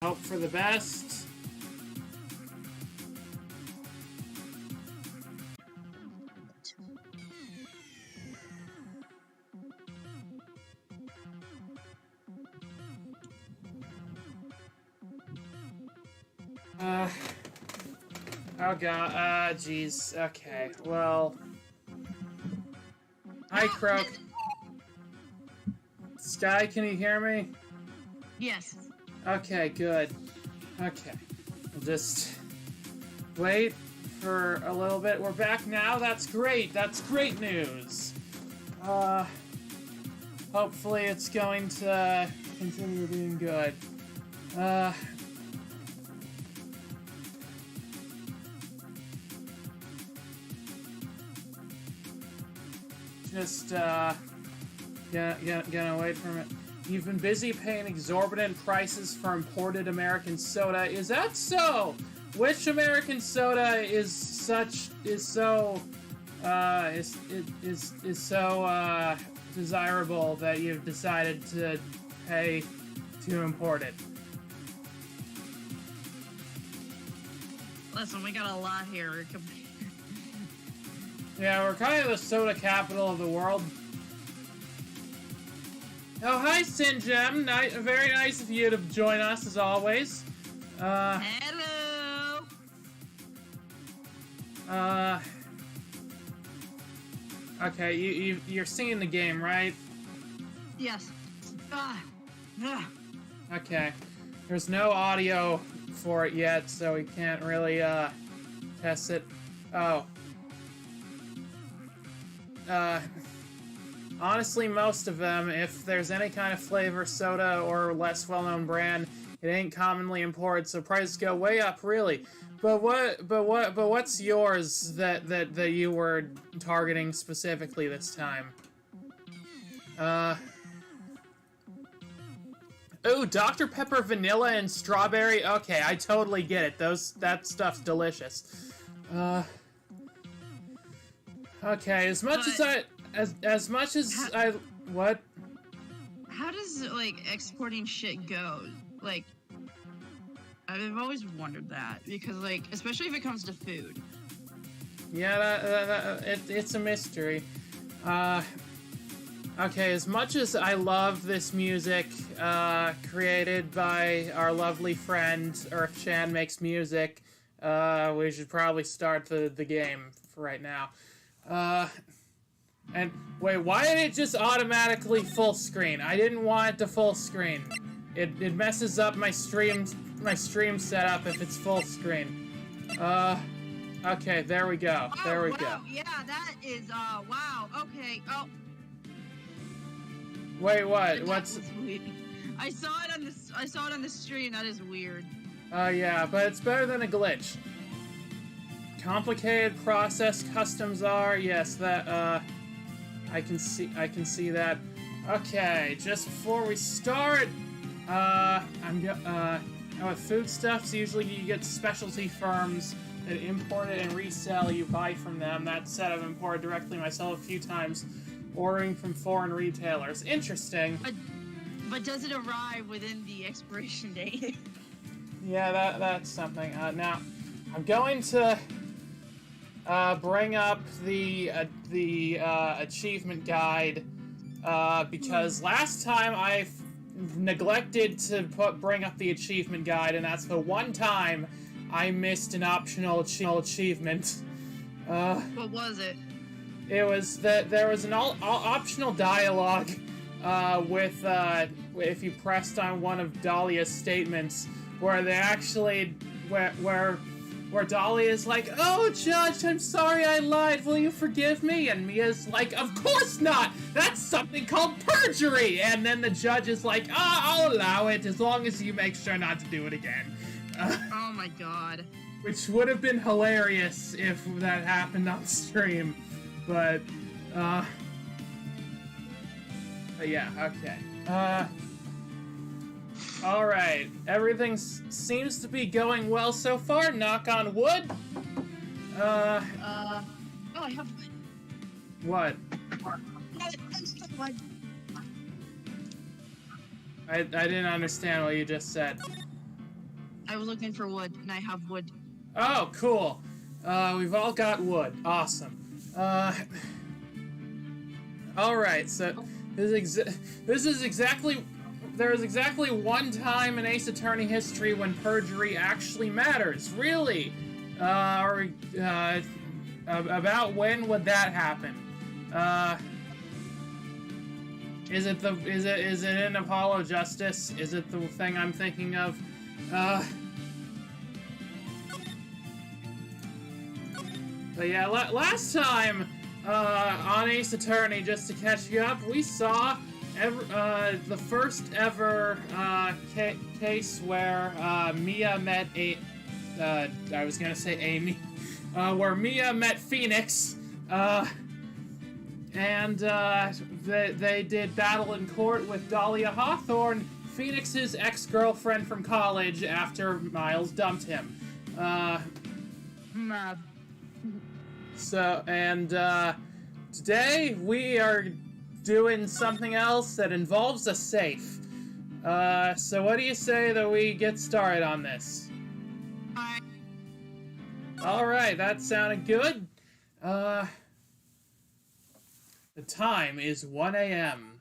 Hope for the best. Oh god, jeez. Okay, well. Hi, Croak. Sky, can you hear me? Yes. Okay, good. Okay. We'll just wait for a little bit. We're back now. That's great. That's great news. Hopefully it's going to continue being good. Just, gonna wait for a minute. You've been busy paying exorbitant prices for imported American soda. Is that so? Which American soda is so desirable that you've decided to pay to import it? Listen, we got a lot here. Yeah, we're kind of the soda capital of the world. Oh, hi, Sinjem. Very nice of you to join us, as always. Hello! Okay, you're seeing the game, right? Yes. Okay. There's no audio for it yet, so we can't really, test it. Oh. Honestly, most of them, if there's any kind of flavor soda or less well-known brand, it ain't commonly imported, so prices go way up, really. But what's yours that you were targeting specifically this time? Ooh, Dr. Pepper vanilla and strawberry. Okay, I totally get it. That stuff's delicious. Okay, as much as I what? How does, like, exporting shit go? Like, I've always wondered that, because, like, especially if it comes to food. Yeah, it's a mystery. Okay, as much as I love this music, created by our lovely friend, Earthchan Makes Music, we should probably start the game for right now. And wait, why did it just automatically full screen? I didn't want it to full screen. It messes up my stream setup if it's full screen. Okay, there we go. Oh, there we wow. go. Yeah, that is, wow. Okay, oh. Wait, what? What's... I saw it on the stream. That is weird. Yeah, but it's better than a glitch. Complicated process customs are, yes, that, I can see that. Okay, just before we start, with foodstuffs, usually you get specialty firms that import it and resell, you buy from them. That said, I've imported directly myself a few times, ordering from foreign retailers. Interesting. But does it arrive within the expiration date? Yeah, that's something. Now, I'm going to bring up the achievement guide, because last time I neglected to bring up the achievement guide, and that's the one time I missed an optional achievement. What was it? It was that there was an optional dialogue with if you pressed on one of Dahlia's statements, where they actually where Dahlia is like, "Oh, Judge, I'm sorry I lied. Will you forgive me?" And Mia's like, "Of course not. That's something called perjury." And then the judge is like, I'll allow it as long as you make sure not to do it again." Oh my god. Which would have been hilarious if that happened on stream. But yeah, okay. Alright. Everything seems to be going well so far, knock on wood. Oh, I have... What? I didn't understand what you just said. I was looking for wood, and I have wood. Oh, cool. We've all got wood. Awesome. Alright, so there is exactly one time in Ace Attorney history when perjury actually matters. Really? About when would that happen? Is it in Apollo Justice? Is it the thing I'm thinking of? But yeah, last time on Ace Attorney, just to catch you up, we saw the first ever case where Mia met I was gonna say Amy, where Mia met Phoenix, and they did battle in court with Dahlia Hawthorne, Phoenix's ex-girlfriend from college after Miles dumped him. So, and today we are doing something else that involves a safe. So what do you say that we get started on this? Alright, that sounded good. The time is 1 a.m.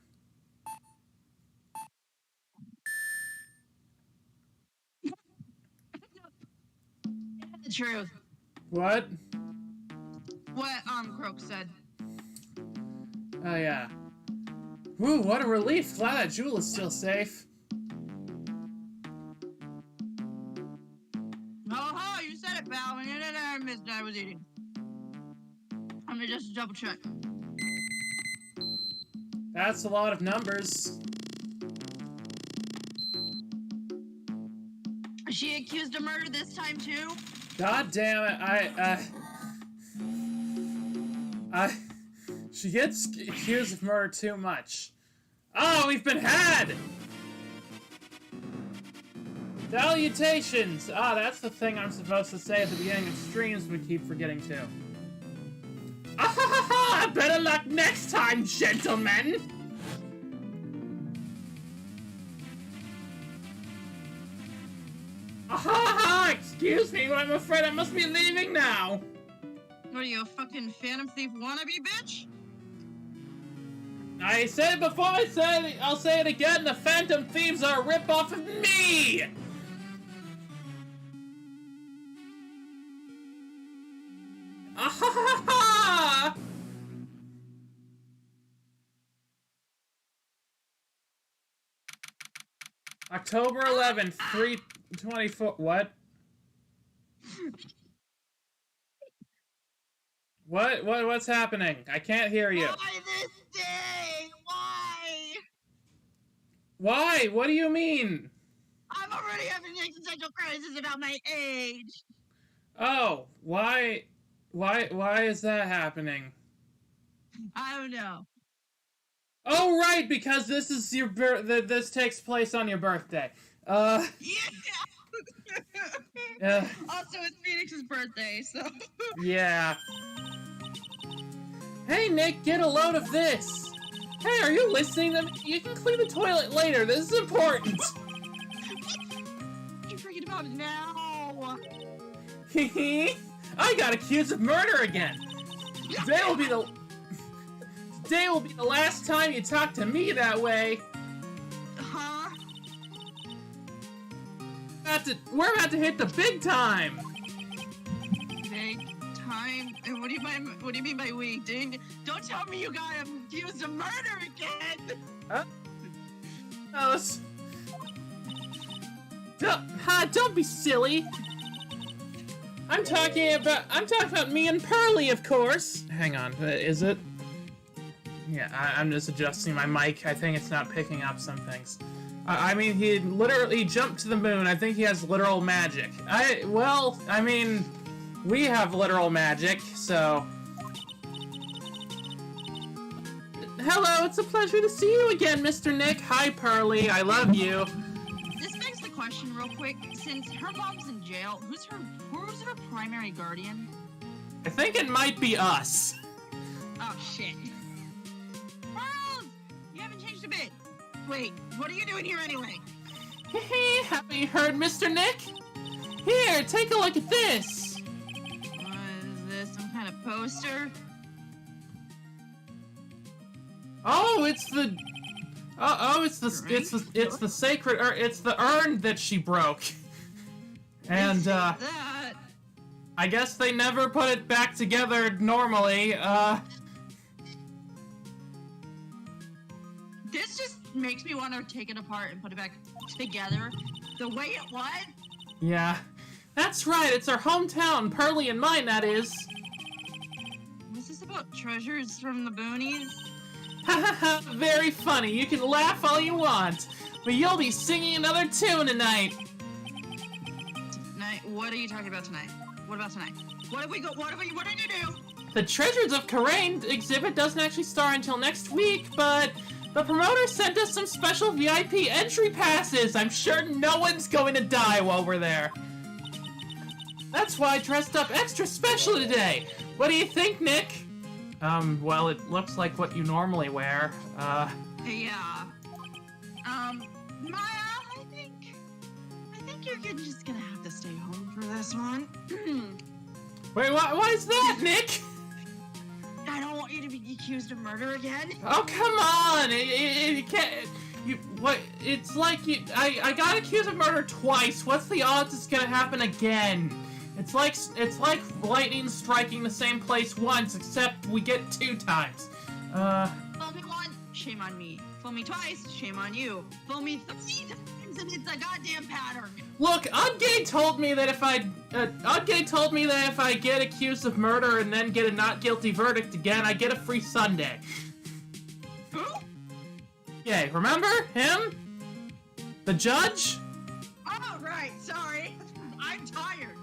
The truth. What? What, Croak said. Oh, yeah. Woo, what a relief. Glad that Jewel is still safe. Oh, you said it, pal. I missed I was eating. Let me just double check. That's a lot of numbers. Is she accused of murder this time, too? God damn it, she gets accused of murder too much. Oh, we've been had! Salutations! Ah, that's the thing I'm supposed to say at the beginning of streams we keep forgetting to. Ah ha ha ha! Better luck next time, gentlemen! Ah ha ha ha! Excuse me, but I'm afraid I must be leaving now! What are you, a fucking Phantom Thief wannabe, bitch? I said it before, I'll say it again, the Phantom Thieves are a ripoff of me! Ah ha ha ha! October 11th, 3:24. What? What's happening? I can't hear you. Why this day? Why? Why? What do you mean? I'm already having an existential crisis about my age. Oh, why is that happening? I don't know. Oh, right, because this is your this takes place on your birthday. Yeah. Yeah. Also, it's Phoenix's birthday, so. Yeah. Hey, Nick, get a load of this. Hey, are you listening to me? You can clean the toilet later. This is important. You forget about it now. I got accused of murder again. Today will be the last time you talk to me that way. Huh? We're about to hit the big time. Big time? And what do you mean by we? Don't tell me you got accused of murder again. Huh? Don't be silly. I'm talking about me and Pearly, of course. Hang on, is it? Yeah, I'm just adjusting my mic. I think it's not picking up some things. I mean, he literally jumped to the moon. I think he has literal magic. I mean, we have literal magic, so... Hello, it's a pleasure to see you again, Mr. Nick. Hi, Pearly. I love you. This begs the question real quick. Since her mom's in jail, who's her primary guardian? I think it might be us. Oh, shit. Charles! You haven't changed a bit. Wait, what are you doing here anyway? Have you heard, Mr. Nick? Here, take a look at this. What is this? Some kind of poster? Oh, it's the sacred it's the urn that she broke. And That. I guess they never put it back together normally. This just makes me want to take it apart and put it back together the way it was. Yeah. That's right, it's our hometown, Pearly and mine, that is. Was this about treasures from the boonies? Hahaha, very funny. You can laugh all you want, but you'll be singing another tune tonight. Tonight? What are you talking about tonight? What about tonight? What did you do? The Treasures of Karain exhibit doesn't actually start until next week, but the promoter sent us some special VIP entry passes. I'm sure no one's going to die while we're there. That's why I dressed up extra special today. What do you think, Nick? Well, it looks like what you normally wear. Yeah. Maya, I think you're just gonna have to stay home for this one. Wait, why is that, Nick? I don't want you to be accused of murder again. Oh, come on! You can't... It's like I got accused of murder twice. What's the odds it's gonna happen again? It's like lightning striking the same place once, except we get 2 times. Fool me once, shame on me. Fool me twice, shame on you. Fool me 3 times, and it's a goddamn pattern. Look, Udgay told me that if I get accused of murder and then get a not guilty verdict again, I get a free Sunday. Who? Yeah, remember him? The judge? Oh, right, sorry. I'm tired.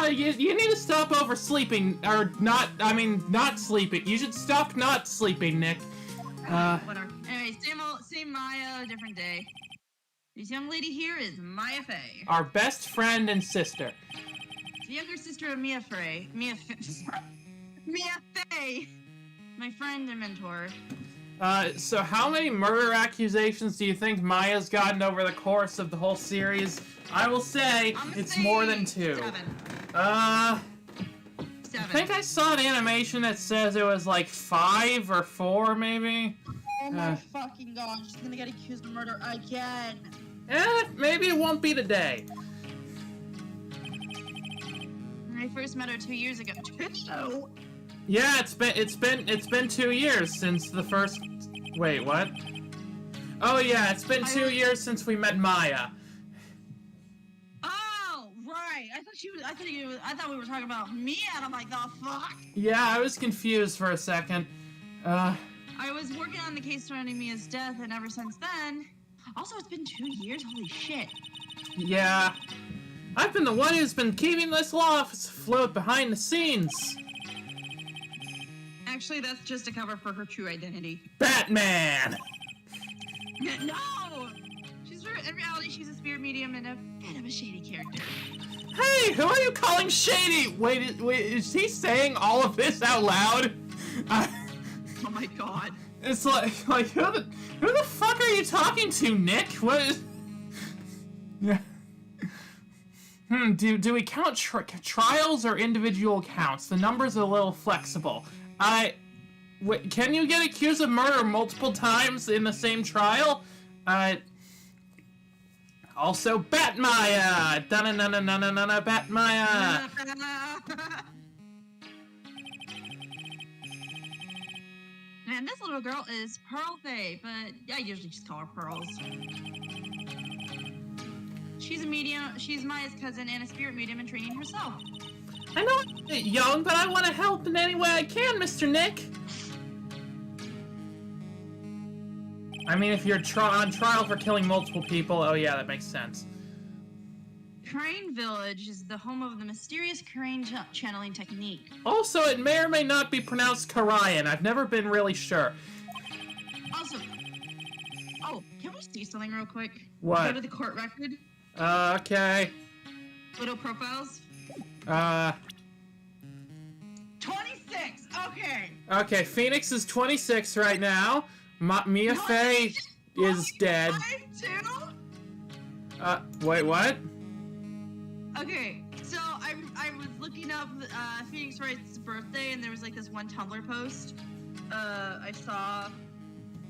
You need to stop oversleeping, or not sleeping. You should stop not sleeping, Nick. Whatever. Anyway, same Maya, different day. This young lady here is Maya Fey. Our best friend and sister. The younger sister of Mia Fey. Mia Fey! My friend and mentor. So how many murder accusations do you think Maya's gotten over the course of the whole series? I will say it's more than 2. 7. 7. I think I saw an animation that says it was like 5 or 4, maybe. Oh my fucking god, she's gonna get accused of murder again. Maybe it won't be today. I first met her 2 years ago. 2? Yeah, it's been 2 years since the first. Wait, what? Oh yeah, it's been 2 years since we met Maya. Oh, right. I thought we were talking about me, and I'm like, the fuck? Yeah, I was confused for a second. I was working on the case surrounding Mia's death, and ever since then. Also, it's been 2 years. Holy shit. Yeah. I've been the one who's been keeping this law afloat behind the scenes. Actually, that's just a cover for her true identity. Batman! No! In reality, she's a spirit medium and a bit of a shady character. Hey, who are you calling shady? Wait, is he saying all of this out loud? Oh my god. It's like who the fuck are you talking to, Nick? What is... Yeah. Do we count trials or individual counts? The number's a little flexible. Wait, can you get accused of murder multiple times in the same trial? Also, Batmaya! Da-na-na-na-na-na-na, Batmaya! And this little girl is Pearl Faye, but I usually just call her Pearls. She's a medium, she's Maya's cousin and a spirit medium in training herself. I know I'm a bit young, but I want to help in any way I can, Mr. Nick. I mean, if you're on trial for killing multiple people, oh yeah, that makes sense. Crane Village is the home of the mysterious Crane channeling technique. Also, it may or may not be pronounced Karayan. I've never been really sure. Also, can we see something real quick? What? Go to the court record. Okay. Photo profiles. 26. Okay. Okay, Phoenix is 26 right now. Mia Fey is dead. I'm too? Wait, what? Okay, so I was looking up Phoenix Wright's birthday, and there was like this one Tumblr post I saw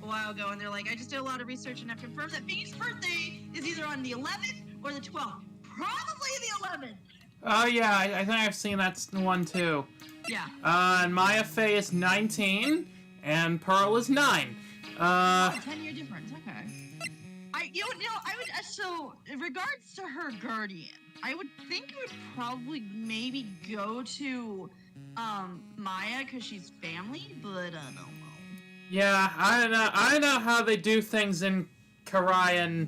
a while ago, and they're like, I just did a lot of research and I've confirmed that Phoenix's birthday is either on the 11th or the 12th. Probably the 11th. Oh yeah, I think I've seen that one too. Yeah. And Maya Fey is 19, and Pearl is 9. 10-year difference. Okay. I would so in regards to her guardian, I would think it would probably maybe go to Maya because she's family, but I don't know. Yeah, I know how they do things in Karayan.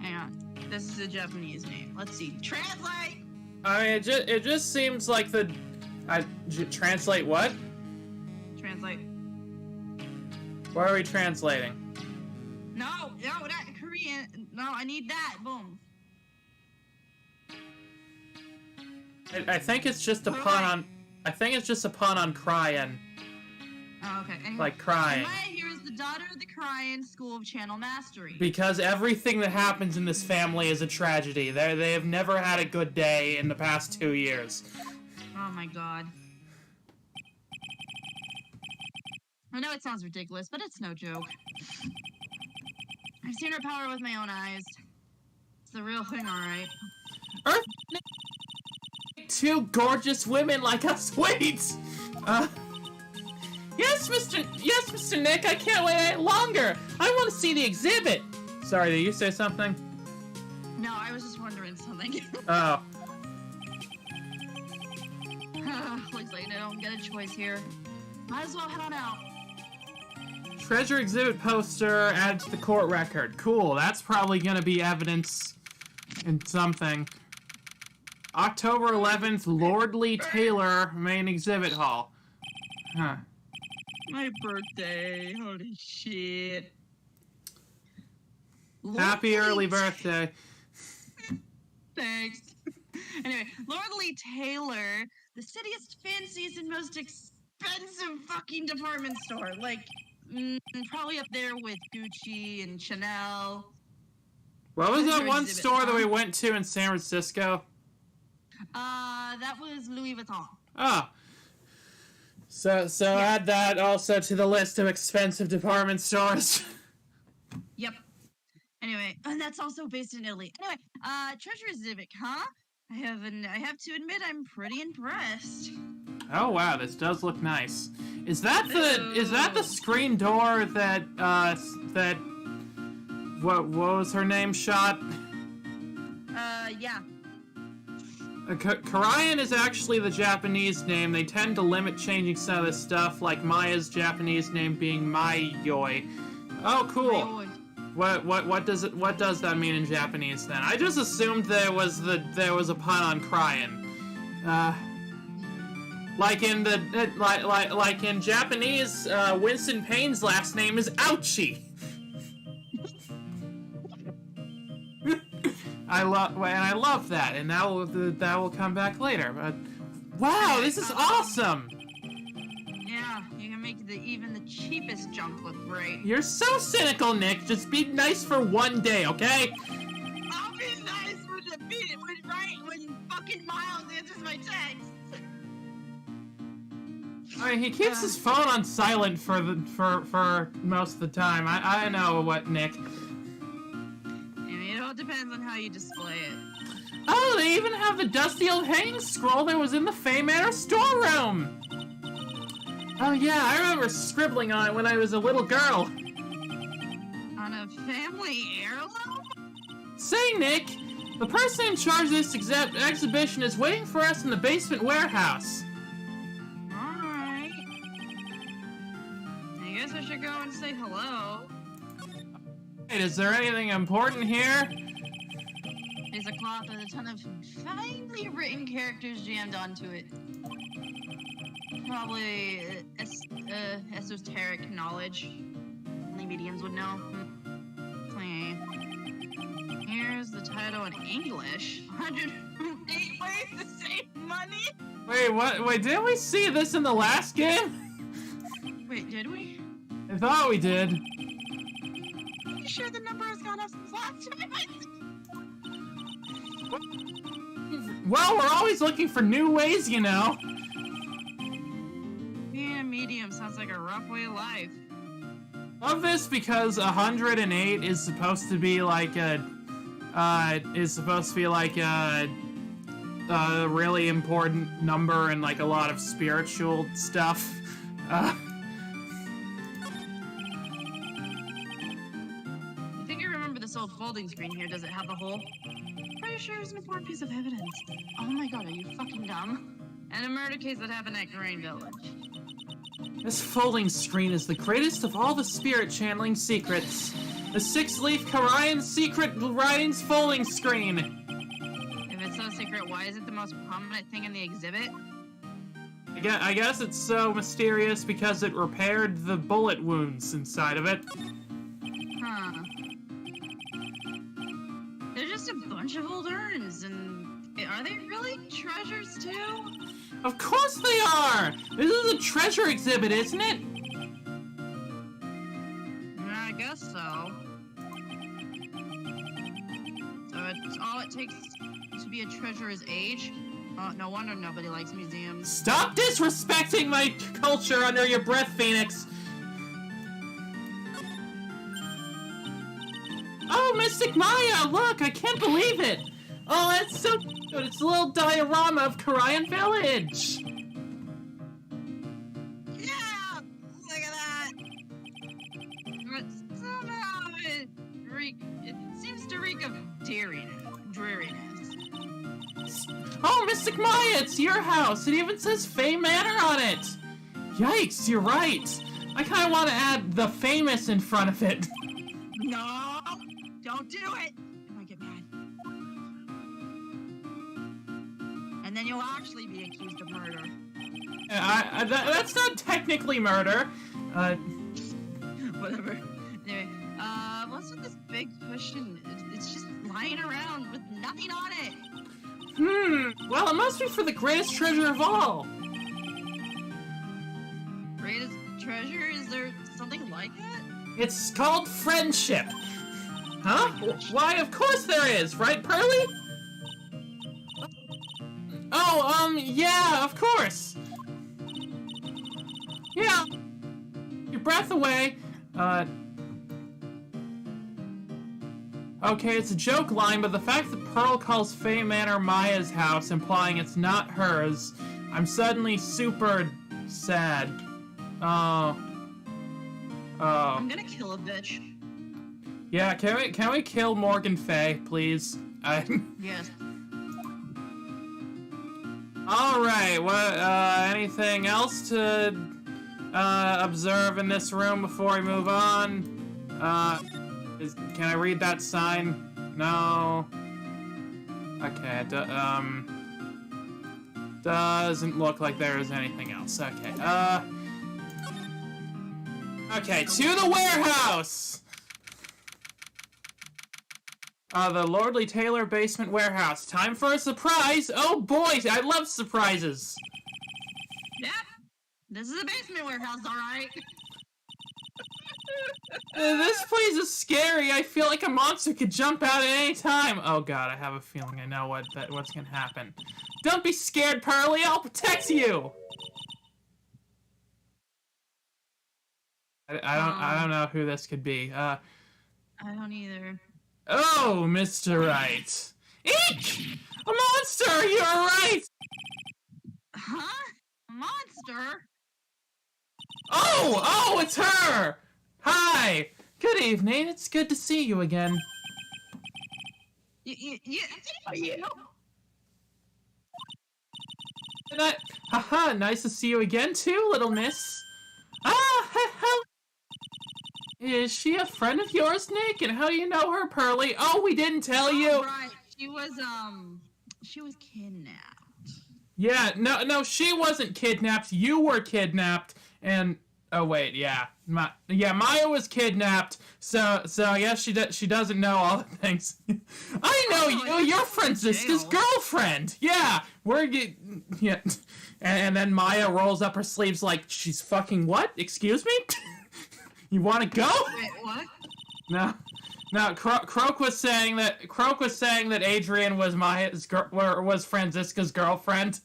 Hang on. This is a Japanese name. Let's see. Translate! I mean, it just seems like the... translate what? Translate. What are we translating? No, not Korean. No, I need that. Boom. I think it's just a pun on... I think it's just a pun on crying. Oh, okay. Anyway, Like crying. Maya here is the daughter of the Korean School of Channel Mastery. Because everything that happens in this family is a tragedy. They have never had a good day in the past 2 years. Oh my god. I know it sounds ridiculous, but it's no joke. I've seen her power with my own eyes. It's the real thing, alright. Earth... Two gorgeous women like us. Wait! Yes, Mr. Nick, I can't wait any longer! I want to see the exhibit! Sorry, did you say something? No, I was just wondering something. Oh. Looks like I don't get a choice here. Might as well head on out. Treasure exhibit poster added to the court record. Cool, that's probably gonna be evidence in something. October 11th, Lordly Taylor main exhibit hall. Huh. My birthday. Holy shit. Happy early birthday. Thanks. Anyway, Lordly Taylor, the city's fanciest and most expensive fucking department store. Like, probably up there with Gucci and Chanel. What was that Treasure one exhibit, store that huh? we went to in San Francisco? That was Louis Vuitton. Oh. So add that also to the list of expensive department stores. Yep. Anyway, and that's also based in Italy. Anyway, treasure exhibit, huh? I have to admit I'm pretty impressed. Oh wow, this does look nice. Is that the screen door that what was her name shot? Yeah. Karayan is actually the Japanese name. They tend to limit changing some of this stuff, like Maya's Japanese name being Mayoi. Oh, cool. What does that mean in Japanese then? I just assumed there was a pun on crying. Like in Japanese, Winston Payne's last name is Ouchie. I love that, and that will come back later. But wow, this is awesome. Yeah, you can make even the cheapest junk look great. You're so cynical, Nick. Just be nice for one day, okay? I'll be nice when fucking Miles answers my text. I mean, he keeps his phone on silent for most of the time. I know what, Nick. It all depends on how you display it. Oh, they even have the dusty old hanging scroll that was in the Fay Manor storeroom! Oh yeah, I remember scribbling on it when I was a little girl. On a family heirloom? Say, Nick, the person in charge of this exhibition is waiting for us in the basement warehouse. Alright. I guess I should go and say hello. Wait, is there anything important here? There's a cloth with a ton of finely written characters jammed onto it. Probably esoteric knowledge. Only mediums would know. Here's the title in English. 108 ways to save money? Wait, what? Wait, didn't we see this in the last game? Wait, did we? I thought we did. sure the number has gone up since last time. Well, we're always looking for new ways, you know. Being a medium sounds like a rough way of life. Love this because 108 is supposed to be like a really important number and like a lot of spiritual stuff. I think I remember this old folding screen here. Does it have the hole? Pretty sure it's an important piece of evidence. Oh my god, are you fucking dumb? And a murder case that happened at Green Village. This folding screen is the greatest of all the spirit channeling secrets. The 6-leaf Karayan secret writings folding screen. If it's so secret, why is it the most prominent thing in the exhibit? I guess it's so mysterious because it repaired the bullet wounds inside of it. Huh. They're just a bunch of old urns, and are they really treasures too? Of course they are! This is a treasure exhibit, isn't it? I guess so. So it's all it takes to be a treasure is age? No wonder nobody likes museums. Stop disrespecting my culture under your breath, Phoenix! Oh, Mystic Maya, look, I can't believe it! Oh, that's so cute, it's a little diorama of Karayan Village! Yeah! Look at that! But somehow it seems to reek of dreariness. Oh, Mystic Maya, it's your house! It even says Fame Manor on it! Yikes, you're right! I kinda wanna add the famous in front of it. No! Don't do it! I might get mad. And then you'll actually be accused of murder. That's not technically murder. Whatever. Anyway, what's with this big cushion? It's just lying around with nothing on it. Well, it must be for the greatest treasure of all. Greatest treasure? Is there something like that? It's called friendship. Huh? Why, of course there is, right, Pearly? Oh, yeah, of course. Yeah. Your breath away. Okay, it's a joke line, but the fact that Pearl calls Fame Manor Maya's house, implying it's not hers, I'm suddenly super sad. Oh. I'm gonna kill a bitch. Yeah, can we kill Morgan Fay, please? Yes. Alright, what, anything else to, observe in this room before we move on? Can I read that sign? No. Okay, doesn't look like there is anything else. Okay, okay, to the warehouse! The Lordly Taylor Basement Warehouse. Time for a surprise! Oh boy, I love surprises! Yep. This is a basement warehouse, alright. This place is scary. I feel like a monster could jump out at any time. Oh god, I have a feeling I know what's gonna happen. Don't be scared, Pearly. I'll protect you. I don't know who this could be. I don't either. Oh, Mr. Right. Eek! A monster! You're right! Huh? A monster? Oh, it's her! Hi! Good evening. It's good to see you again. You. Haha, nice to see you again too, little miss. Hello. Is she a friend of yours, Nick? And how do you know her, Pearly? Oh, we didn't tell you. Right. She was kidnapped. Yeah, no, she wasn't kidnapped. You were kidnapped, and oh wait, yeah, Maya was kidnapped. So I guess she doesn't know all the things. I know you. You're Francisca's girlfriend. Yeah, yeah. And then Maya rolls up her sleeves like she's fucking what? Excuse me? You want to go? Wait, what? No. No, Croak was saying that Adrian was was Franziska's girlfriend,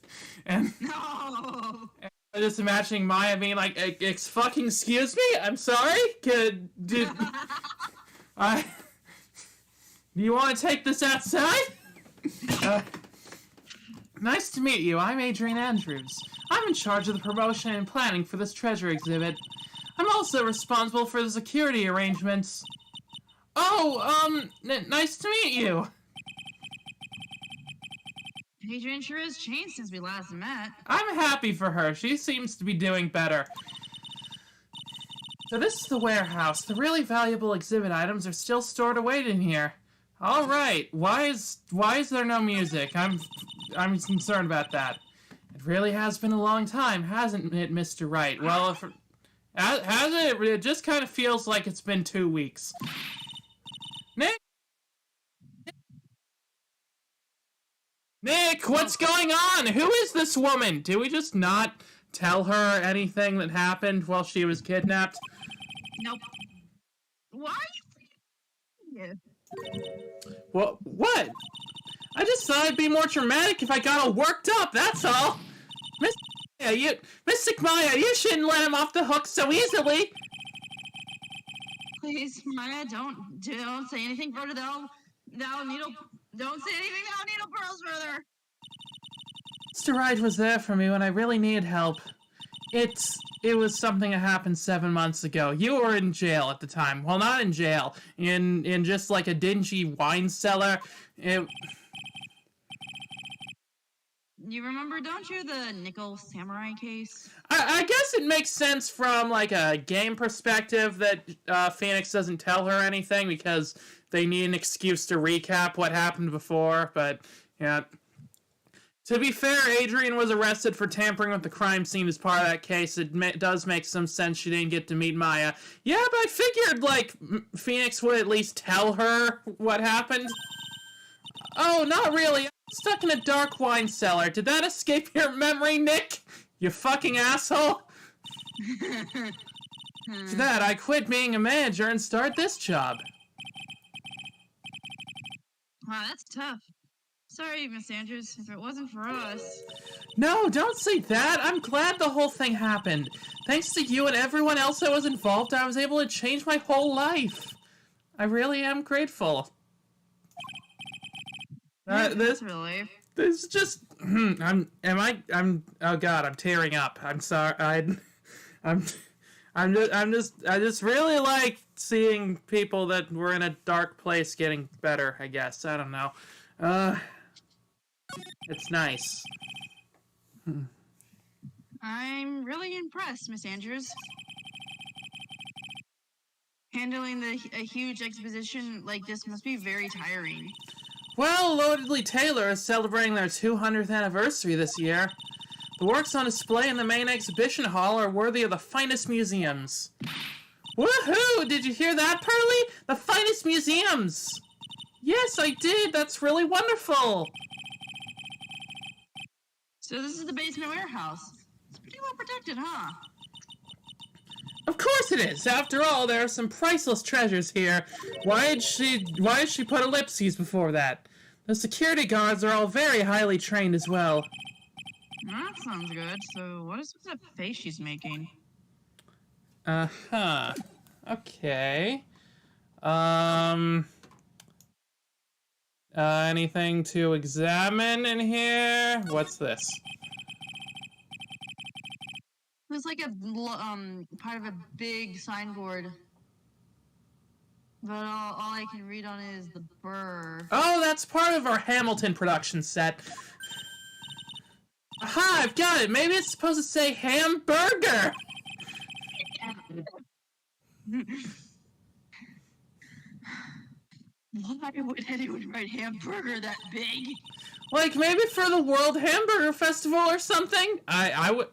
and No. just imagining Maya being like, fucking excuse me, I'm sorry, do you want to take this outside? Nice to meet you. I'm Adrian Andrews. I'm in charge of the promotion and planning for this treasure exhibit. I'm also responsible for the security arrangements. Oh, nice to meet you. Adrian sure has changed since we last met. I'm happy for her. She seems to be doing better. So this is the warehouse. The really valuable exhibit items are still stored away in here. All right. Why is there no music? I'm concerned about that. It really has been a long time, hasn't it, Mr. Wright? Well, if has it? It just kind of feels like it's been 2 weeks. Nick, what's going on? Who is this woman? Do we just not tell her anything that happened while she was kidnapped? Nope. Why? Yeah. What? I just thought it'd be more dramatic if I got all worked up, that's all. Miss Maya, you shouldn't let him off the hook so easily. Please, Maya, don't say anything further. Don't say anything that'll needle pearls further. Mr. Wright was there for me when I really needed help. It was something that happened 7 months ago. You were in jail at the time. Well, not in jail. In just like a dingy wine cellar. You remember, don't you, the nickel samurai case? I guess it makes sense from like a game perspective that Phoenix doesn't tell her anything because they need an excuse to recap what happened before, but yeah. To be fair, Adrian was arrested for tampering with the crime scene as part of that case. It does make some sense she didn't get to meet Maya. Yeah, but I figured, like, Phoenix would at least tell her what happened. Oh, not really. I'm stuck in a dark wine cellar. Did that escape your memory, Nick? You fucking asshole? For that, I quit being a manager and start this job. Wow, that's tough. Sorry, Miss Andrews, if it wasn't for us. No, don't say that. I'm glad the whole thing happened. Thanks to you and everyone else that was involved, I was able to change my whole life. I really am grateful. That's a relief. This is just. Oh God, I'm tearing up. I'm sorry. I just really like seeing people that were in a dark place getting better. I guess I don't know. It's nice. I'm really impressed, Miss Andrews. Handling a huge exposition like this must be very tiring. Well, Loadedly Taylor is celebrating their 200th anniversary this year. The works on display in the main exhibition hall are worthy of the finest museums. Woohoo! Did you hear that, Pearly? The finest museums! Yes, I did. That's really wonderful. So this is the basement warehouse. It's pretty well protected, huh? Of course it is. After all, there are some priceless treasures here. Why did she put ellipses before that? The security guards are all very highly trained as well. That sounds good. So what is the face she's making? Uh-huh. Okay. Anything to examine in here? What's this? It was like a part of a big signboard, but all I can read on it is the burr. Oh, that's part of our Hamilton production set. Aha, I've got it. Maybe it's supposed to say hamburger. Why would anyone write hamburger that big? Like, maybe for the World Hamburger Festival or something?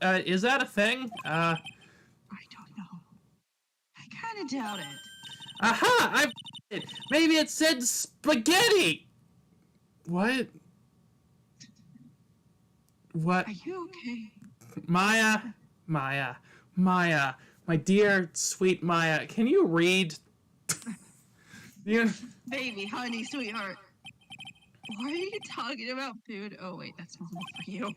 Is that a thing? I don't know. I kind of doubt it. Aha! I've it. Maybe it said spaghetti! What? What? Are you okay? Maya, my dear, sweet Maya, can you read? You... Baby, honey, sweetheart. Why are you talking about food? Oh, wait, that's normal for you.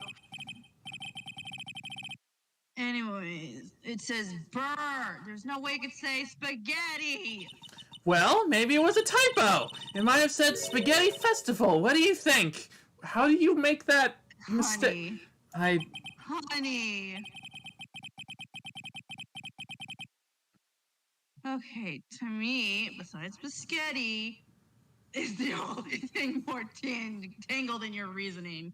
Anyways, it says burr. There's no way it could say spaghetti. Well, maybe it was a typo. It might have said Spaghetti Festival. What do you think? How do you make that mistake? Honey. Okay, to me, besides biscotti, is the only thing more tangled in your reasoning.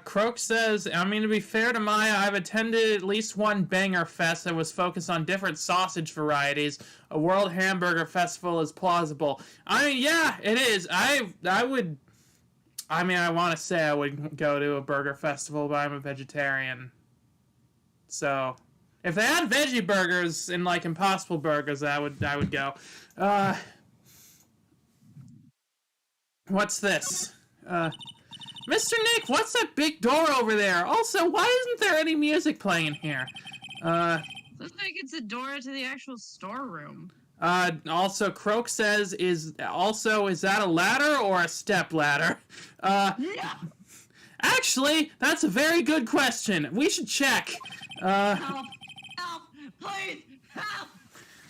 Croak says, I mean, to be fair to Maya, I've attended at least one banger fest that was focused on different sausage varieties. A World Hamburger Festival is plausible. I mean, yeah, it is. I would... I mean, I want to say I would go to a burger festival, but I'm a vegetarian. So, if they had veggie burgers and, like, Impossible Burgers, I would go. What's this? Mr. Nick, what's that big door over there? Also, why isn't there any music playing here? Looks like it's a door to the actual storeroom. Also, Croak says, is that a ladder or a step ladder? Yeah. Actually, that's a very good question. We should check. Help, please, help.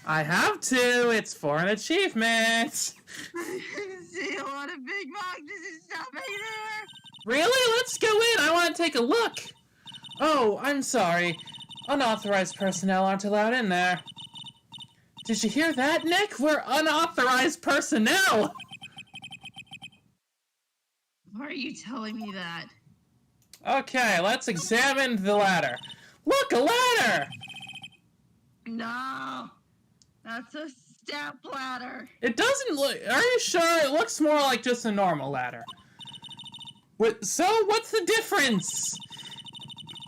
I have to. It's for an achievement. See a lot of big boxes and stuff right there. Really? Let's go in. I want to take a look. Oh, I'm sorry. Unauthorized personnel aren't allowed in there. Did you hear that, Nick? We're unauthorized personnel! Why are you telling me that? Okay, let's examine the ladder. Look, a ladder! No, that's a step ladder. It doesn't look... Are you sure? It looks more like just a normal ladder. So, what's the difference?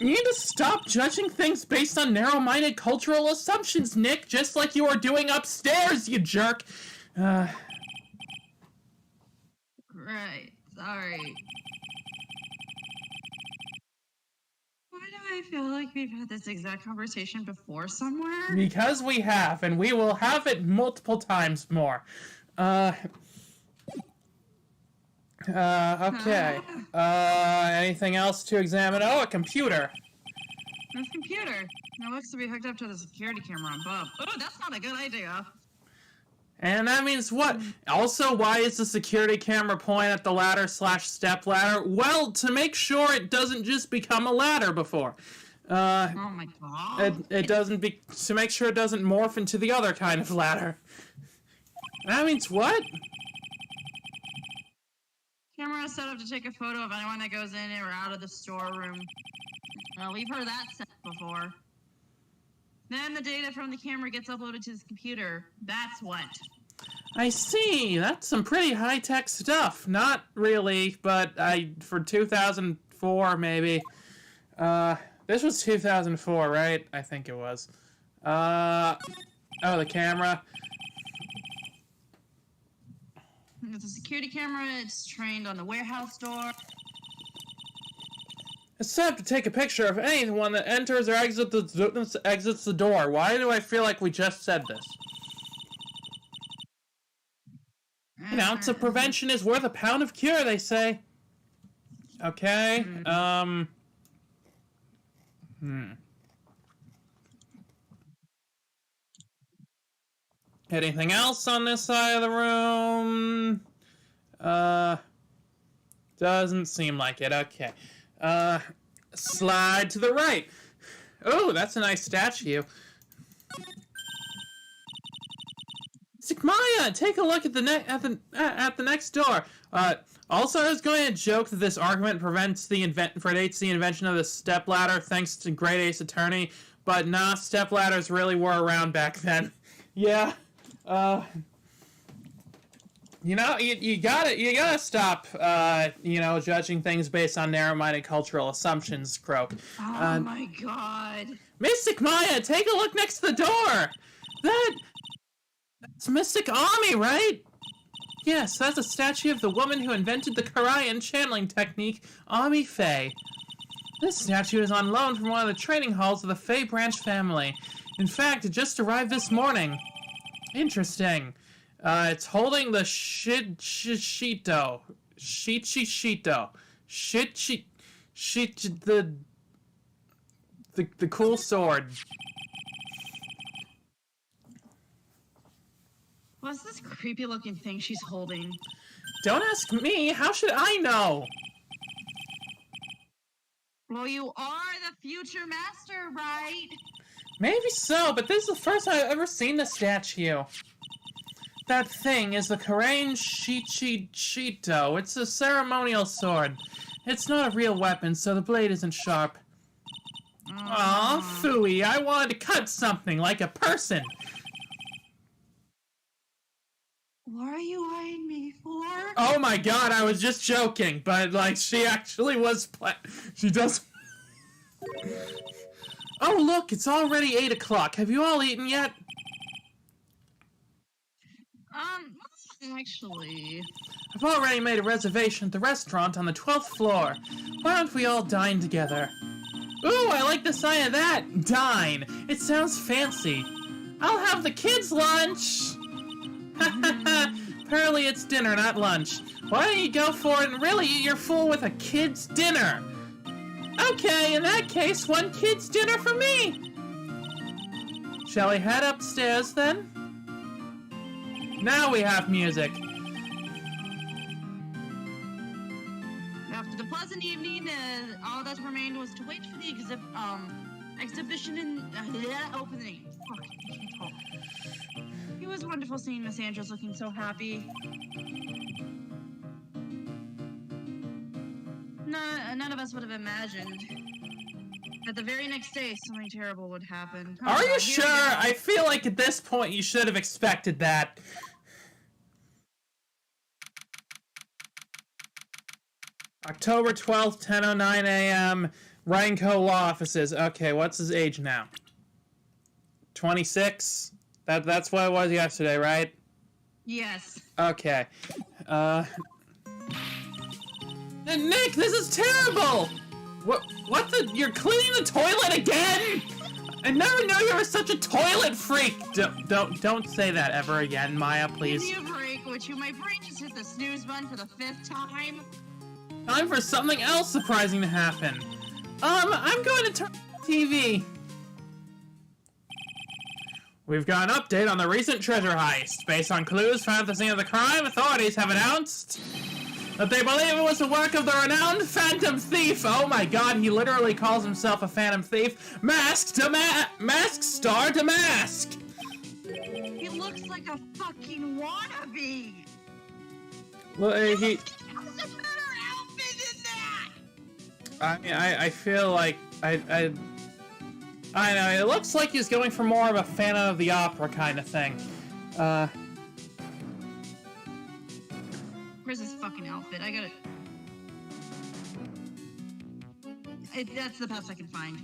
You need to stop judging things based on narrow-minded cultural assumptions, Nick, just like you are doing upstairs, you jerk! Right, sorry. Why do I feel like we've had this exact conversation before somewhere? Because we have, and we will have it multiple times more. Okay. Anything else to examine? Oh, a computer. This computer. It looks to be hooked up to the security camera above. Oh, that's not a good idea. And that means what? Also, why is the security camera pointing at the ladder/step ladder? Well, to make sure it doesn't just become a ladder before. Oh my god. It doesn't be... To make sure it doesn't morph into the other kind of ladder. That means what? Camera is set up to take a photo of anyone that goes in or out of the storeroom. Well, we've heard that set before. Then the data from the camera gets uploaded to the computer. That's what. I see. That's some pretty high-tech stuff. Not really, but for 2004, maybe. This was 2004, right? I think it was. Oh, the camera. It's a security camera. It's trained on the warehouse door. It's set up to take a picture of anyone that enters or exits the door. Why do I feel like we just said this? An ounce of prevention is worth a pound of cure, they say. Okay, Anything else on this side of the room? Doesn't seem like it. Okay. Slide to the right. Oh, that's a nice statue. Maya, take a look at the next door. Also, I was going to joke that this argument predates the invention of the stepladder, thanks to Great Ace Attorney, but nah, stepladders really were around back then. Yeah. You know, you gotta stop, judging things based on narrow-minded cultural assumptions, Croak. Oh my god. Mystic Maya, take a look next to the door! That's Mystic Ami, right? Yes, that's a statue of the woman who invented the Karayan channeling technique, Ami Faye. This statue is on loan from one of the training halls of the Faye branch family. In fact, it just arrived this morning. Interesting. It's holding the shito. Shito. The cool sword. What's this creepy looking thing she's holding? Don't ask me. How should I know? Well, you are the future master, right? Maybe so, but this is the first time I've ever seen the statue. That thing is the Karain Shito. It's a ceremonial sword. It's not a real weapon, so the blade isn't sharp. Aw, phooey. I wanted to cut something, like a person. What are you eyeing me for? Oh my god, I was just joking, but, like, she actually was she does... Oh, look, it's already 8 o'clock. Have you all eaten yet? Actually... I've already made a reservation at the restaurant on the 12th floor. Why don't we all dine together? Ooh, I like the sign of that! Dine! It sounds fancy. I'll have the kids' lunch! Apparently it's dinner, not lunch. Why don't you go for it and really eat your full with a kid's dinner? Okay, in that case, one kid's dinner for me! Shall we head upstairs, then? Now we have music. After the pleasant evening, all that remained was to wait for the exhibition and opening. Fuck, I can't talk. It was wonderful seeing Miss Andrews looking so happy. None of us would have imagined that the very next day something terrible would happen. Are you sure? I feel like at this point you should have expected that. October 12th, 10:09 a.m. Rhineco Law Offices. Okay, what's his age now? 26? That's what it was yesterday, right? Yes. Okay. Nick, this is terrible! What the? You're cleaning the toilet again? I never knew you were such a toilet freak! Don't say that ever again, Maya, please. Give me a break, would you? My brain just hit the snooze button for the 5th time. Time for something else surprising to happen. I'm going to turn on TV. We've got an update on the recent treasure heist. Based on clues found at the scene of the crime, authorities have announced that they believe it was the work of the renowned Phantom Thief. Oh my god, he literally calls himself a Phantom Thief. Mask Star Damask. He looks like a fucking wannabe. Well, he... What's a better outfit than that? I mean, I feel like I know, it looks like he's going for more of a Phantom of the Opera kind of thing. Where's his fucking outfit? I got it. That's the best I can find.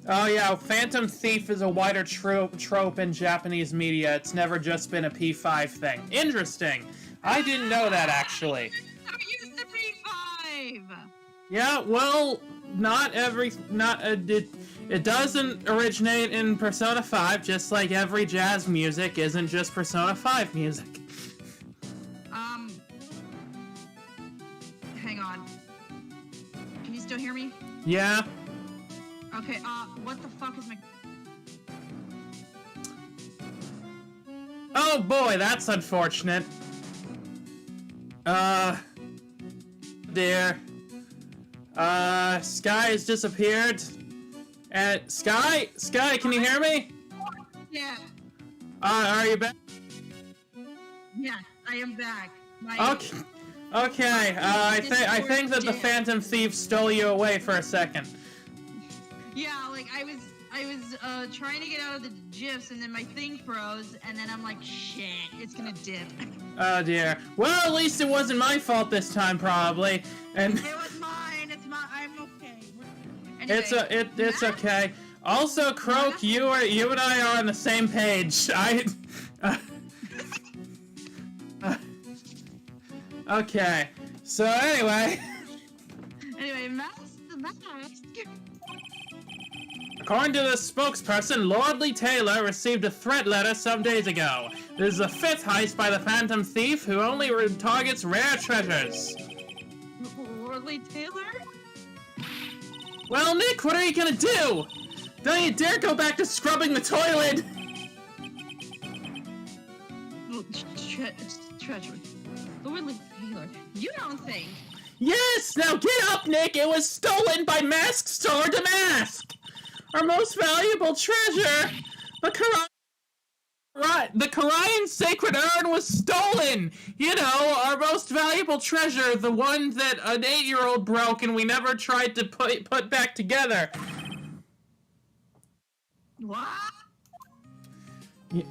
Oh yeah, Phantom Thief is a wider trope in Japanese media. It's never just been a P5 thing. Interesting. I didn't know that, actually. I'm used to P5! Yeah, well, it doesn't originate in Persona 5, just like every jazz music isn't just Persona 5 music. Hang on. Can you still hear me? Yeah. Okay, what the fuck is my... Oh boy, that's unfortunate. Dear. Sky has disappeared. And Sky, can you hear me? Yeah. Are you back? Yeah, I am back. Okay. I think that the Phantom Thief stole you away for a second. Yeah, like I was trying to get out of the GIFs and then my thing froze and then I'm like, shit, it's gonna dip. Oh dear. Well, at least it wasn't my fault this time, probably. And it was mine. I'm okay. Anyway, it's okay. Also, Croak, you and I are on the same page. Okay. So anyway. Anyway, mask. According to the spokesperson, Lordly Taylor received a threat letter some days ago. This is the 5th heist by the Phantom Thief, who only targets rare treasures. Lordly Taylor? Well, Nick, what are you gonna do? Don't you dare go back to scrubbing the toilet! Treasure. Lordly Taylor, you don't think? Yes! Now get up, Nick! It was stolen by Mask Star Damask! Our most valuable treasure! The Karayan Sacred Urn was stolen! You know, our most valuable treasure, the one that an 8-year-old broke and we never tried to put back together. What? Yeah.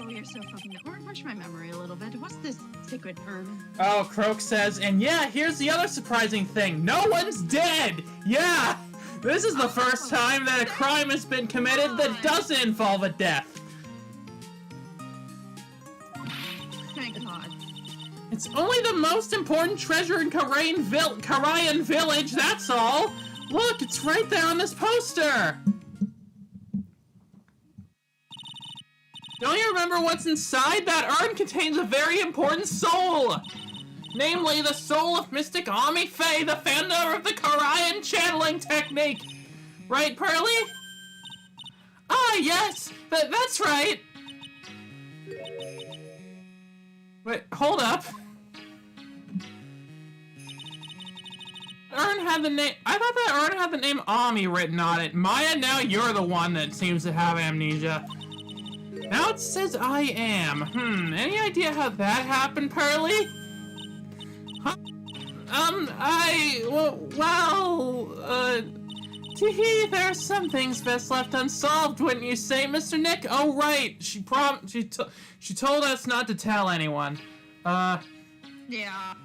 We are so fucking... Refresh my memory a little bit. What's this sacred urn? Oh, Croak says, and yeah, here's the other surprising thing. No one's dead! Yeah! This is the first time that a crime has been committed that doesn't involve a death. Thank God. It's only the most important treasure in Karayan Village, that's all. Look, it's right there on this poster. Don't you remember what's inside? That urn contains a very important soul! Namely, the soul of Mystic Ami Faye, the founder of the Karayan channeling technique! Right, Pearly? Ah, yes! That's right! Wait, hold up. Urn had the name... I thought that urn had the name Ami written on it. Maya, now you're the one that seems to have amnesia. Now it says I am. Any idea how that happened, Pearly? Huh? Teehee, there are some things best left unsolved, wouldn't you say, Mr. Nick? Oh, right. She told us not to tell anyone. Yeah.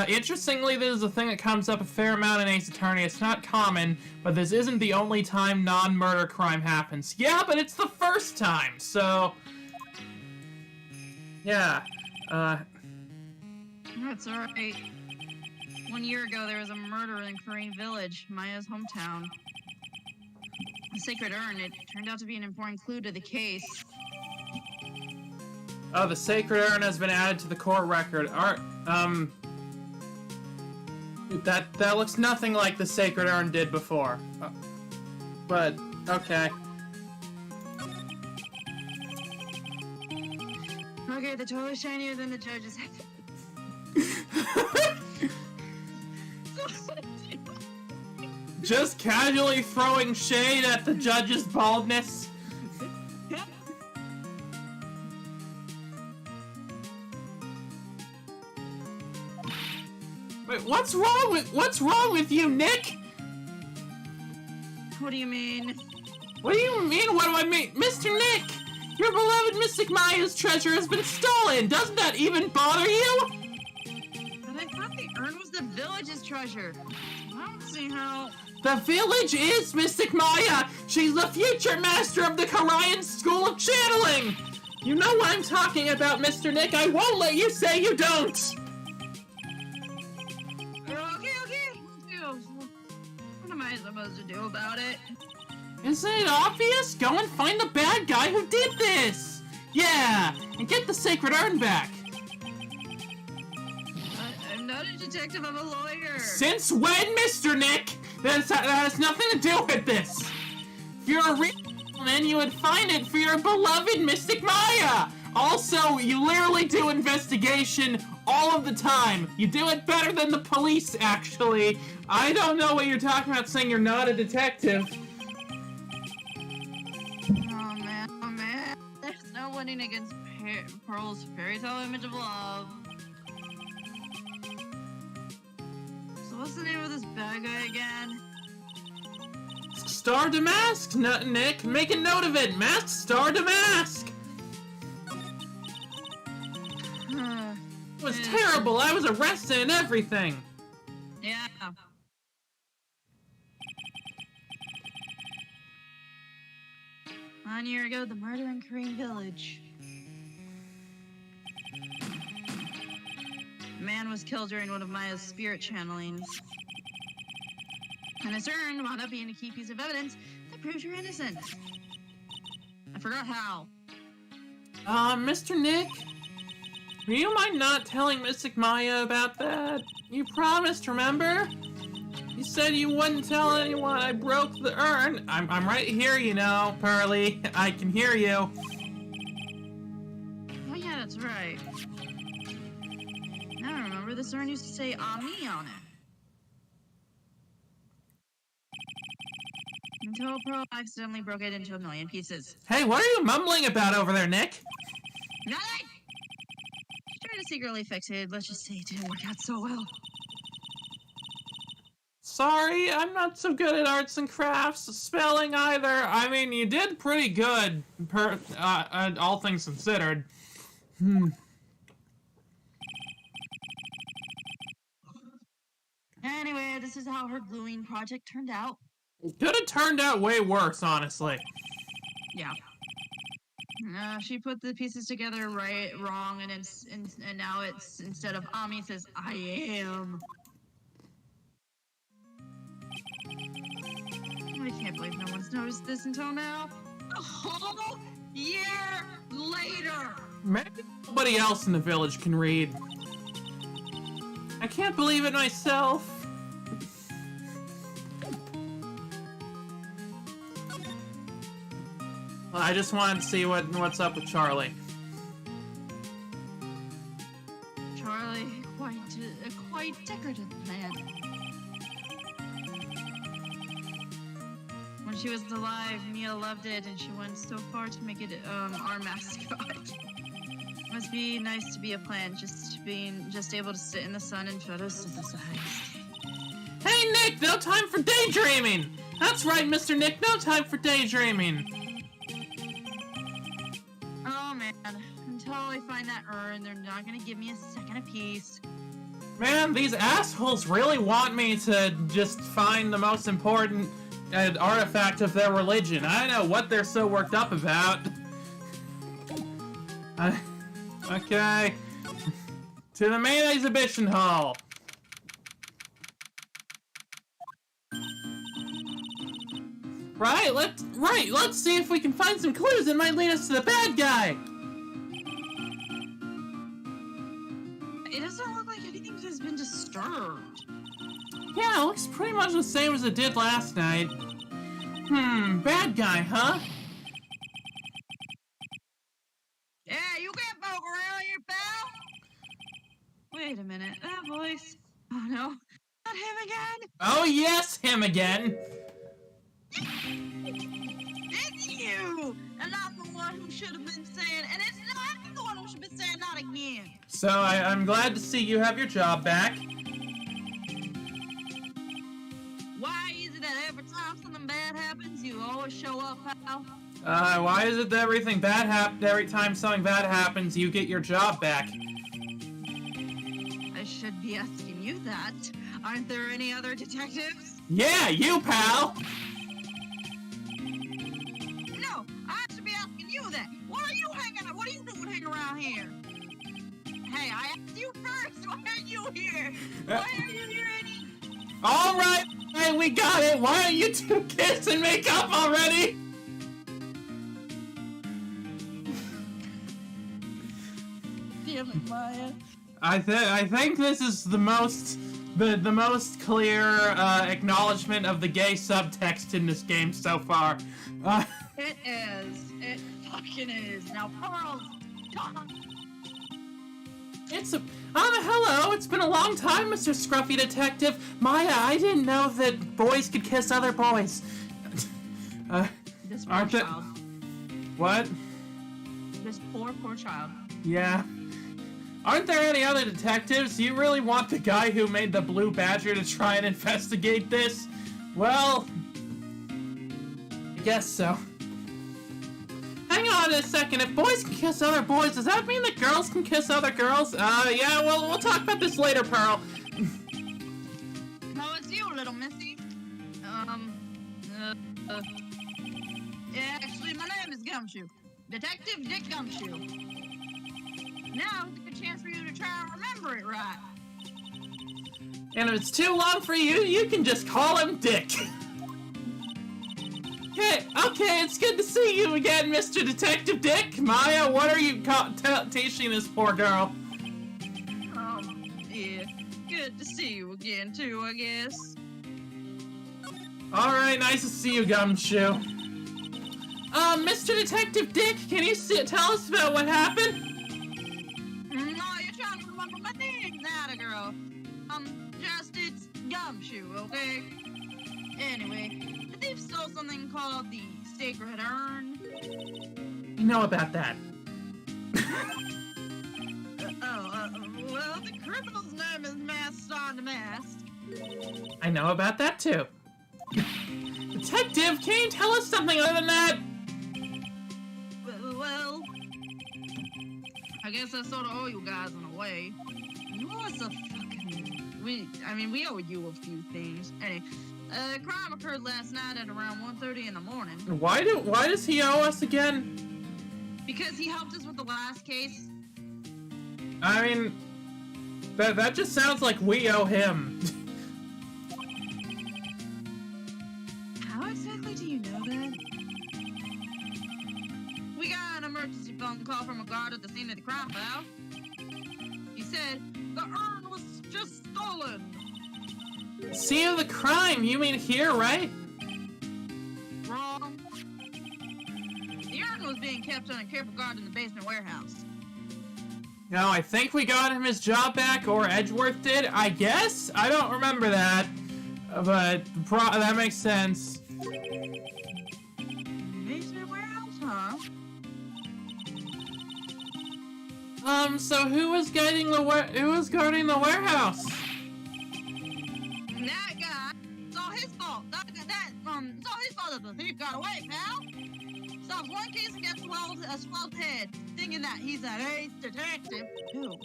Interestingly, this is a thing that comes up a fair amount in Ace Attorney. It's not common, but this isn't the only time non-murder crime happens. Yeah, but it's the first time, so... Yeah, That's alright. 1 year ago, there was a murder in Korean Village, Maya's hometown. The sacred urn, it turned out to be an important clue to the case. Oh, the sacred urn has been added to the court record. That looks nothing like the sacred urn did before. But, okay. Okay, they're totally shinier than the judge's head. Just casually throwing shade at the judge's baldness. Wait, what's wrong with you, Nick? What do you mean? What do you mean? What do I mean? Mr. Nick, your beloved Mystic Maya's treasure has been stolen. Doesn't that even bother you? But I thought the urn was the village's treasure. I don't see how... The village is Mystic Maya. She's the future master of the Karayan School of Channeling. You know what I'm talking about, Mr. Nick. I won't let you say you don't. Okay. What am I supposed to do about it? Isn't it obvious? Go and find the bad guy who did this! Yeah! And get the sacred urn back! I'm not a detective, I'm a lawyer! Since when, Mr. Nick? That has nothing to do with this! If you're a real man, you would find it for your beloved Mystic Maya! Also, you literally do investigation all of the time. You do it better than the police, actually. I don't know what you're talking about saying you're not a detective. Oh man. There's no winning against Pearl's fairy tale image of love. So what's the name of this bad guy again? Star Damask, Nick. Make a note of it. Masked Star Damask. It was terrible. I was arrested and everything. Yeah. 1 year ago, the murder in Korean Village. A man was killed during one of Maya's spirit channelings. And this urn wound up being a key piece of evidence that proves you're innocent. I forgot how. Mr. Nick? Do you mind not telling Mystic Maya about that? You promised, remember? You said you wouldn't tell anyone I broke the urn. I'm right here, you know, Pearly. I can hear you. Oh yeah, that's right. Now I remember this urn used to say Ami on it. Until Pearl accidentally broke it into a million pieces. Hey, what are you mumbling about over there, Nick? Nothing! Trying to secretly fix it. Let's just say it didn't work out so well. Sorry, I'm not so good at arts and crafts, spelling either. I mean, you did pretty good, all things considered. Anyway, this is how her gluing project turned out. Could have turned out way worse, honestly. Yeah. She put the pieces together wrong, and now it's, instead of Ami, it says, I am. I can't believe no one's noticed this until now. A whole year later! Maybe nobody else in the village can read. I can't believe it myself. Well, I just wanted to see what's up with Charlie. Charlie, quite decorative man. When she was alive, Mia loved it, and she went so far to make it our mascot. Must be nice to be a plant, just able to sit in the sun and photosynthesize. Hey Nick, no time for daydreaming! That's right, Mr. Nick, no time for daydreaming. Oh man, until I find that urn, they're not gonna give me a second apiece. Man, these assholes really want me to just find the most important artifact of their religion. I don't know what they're so worked up about. Okay. To the main exhibition hall. Right, let's see if we can find some clues that might lead us to the bad guy. It doesn't look like anything has been disturbed. Yeah, it looks pretty much the same as it did last night. Bad guy, huh? Yeah, you can't poke around here, pal. Wait a minute, that voice. Oh no, not him again. Oh yes, him again. It's you, and I'm the one who should have been saying, and it's not I'm the one who should have been saying not again. So I'm glad to see you have your job back. Why is it that every time something bad happens, you always show up, pal? Why is it that every time something bad happens, you get your job back? I should be asking you that. Aren't there any other detectives? Yeah, you, pal! No, I should be asking you that. What are you doing hanging around here? Hey, I asked you first. Why are you here? Why are you here, Eddie? Alright, we got it! Why don't you two kiss and make up already? Damn it, Maya. I think this is the most clear acknowledgement of the gay subtext in this game so far. It is. It fucking is. Now, Pearl's gone. Hello, it's been a long time, Mr. Scruffy Detective. Maya, I didn't know that boys could kiss other boys. This poor aren't child. What? This poor child. Yeah. Aren't there any other detectives? Do you really want the guy who made the Blue Badger to try and investigate this? Well, I guess so. Hang on a second, if boys can kiss other boys, does that mean that girls can kiss other girls? Yeah, well, we'll talk about this later, Pearl. No, it's you, little missy. Yeah, actually, my name is Gumshoe. Detective Dick Gumshoe. Now, it's a good chance for you to try and remember it right. And if it's too long for you, you can just call him Dick. Okay, it's good to see you again, Mr. Detective Dick. Maya, what are you teaching this poor girl? Yeah, good to see you again, too, I guess. Alright, nice to see you, Gumshoe. Mr. Detective Dick, can you tell us about what happened? No, you're trying to remember my name, that girl. It's Gumshoe, okay? Anyway, the thief stole something called the Sacred Urn. You know about that. Well, the criminal's name is Masked on the Mask. I know about that, too. Detective, can you tell us something other than that? Well, I guess I sort of owe you guys in a way. You owe us a fucking... We owe you a few things. Anyway, a crime occurred last night at around 1:30 in the morning. Why does he owe us again? Because he helped us with the last case. I mean, that just sounds like we owe him. How exactly do you know that? We got an emergency phone call from a guard at the scene of the crime, pal. He said the urn was just stolen. Scene of the crime? You mean here, right? Wrong. The urn was being kept under careful guard in the basement warehouse. No, I think we got him his job back, or Edgeworth did, I guess? I don't remember that. But that makes sense. Basement warehouse, huh? So who was guarding the warehouse? That guy. It's all his fault. It's all his fault that the thief got away, pal. Solves one case and gets a swelled head, thinking that he's an ace detective. Who?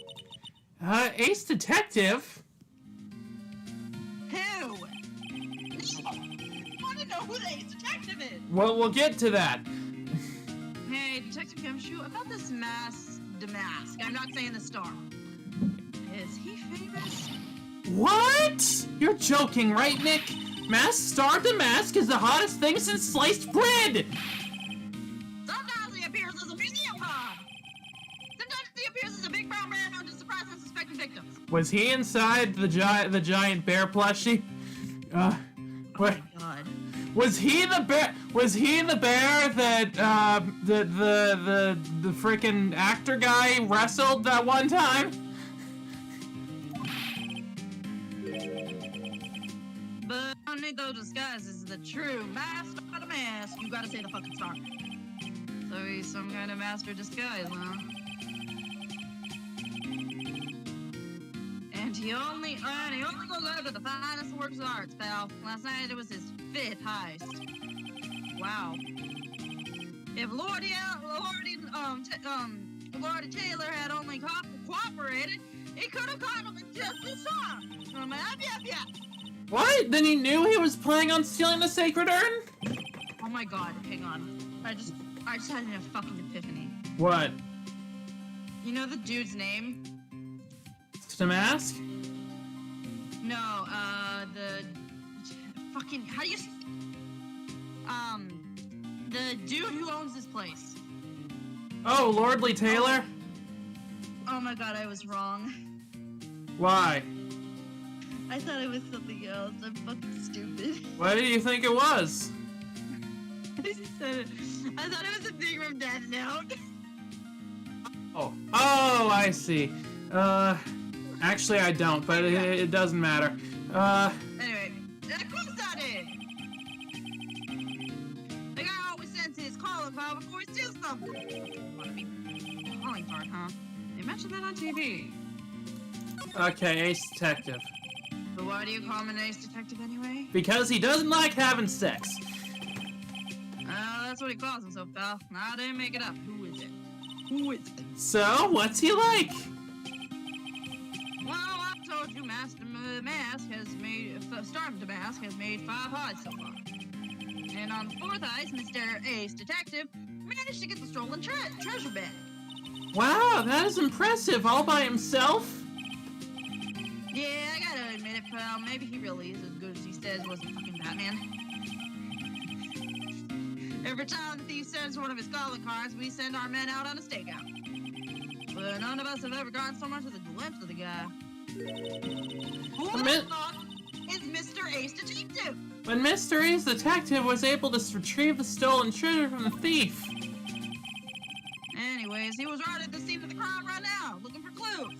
Ace Detective? Who? I want to know who the ace detective is. Well, we'll get to that. Hey, Detective Gumshoe, about this Damask. I'm not saying the star. Is he famous? What? You're joking, right, Nick? Star Damask is the hottest thing since sliced bread! Sometimes he appears as a museum pod. Sometimes he appears as a big brown man to surprise unsuspecting victims. Was he inside the giant bear plushie? Oh my god. Was he the bear? Was he the bear that the freaking actor guy wrestled that one time? But underneath those disguises, the true master of the mask. You gotta say the fucking star. So he's some kind of master disguise, huh? And he only goes after the finest works of arts, pal. Last night it was his 5th heist. Wow. If Lordy Taylor had only cooperated, he could have caught him in just this time. What? Then he knew he was planning on stealing the Sacred Urn? Oh my god, hang on. I just had a fucking epiphany. What? You know the dude's name? Damask? No, the fucking how do you the dude who owns this place. Oh, Lordly Taylor? Oh my god, I was wrong. Why? I thought it was something else. I'm fucking stupid. What do you think it was? I thought it was a thing from Death Note. Oh, I see. Actually I don't, but it doesn't matter. Anyway, of course I did. The guy always sends his calling card before he steals something. Calling card, huh? They mentioned that on TV. Okay, Ace Detective. But why do you call him an ace detective anyway? Because he doesn't like having sex. That's what he calls himself, pal. I didn't make it up. Who is it? Who is it? So, what's he like? Well, I told you Master Mask has made, Star Damask has made 5 heists so far. And on the 4th heist, Mr. Ace Detective managed to get the stolen treasure back. Wow, that is impressive, all by himself. Yeah, I gotta admit it, pal. Maybe he really is as good as he says was a fucking Batman. Every time the thief sends one of his calling cards, we send our men out on a stakeout. But none of us have ever gotten so much as a glimpse of the guy. Who the fuck is Mr. Ace Detective? When Mr. Ace Detective was able to retrieve the stolen treasure from the thief. Anyways, he was right at the scene of the crime right now, looking for clues.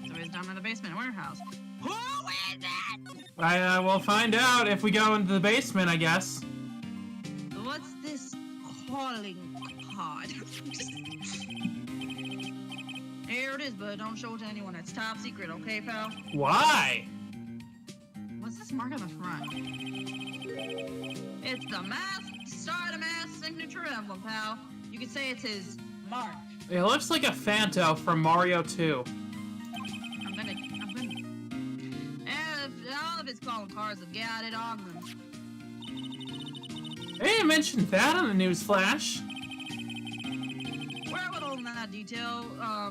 So he's down in the basement warehouse. Who is it? We'll find out if we go into the basement, I guess. What's this calling card? Here it is, but don't show it to anyone. It's top secret, okay, pal? Why? What's this mark on the front? It's the masked Star-to-Mask signature emblem, pal. You could say it's his mark. It looks like a Phanto from Mario 2. I'm gonna... all of his calling cards have got it on them. They mentioned that on the news flash. We're withholding that detail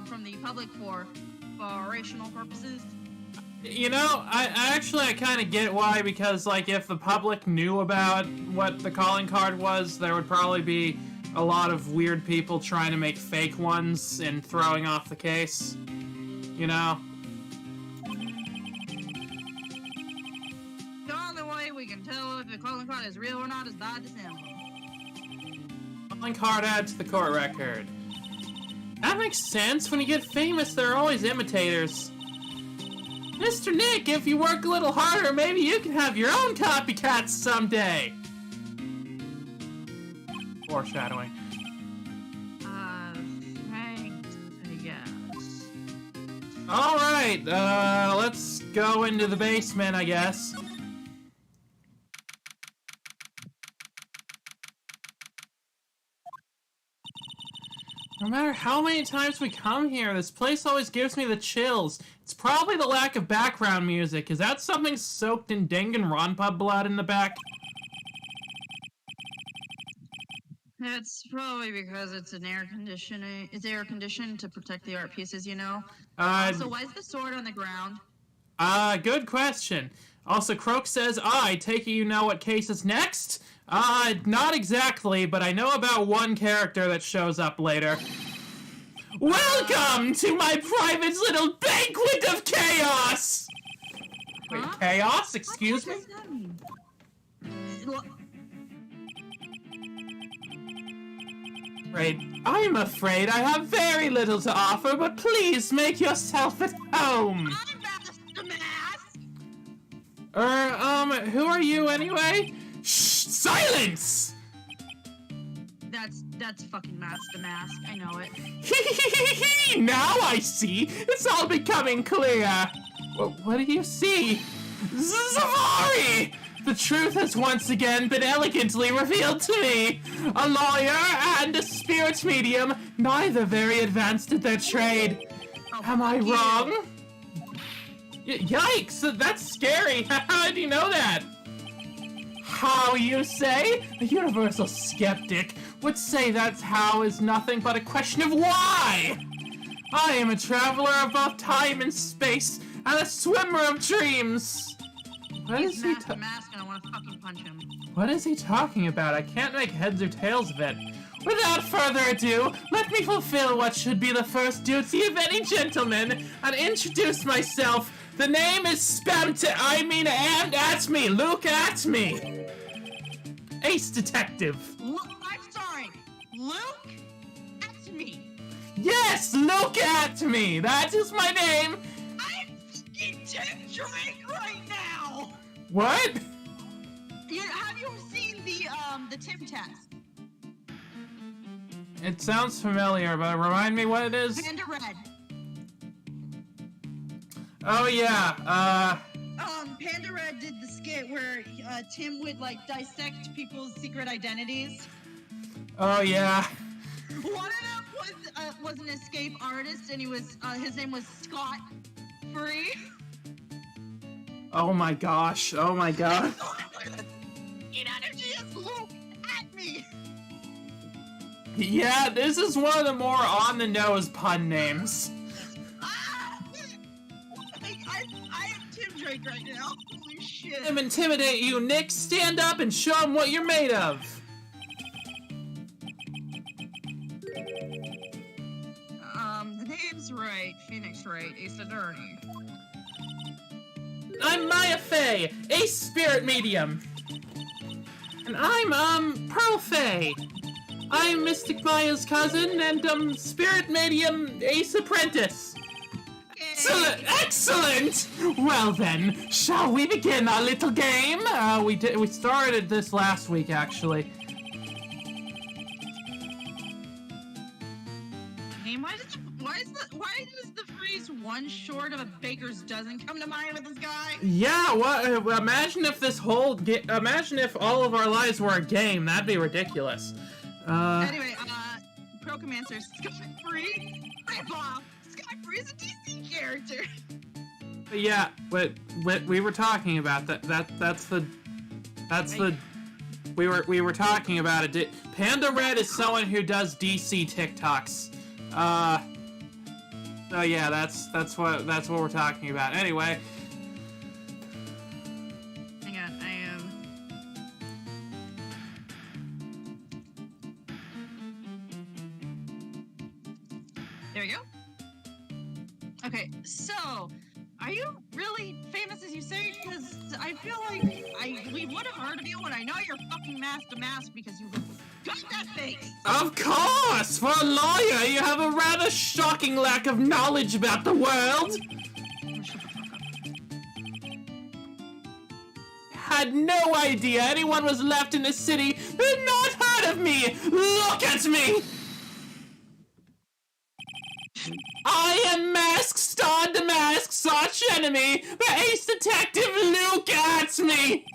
from the public for operational purposes. You know, I kind of get why, because, like, if the public knew about what the calling card was, there would probably be a lot of weird people trying to make fake ones and throwing off the case. You know? The only way we can tell if the calling card is real or not is by this emblem. Calling card add to the court record. That makes sense. When you get famous, there are always imitators. Mr. Nick, if you work a little harder, maybe you can have your own copycats someday. Foreshadowing. Thanks, I guess. Alright, let's go into the basement, I guess. No matter how many times we come here, this place always gives me the chills. It's probably the lack of background music. Is that something soaked in Danganronpa blood in the back? It's probably because it's an air conditioning. It's air conditioned to protect the art pieces, you know. So why is the sword on the ground? Good question. Also, Croak says, I take it you know what case is next? Not exactly, but I know about one character that shows up later. Welcome to my private little banquet of chaos! Wait, Huh? chaos? Excuse me? What does that mean? Right. I'm afraid I have very little to offer, but please make yourself at home. I'm Master Mask! Who are you anyway? Shh! Silence! That's fucking Master Mask. I know it. Now I see. It's all becoming clear. What do you see? Zavari! The truth has once again been elegantly revealed to me. A lawyer and a spirit medium, neither very advanced at their trade. Am I wrong? Yikes! That's scary. How did you know that? How, you say? A universal skeptic would say that's how is nothing but a question of why. I am a traveler of both time and space, and a swimmer of dreams. What is he Master Mask and I want to fucking punch him. What is he talking about? I can't make heads or tails of it. Without further ado, let me fulfill what should be the first duty of any gentleman and introduce myself. The name is and at me, Luke at me. Ace Detective. I'm sorry. Luke? That's me. Yes, Luke at me. That is my name. I'm fucking Tim Drake right now. What? Have you seen the Tim test? It sounds familiar, but remind me what it is. Panda Red. Oh yeah. Panda Red did the skit where Tim would like dissect people's secret identities. Oh yeah. One of them was an escape artist, and his name was Scott Free. Oh my gosh. Oh my god. Get energy is Luke at me. Yeah, this is one of the more on-the-nose pun names. I am Tim drink right now. Holy shit. Let him intimidate you, Nick. Stand up and show him what you're made of. The name's right. Phoenix Wright. Ace Attorney. I'm Maya Fey, Ace Spirit Medium. And I'm, Pearl Fey. I'm Mystic Maya's cousin and, Spirit Medium Ace Apprentice. Excellent! Well then, shall we begin our little game? We started this last week, actually. Hey, why does the phrase "one short of a baker's dozen" come to mind with this guy? Yeah, imagine if imagine if all of our lives were a game. That'd be ridiculous. Anyway, Procomancer, Sky Free, Grandpa, Sky Free is a DC character. But yeah, what we were talking about we were talking about it. Panda Red is someone who does DC TikToks. So yeah, that's what we're talking about. Anyway. Hang on, I am. There we go. Okay, so are you really famous as you say? Because I feel like we would have heard of you, and I know you're fucking mask to mask because you got that face. Of course! For a lawyer, you have a rather shocking lack of knowledge about the world. Had no idea anyone was left in the city who had not heard of me. Look at me! I am Mask Star Damask's arch enemy, the ace detective. Look at me!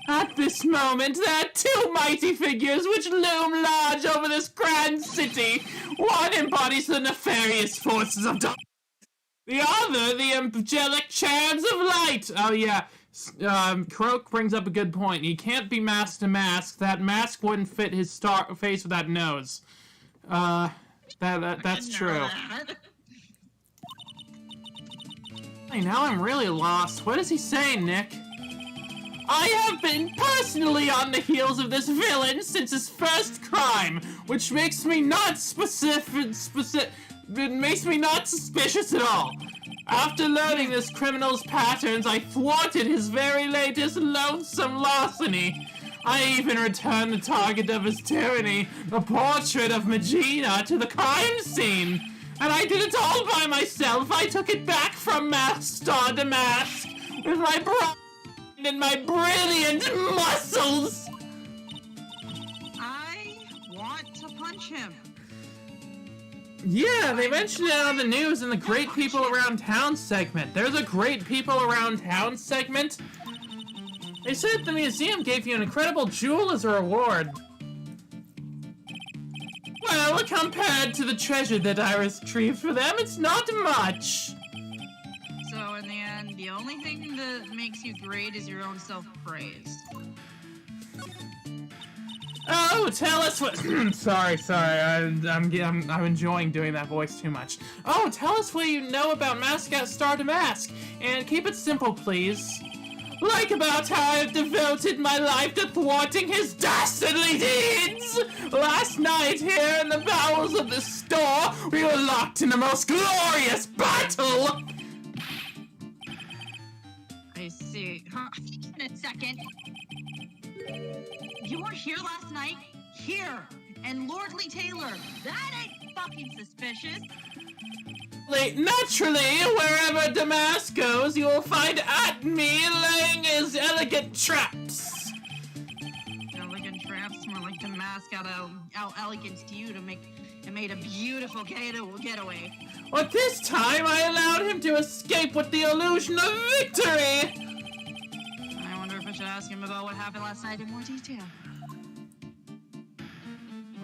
At this moment, there are two mighty figures which loom large over this grand city. One embodies the nefarious forces of darkness. The other, the angelic cherubs of light. Oh yeah, Croak brings up a good point. He can't be mask to mask. That mask wouldn't fit his face with that nose. That's true. Hey, now I'm really lost. What is he saying, Nick? I have been personally on the heels of this villain since his first crime, which makes me not it makes me not suspicious at all. After learning this criminal's patterns, I thwarted his very latest loathsome larceny. I even returned the target of his tyranny, the portrait of Magina, to the crime scene. And I did it all by myself. I took it back from Mask Star Damask with my brain and my brilliant muscles. I want to punch him. Yeah, they mentioned it on the news in the Great People Around Town segment. There's a Great People Around Town segment. They said the museum gave you an incredible jewel as a reward. Well, compared to the treasure that I retrieved for them, it's not much. So in the end, the only thing that makes you great is your own self-praise. Oh, tell us what. sorry. I'm enjoying doing that voice too much. Oh, tell us what you know about Mascot Star Damask, and keep it simple, please. Like about how I've devoted my life to thwarting his dastardly deeds! Last night, here in the bowels of the store, we were locked in a most glorious battle! I see. In a second. You were here last night? Here! And Lordly Taylor. That ain't fucking suspicious. Naturally, wherever Damask goes, you will find at me laying his elegant traps. Elegant traps? More like Damask out elegant you to make it made a beautiful getaway. But this time, I allowed him to escape with the illusion of victory. I wonder if I should ask him about what happened last night in more detail.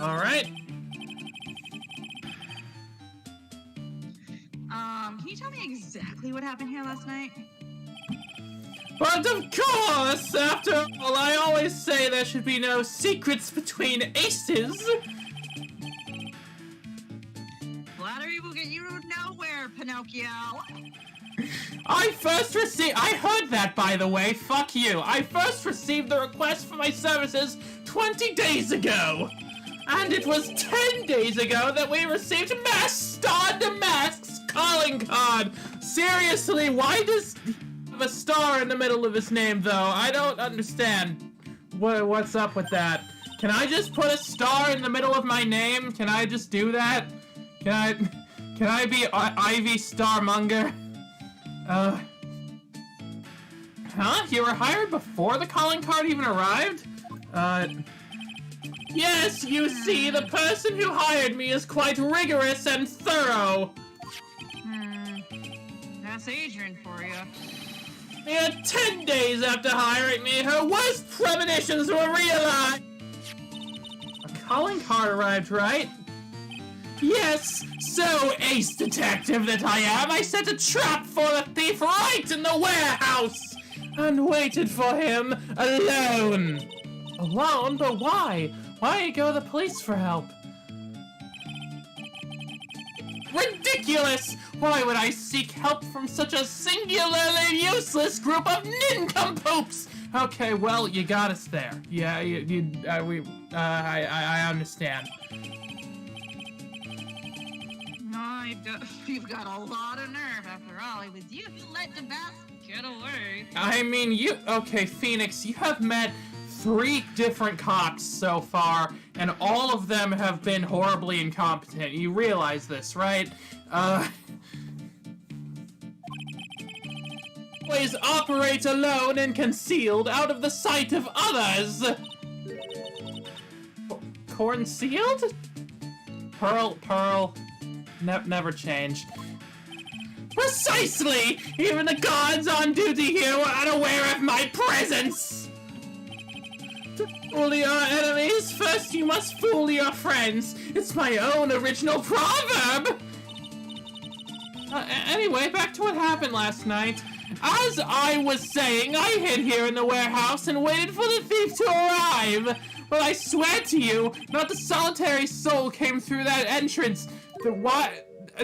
All right. Can you tell me exactly what happened here last night? But of course, after all, I always say there should be no secrets between aces. Flattery will get you food nowhere, Pinocchio. I heard that, by the way, fuck you. I first received the request for my services 20 days ago. And it was 10 days ago that we received Mask Star Damask's calling card. Seriously, why does he have a star in the middle of his name, though? I don't understand. What's up with that? Can I just put a star in the middle of my name? Can I just do that? Can I be Ivy Starmonger? Huh? You were hired before the calling card even arrived? Yes, you see, the person who hired me is quite rigorous and thorough. That's Adrian for you. Yeah, 10 days after hiring me, her worst premonitions were realized. A calling card arrived, right? Yes, so ace detective that I am, I set a trap for the thief right in the warehouse and waited for him alone. Alone? But why? Why go to the police for help? Ridiculous! Why would I seek help from such a singularly useless group of nincompoops? Okay, well, you got us there. Yeah, I understand. You've got a lot of nerve. After all, it was you who let the mask get away. I mean, okay, Phoenix, you have met 3 different cops so far, and all of them have been horribly incompetent. You realize this, right? Always operate alone and concealed out of the sight of others. Concealed? Pearl. Never change. Precisely! Even the guards on duty here were unaware of my presence! To fool your enemies, first you must fool your friends. It's my own original proverb! Anyway, back to what happened last night. As I was saying, I hid here in the warehouse and waited for the thief to arrive. But I swear to you, not a solitary soul came through that entrance.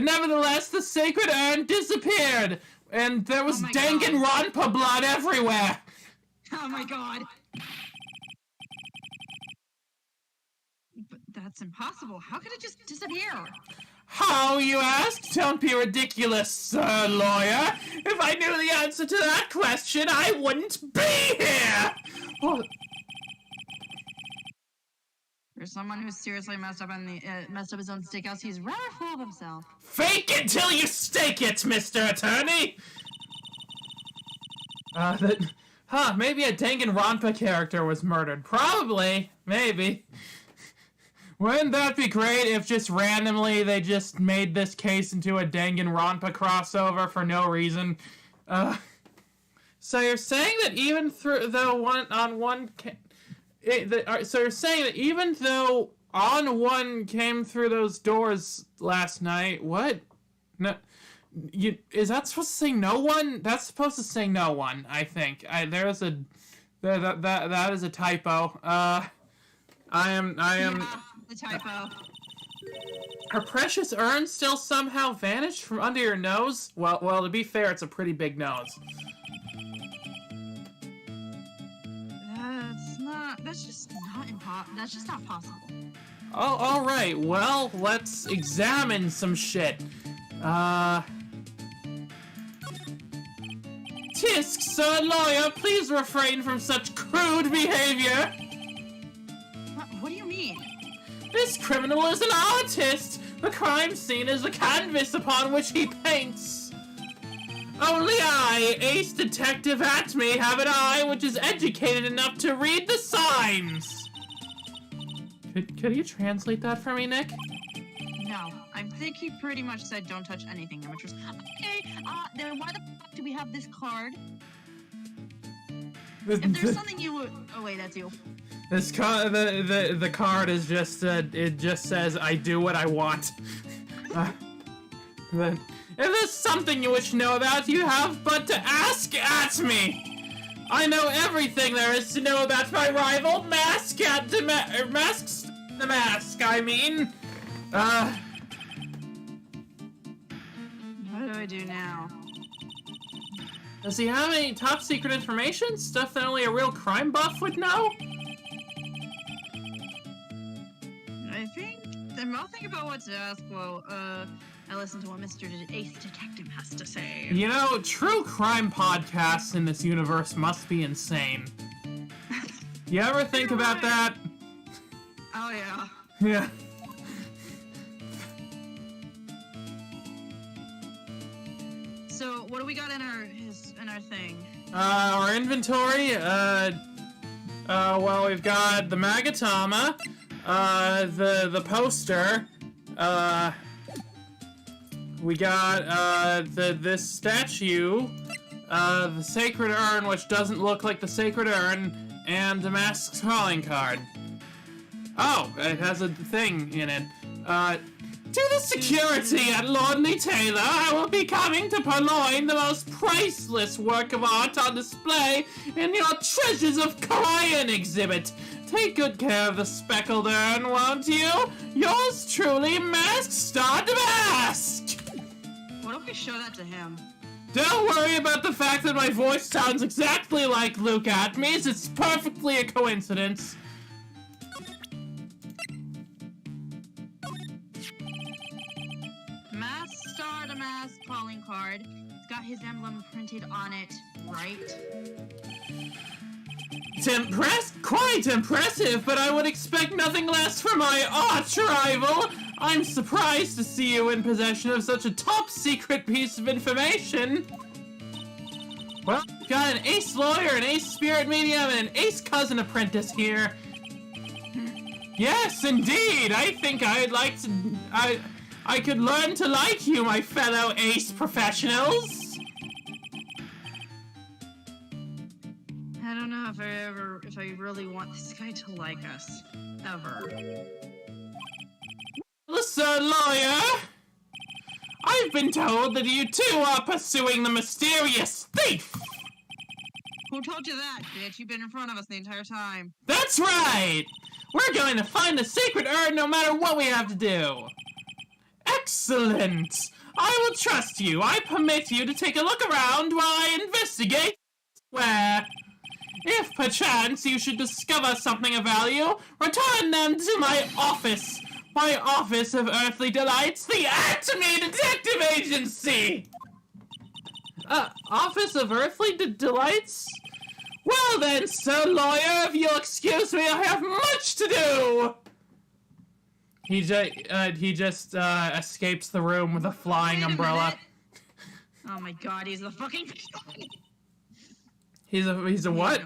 Nevertheless, the sacred urn disappeared, and there was Danganronpa blood everywhere. Oh my god. But that's impossible. How could it just disappear? How, you ask? Don't be ridiculous, sir lawyer. If I knew the answer to that question, I wouldn't be here. Well, for someone who's seriously messed up his own steakhouse, he's rather full of himself. Fake it till you stake it, Mr. Attorney! Maybe a Danganronpa character was murdered. Probably. Maybe. Wouldn't that be great if just randomly they just made this case into a Danganronpa crossover for no reason? So you're saying that even so you're saying that even though On One came through those doors last night, what? No, is that supposed to say no one? That's supposed to say no one, I think. That is a typo. I am. Yeah, the typo. Her precious urn still somehow vanished from under your nose? Well, to be fair, it's a pretty big nose. That's just not possible. Oh, alright, well, let's examine some shit. Tisk, sir lawyer, please refrain from such crude behavior. What do you mean? This criminal is an artist. The crime scene is a canvas upon which he paints. Only I, ace detective at me, have an eye which is educated enough to read the signs. Could you translate that for me, Nick? No, I think he pretty much said don't touch anything amateurs. Okay, then why the fuck do we have this card? If there's something you would... Oh wait, that's you. This card, the card is just, it just says, I do what I want. But if there's something you wish to know about, you have but to ask at me. I know everything there is to know about my rival, Masks the Mask, I mean. I do now? Does he have any top secret information? Stuff that only a real crime buff would know? I'll think about what to ask. Well, I listen to what Mr. Ace Detective has to say. You know, true crime podcasts in this universe must be insane. You ever think about that? Oh, yeah. Yeah. So, what do we got in our thing? Our inventory, well, we've got the Magatama, the poster, we got, this statue, the Sacred Urn, which doesn't look like the Sacred Urn, and the Mask's calling card. Oh, it has a thing in it. To the security at Lordly Taylor, I will be coming to purloin the most priceless work of art on display in your Treasures of Korean exhibit. Take good care of the speckled urn, won't you? Yours truly, Mask Star Damask! Why don't we show that to him? Don't worry about the fact that my voice sounds exactly like Luke Atmes. It's perfectly a coincidence. Mask Star Damask calling card. It's got his emblem printed on it, right? It's quite impressive, but I would expect nothing less from my arch rival. I'm surprised to see you in possession of such a top secret piece of information. Well, we've got an ace lawyer, an ace spirit medium, and an ace cousin apprentice here. Yes, indeed. I think I'd like to... I could learn to like you, my fellow ace professionals. I don't know if I really want this guy to like us. Ever. Listen, lawyer. I've been told that you two are pursuing the mysterious thief. Who told you that, bitch? You've been in front of us the entire time. That's right. We're going to find the sacred urn no matter what we have to do. Excellent. I will trust you. I permit you to take a look around while I investigate where. If perchance you should discover something of value, return them to my office. My Office of Earthly Delights, the Atomy Detective Agency! Office of Earthly Delights? Well then, sir lawyer, if you'll excuse me, I have much to do! He just escapes the room with a flying umbrella. Oh my god, he's the fucking... He's a what?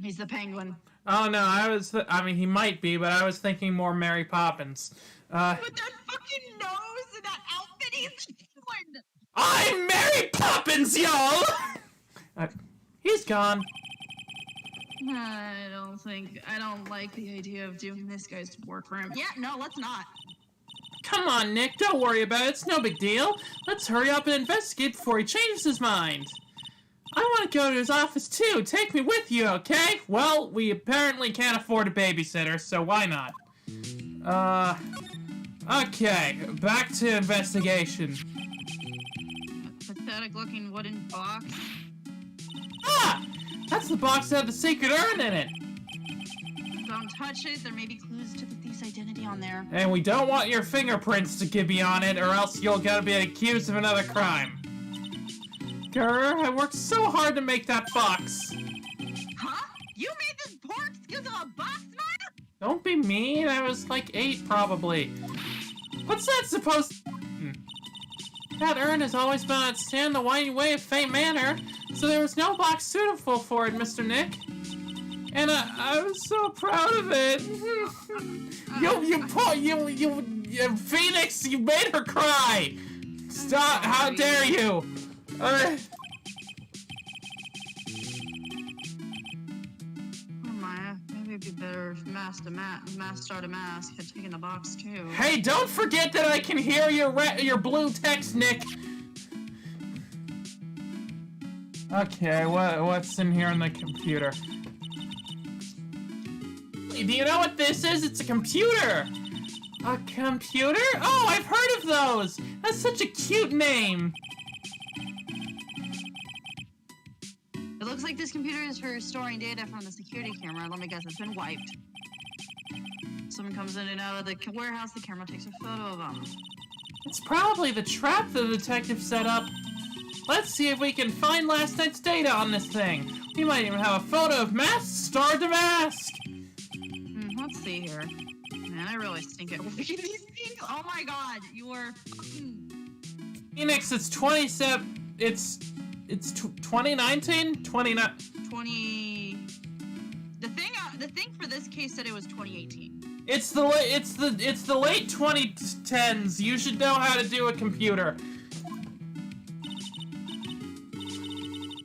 He's the penguin. Oh no, I mean, he might be, but I was thinking more Mary Poppins. With that fucking nose and that outfit, he's the penguin! I'm Mary Poppins, y'all! He's gone. I don't like the idea of doing this guy's work for him. Yeah, no, let's not. Come on, Nick, don't worry about it, it's no big deal. Let's hurry up and investigate before he changes his mind. I want to go to his office too. Take me with you, okay? Well, we apparently can't afford a babysitter, so why not? Okay, back to investigation. That pathetic looking wooden box. Ah! That's the box that had the sacred urn in it! Don't touch it, there may be clues to the thief's identity on there. And we don't want your fingerprints to be on it, or else you'll get to be accused of another crime. Grr, I worked so hard to make that box. Huh? You made this poor excuse of a box, man? Don't be mean, I was like 8 probably. What's that supposed to... That urn has always been on its stand the winding way of Fate Manor, so there was no box suitable for it, Mr. Nick. And I was so proud of it. you Phoenix, you made her cry. Stop, how dare you? Oh my, maybe it'd be better if Mask Star Damask had taken the box too. Hey, don't forget that I can hear your blue text, Nick. Okay, what's in here on the computer? Do you know what this is? It's a computer! A computer? Oh, I've heard of those! That's such a cute name! It looks like this computer is for storing data from the security camera. Let me guess, it's been wiped. Someone comes in and out of the warehouse, the camera takes a photo of them. It's probably the trap the detective set up. Let's see if we can find last night's data on this thing. We might even have a photo of Mask Star the Mask! Let's see here. Man, I really stink at working these things. Oh my god, you are... Phoenix, it's 27... It's 2019? 29... 20... The thing for this case said it was 2018. It's the late 2010s. You should know how to do a computer.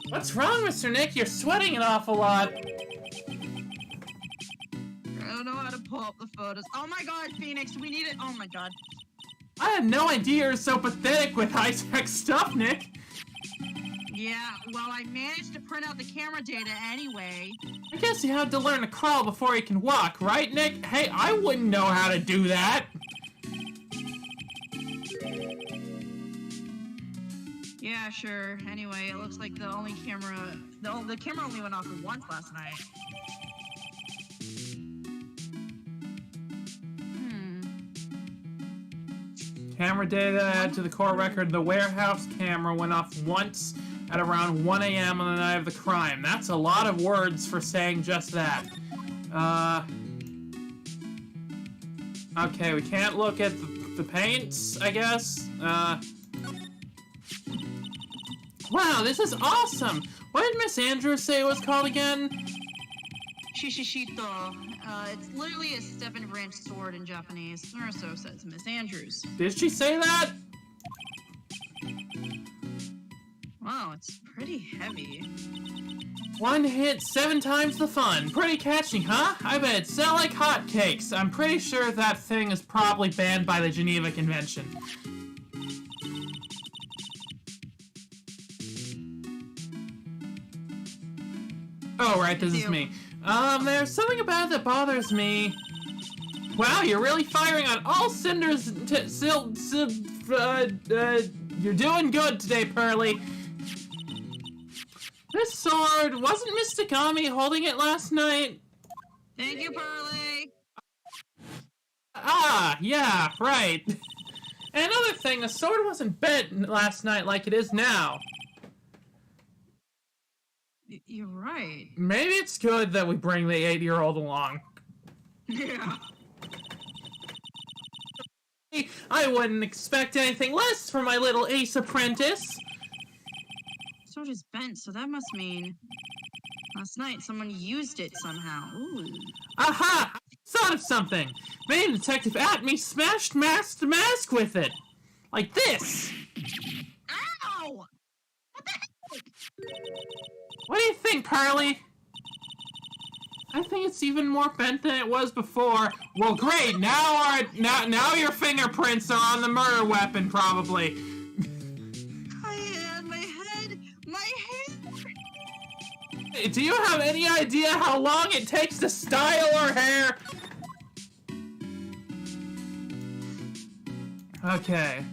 What's wrong, Mr. Nick? You're sweating an awful lot. I don't know how to pull up the photos. Oh my god, Phoenix, we need it. Oh my god. I had no idea you're so pathetic with high-tech stuff, Nick. Yeah, well, I managed to print out the camera data anyway. I guess you had to learn to crawl before you can walk, right, Nick? Hey, I wouldn't know how to do that. Yeah, sure. Anyway, it looks like the camera only went off once last night. Camera data added to the core record. The warehouse camera went off once at around 1 a.m. on the night of the crime. That's a lot of words for saying just that. Okay, we can't look at the paints, I guess. Wow, this is awesome! What did Miss Andrews say it was called again? Shishishito. It's literally a step-and branch sword in Japanese, or so says Miss Andrews. Did she say that? Wow, it's pretty heavy. One hit, 7 times the fun. Pretty catchy, huh? I bet it'd sell like hotcakes. I'm pretty sure that thing is probably banned by the Geneva Convention. Oh, right, this is me. There's something about it that bothers me. Wow, you're really firing on all cinders. You're doing good today, Pearly. This sword, wasn't Miss Takami holding it last night? Thank you, Pearly. Ah, yeah, right. And another thing, the sword wasn't bent last night like it is now. You're right. Maybe it's good that we bring the 8-year-old along. Yeah. I wouldn't expect anything less from my little ace apprentice. Sword is bent, so that must mean last night someone used it somehow. Ooh. Aha! Thought of something! Main Detective Atme smashed Mask to Mask with it! Like this! Ow! What the heck? What do you think, Pearly? I think it's even more bent than it was before. Well, great! Now your fingerprints are on the murder weapon, probably. My head! Do you have any idea how long it takes to style her hair? Okay.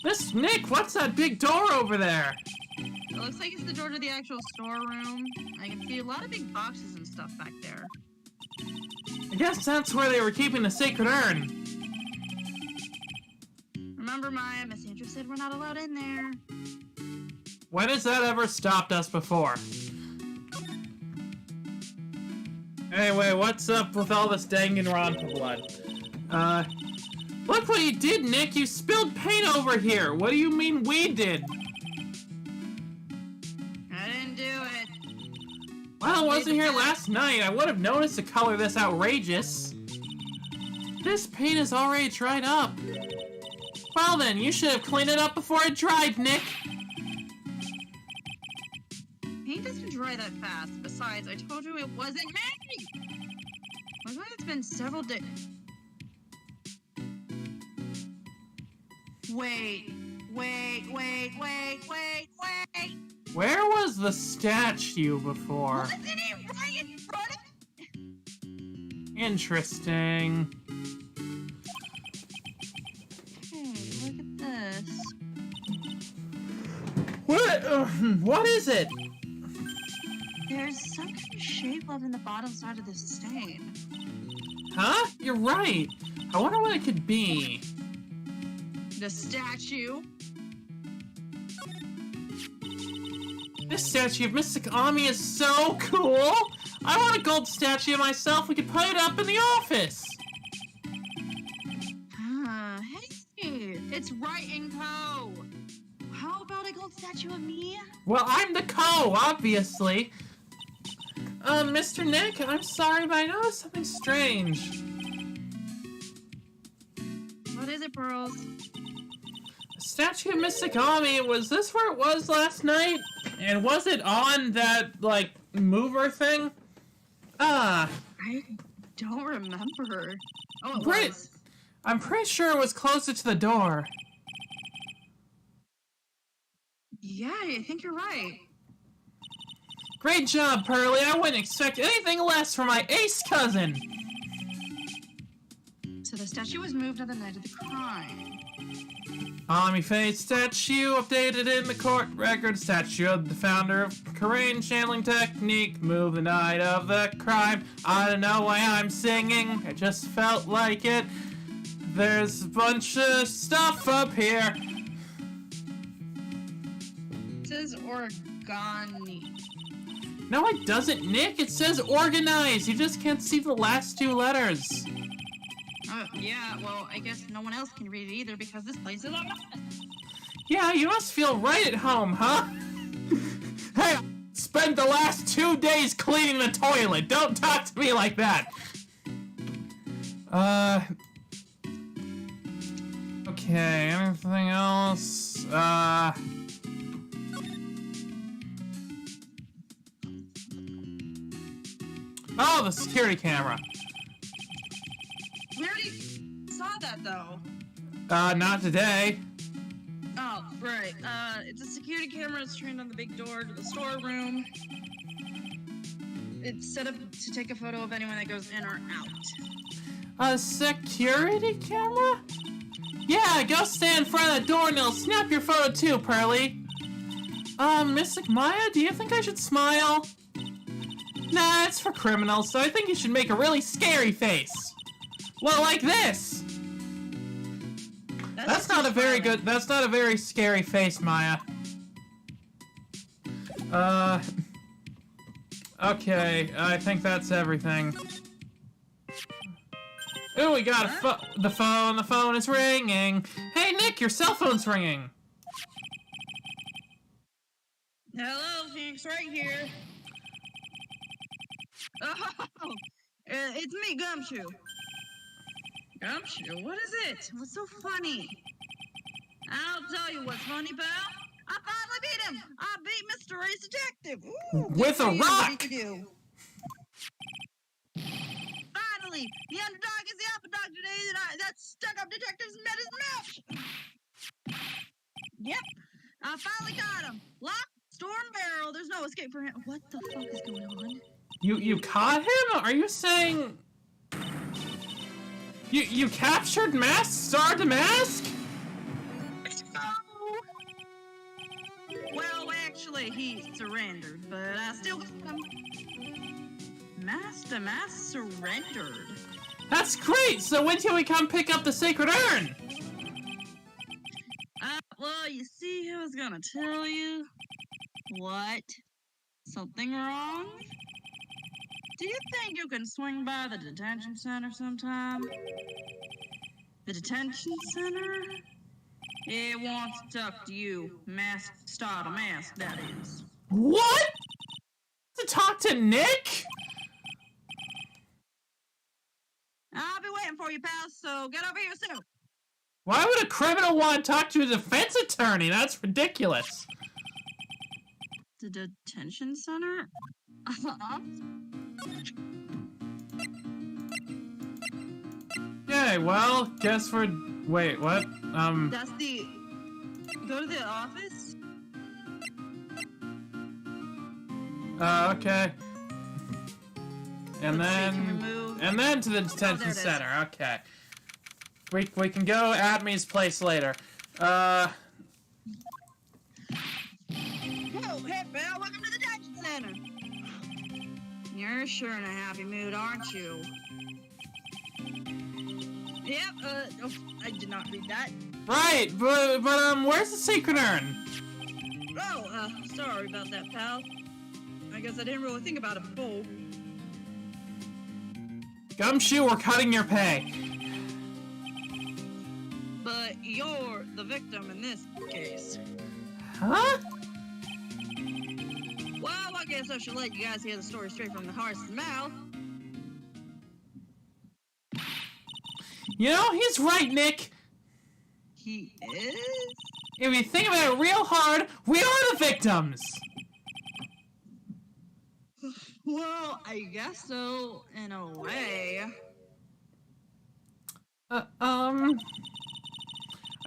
Miss Nick, what's that big door over there? It looks like it's the door to the actual storeroom. I can see a lot of big boxes and stuff back there. I guess that's where they were keeping the sacred urn. Remember, Maya, Miss Andrews said we're not allowed in there. When has that ever stopped us before? Anyway, what's up with all this Danganronpa blood? Look what you did, Nick! You spilled paint over here! What do you mean we did? I didn't do it. Well, I wasn't here last night. I would have noticed a color this outrageous. This paint is already dried up. Well then, you should have cleaned it up before it dried, Nick. Paint doesn't dry that fast. Besides, I told you it wasn't me! Looks like it's been several days. Wait. Where was the statue before? Wasn't it right in front of me? Interesting. What is it? There's some kind of shape left in the bottom side of this stain. Huh? You're right. I wonder what it could be. The statue. This statue of Mystic Ami is so cool! I want a gold statue of myself. We could put it up in the office. Hey, it's right in Co. How about a gold statue of me? Well, I'm the co, obviously. Mr. Nick, I'm sorry, but I noticed something strange. What is it, Pearls? The statue of Mystic Ami, was this where it was last night? And was it on that, like, mover thing? I don't remember. Oh, it was. I'm pretty sure it was closer to the door. Yeah, I think you're right. Great job, Pearly. I wouldn't expect anything less from my ace cousin. So the statue was moved on the night of the crime. Ami face statue updated in the court record. Statue of the founder of Korean channeling technique. Moved the night of the crime. I don't know why I'm singing. I just felt like it. There's a bunch of stuff up here. It says origami. No, it doesn't, Nick. It says organized. You just can't see the last two letters. Yeah, well, I guess no one else can read it either because this place is a mess. Yeah, you must feel right at home, huh? Hey, I spent the last 2 days cleaning the toilet. Don't talk to me like that. Okay, anything else? Oh, the security camera. We already saw that, though. Not today. Oh, right. It's a security camera. It's trained on the big door to the storeroom. It's set up to take a photo of anyone that goes in or out. A security camera? Yeah, go stand in front of the door and it'll snap your photo too, Pearly. Mystic Maya, do you think I should smile? Nah, it's for criminals, so I think you should make a really scary face. Well, like this. That's not a very good, that's not a very scary face, Maya. Okay, I think that's everything. Ooh, we got the phone is ringing. Hey, Nick, your cell phone's ringing. Hello, Phoenix, right here. Oh, it's me, Gumshoe. Gumshoe? What is it? What's so funny? I'll tell you what's funny, pal. I finally beat him. I beat Mr. Ace Detective. Ooh, with a rock. Finally, the underdog is the alpha dog today. That stuck-up detective's met his match. Yep, I finally got him. Lock, storm, barrel. There's no escape for him. What the fuck is going on? You caught him? Are you saying you captured Star Damask? Well, actually, he surrendered, but I still got him. Master surrendered. That's great! So when can we come pick up the sacred urn? Well, you see, I was gonna tell you. What? Something wrong? Do you think you can swing by the detention center sometime? The detention center? It wants to talk to you. Star Damask, that is. What? To talk to Nick? I'll be waiting for you, pal, so get over here soon. Why would a criminal want to talk to a defense attorney? That's ridiculous. The detention center? Okay, well, guess we're... Wait, what? That's the... Go to the office? Okay. And then to the detention center. Okay. We can go at Me's place later. Hey, Bill, welcome to the Detention Center. You're sure in a happy mood, aren't you? Yep, oh, I did not read that. Right, but where's the secret urn? Oh, sorry about that, pal. I guess I didn't really think about it before. Gumshoe, we're cutting your pay. But you're the victim in this case. Huh? Well, I guess I should let you guys hear the story straight from the horse's mouth. You know, he's right, Nick. He is? If you think about it real hard, we are the victims. Well, I guess so, in a way. I'm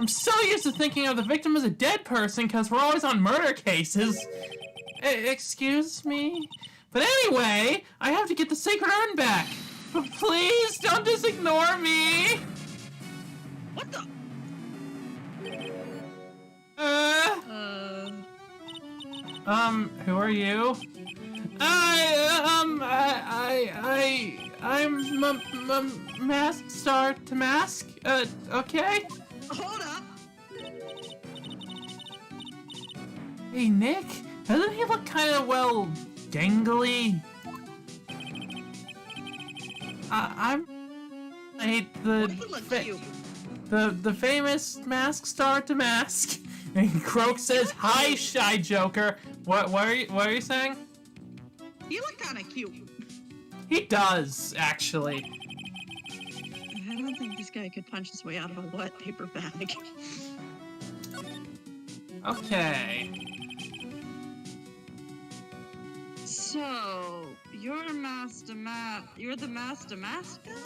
so used to thinking of the victim as a dead person because we're always on murder cases. Excuse me? But anyway, I have to get the sacred urn back. But please, don't just ignore me. What the? Who are you? I'm Mask Star to Mask. Okay? Hold up. Hey, Nick, doesn't he look kind of, well, gangly? I hate the famous Mask Star to Mask. And Croak says, "Hi, Shy Joker." What are you saying? You look kind of cute. He does, actually. I don't think this guy could punch his way out of a wet paper bag. Okay. So, you're the Master Mask guy?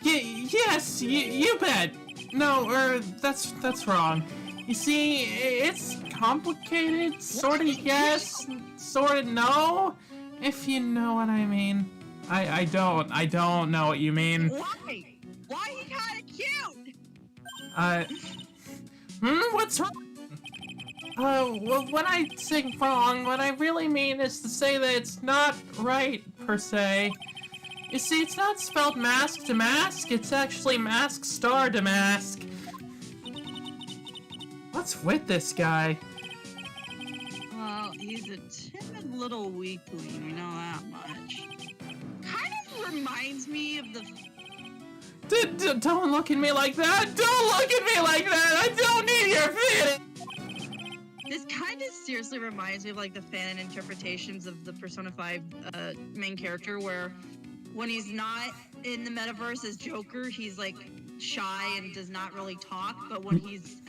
Yes, you bet. No, that's wrong. You see, it's complicated, sorta yes, sorta no, if you know what I mean. I don't know what you mean. Why? Why he kinda cute? What's wrong? Well, when I say wrong, what I really mean is to say that it's not right, per se. You see, it's not spelled mask to mask, it's actually Mask Star to Mask. What's with this guy? Well, he's a timid little weakling, we know that much. Kind of reminds me of the... Don't look at me like that! Don't look at me like that! I don't need your feelings! This kind of seriously reminds me of, like, the fan interpretations of the Persona 5 main character, where when he's not in the metaverse as Joker, he's, like, shy and does not really talk, but when he's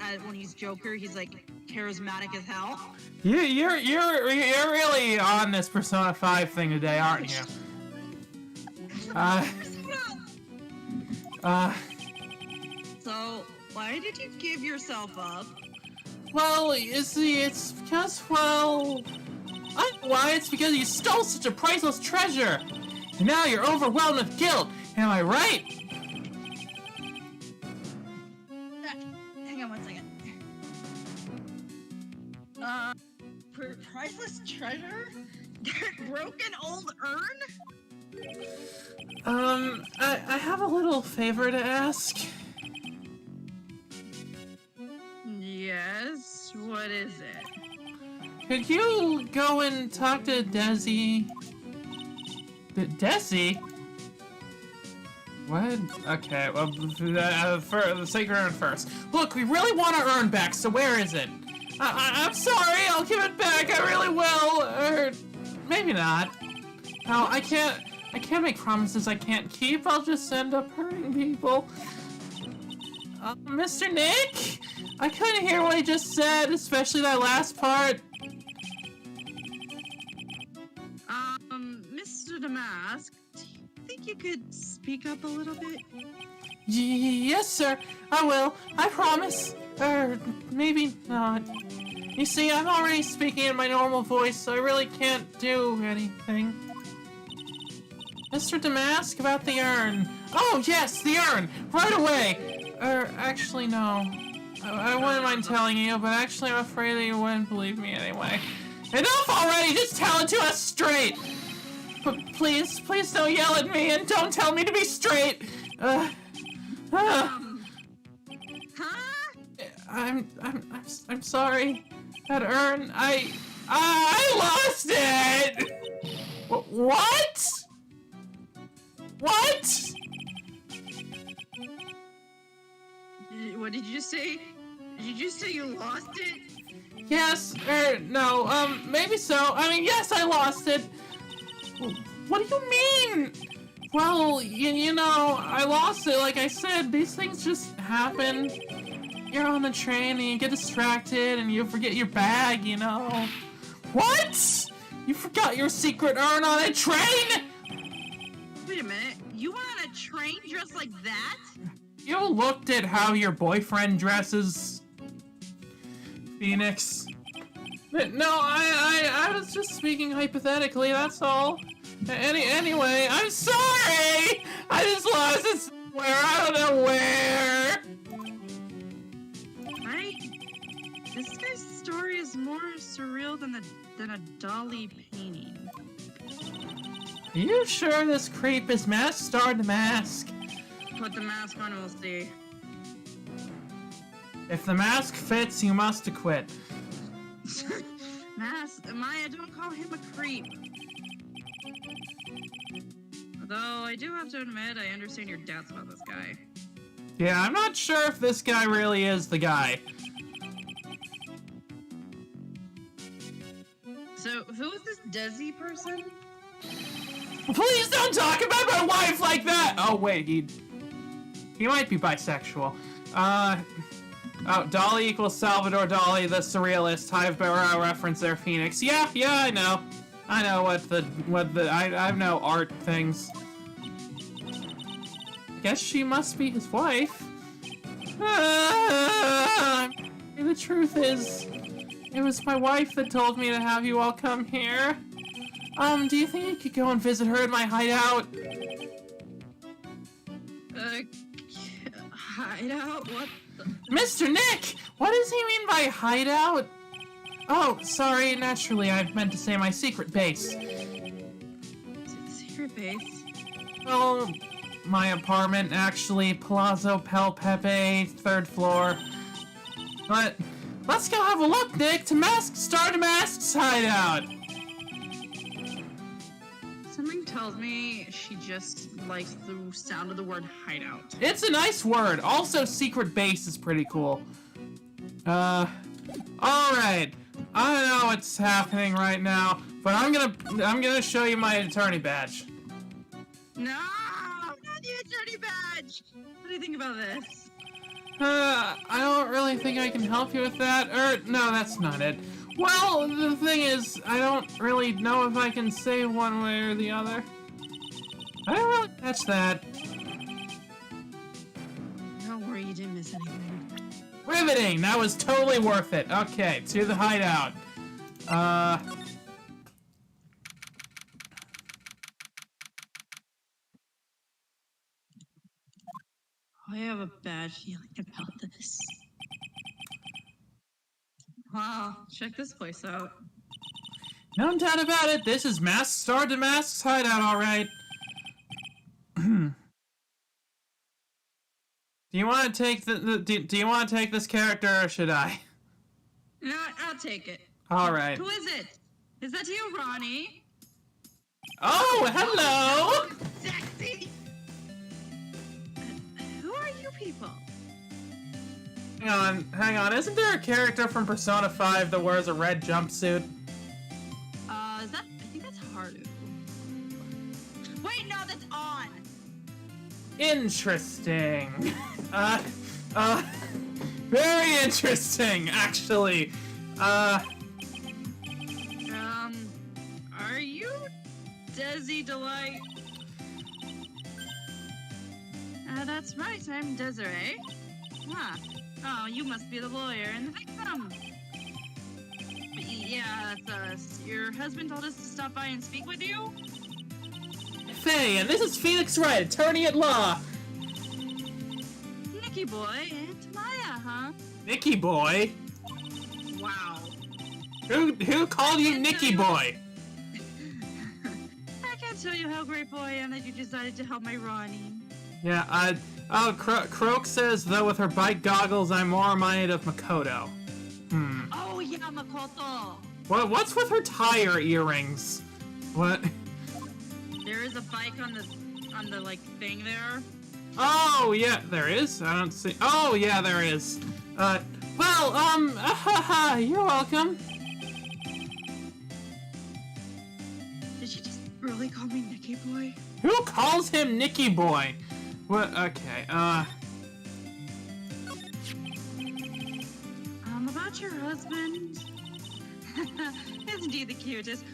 Joker, he's like charismatic as hell. You're really on this Persona 5 thing today, aren't you? So why did you give yourself up? Well, you see, it's because, well, I know why. It's because you stole such a priceless treasure, and now you're overwhelmed with guilt. Am I right? Hang on one second. Priceless treasure? That broken old urn? I have a little favor to ask. Yes, what is it? Could you go and talk to Desi? Desi? What? Okay, well, for the sacred urn first. Look, we really want our urn back, so where is it? I'm sorry, I'll give it back, I really will, or maybe not. No, I can't make promises I can't keep, I'll just end up hurting people. Mr. Nick? I couldn't hear what he just said, especially that last part. Mr. Damask, do you think you could speak up a little bit? Yes, sir, I will, I promise. Or maybe not. You see, I'm already speaking in my normal voice, so I really can't do anything. Mr. Damask, about the urn. Oh, yes, the urn! Right away! Actually, no. I wouldn't mind telling you, but actually I'm afraid that you wouldn't believe me anyway. Enough already! Just tell it to us straight! But please don't yell at me and don't tell me to be straight! Huh? I'm sorry. That urn, I lost it! What? What? What did you just say? Did you just say you lost it? Yes, no, maybe so. I mean, yes, I lost it. What do you mean? Well, you know, I lost it, like I said. These things just happen. You're on the train and you get distracted and you forget your bag, you know. What? You forgot your secret urn on a train? Wait a minute. You went on a train dressed like that? You looked at how your boyfriend dresses, Phoenix. No, I was just speaking hypothetically, that's all. Anyway, I'm sorry! I just lost it somewhere, I don't know where! Right? This guy's story is more surreal than a Dolly painting. Are you sure this creep is masked star to mask? Put the mask on and we'll see. If the mask fits, you must acquit. Maya, don't call him a creep. Although, I do have to admit, I understand your doubts about this guy. Yeah, I'm not sure if this guy really is the guy. So, who is this Desi person? Please don't talk about my wife like that! Oh, wait, he might be bisexual. Oh, Dolly equals Salvador Dali, the surrealist. Highbrow reference there, Phoenix. Yeah, I know. I know I know art things. Guess she must be his wife. The truth is, it was my wife that told me to have you all come here. Do you think you could go and visit her in my hideout? Hideout? What the? Mr. Nick! What does he mean by hideout? Oh, sorry, naturally, I meant to say my secret base. Secret base? Oh, my apartment, actually, Palazzo Pel Pepe, 3rd floor. But, let's go have a look, Nick, to Star Damask's hideout! Something tells me she just likes the sound of the word hideout. It's a nice word. Also, secret base is pretty cool. Alright. I don't know what's happening right now, but I'm gonna show you my attorney badge. No! Not the attorney badge! What do you think about this? I don't really think I can help you with that. No, that's not it. Well, the thing is, I don't really know if I can say one way or the other. I didn't really catch that. Don't worry, you didn't miss anything. Riveting! That was totally worth it. Okay, to the hideout. I have a bad feeling about this. Wow, check this place out. No doubt about it, this is Star Damask's hideout, alright. Do you want to take do you want to take this character, or should I? No, I'll take it. Alright. Who is it? Is that you, Ronnie? Oh, hello! Oh, sexy! Who are you people? Hang on, isn't there a character from Persona 5 that wears a red jumpsuit? I think that's Haru. Wait, no, that's On! Interesting. Very interesting, actually. Are you Desi Delight? That's right, I'm Desiree. Huh. Oh, you must be the lawyer and the victim. Yeah, that's us. Your husband told us to stop by and speak with you? Faye, and this is Phoenix Wright, attorney at law. Nicky boy and Maya, huh? Nicky boy? Wow. Who called you Nicky Boy? I can't tell you how grateful I am that you decided to help my Ronnie. Yeah, Croak says, though with her bike goggles, I'm more reminded of Makoto. Oh yeah, Makoto! What's with her tire earrings? What? There is a bike on the like thing there. Oh, yeah, there is? I don't see... Oh, yeah, there is. You're welcome. Did she just really call me Nicky Boy? Who calls him Nicky Boy? What? Okay, About your husband. Isn't he the cutest?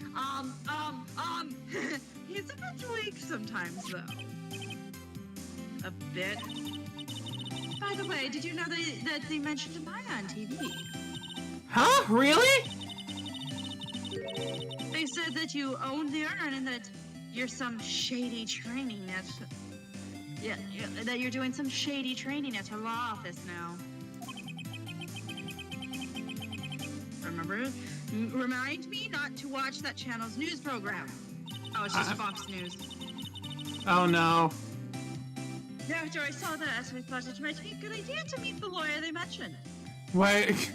He's a bit weak sometimes, though. A bit. By the way, did you know that they mentioned Maya on TV? Huh? Really? They said that you own the urn and that you're some shady training at... Yeah, that you're doing some shady training at her law office now. Remember? Remind me not to watch that channel's news program. Oh, it's just Fox News. Oh, no. After I saw that, I thought it might be a good idea to meet the lawyer they mentioned. Wait,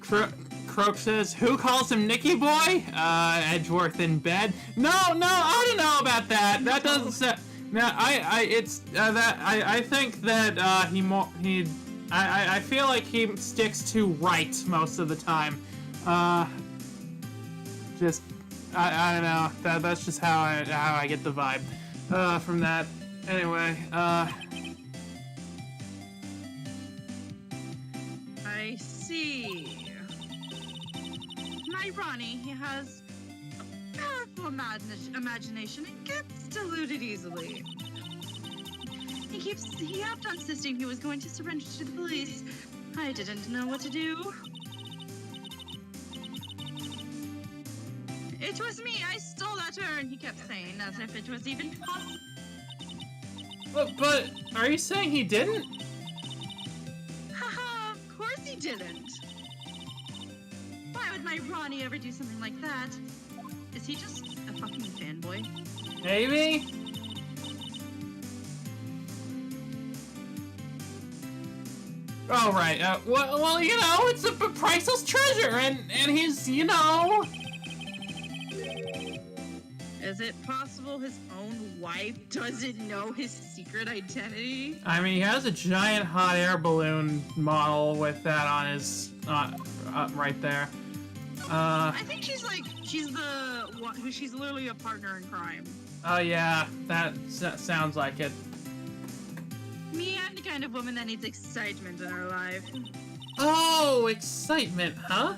Croak says, who calls him Nicky Boy? Edgeworth in bed. No, I don't know about that. That doesn't say. No, I think that I feel like he sticks to right most of the time. I don't know. That's just how I get the vibe from that. Anyway, I see. My Ronnie, he has a powerful imagination and gets deluded easily. He kept on insisting he was going to surrender to the police. I didn't know what to do. It was me, I stole that urn, he kept saying, as if it was even possible. But are you saying he didn't? Haha, of course he didn't. Why would my Ronnie ever do something like that? Is he just a fucking fanboy? Maybe? Oh, right. Well, you know, it's a priceless treasure, and he's, you know... Is it possible his own wife doesn't know his secret identity? I mean, he has a giant hot air balloon model with that on his... right there. I think she's the one who she's literally a partner in crime. Oh, yeah. That sounds like it. Me, I'm the kind of woman that needs excitement in her life. Oh, excitement, huh?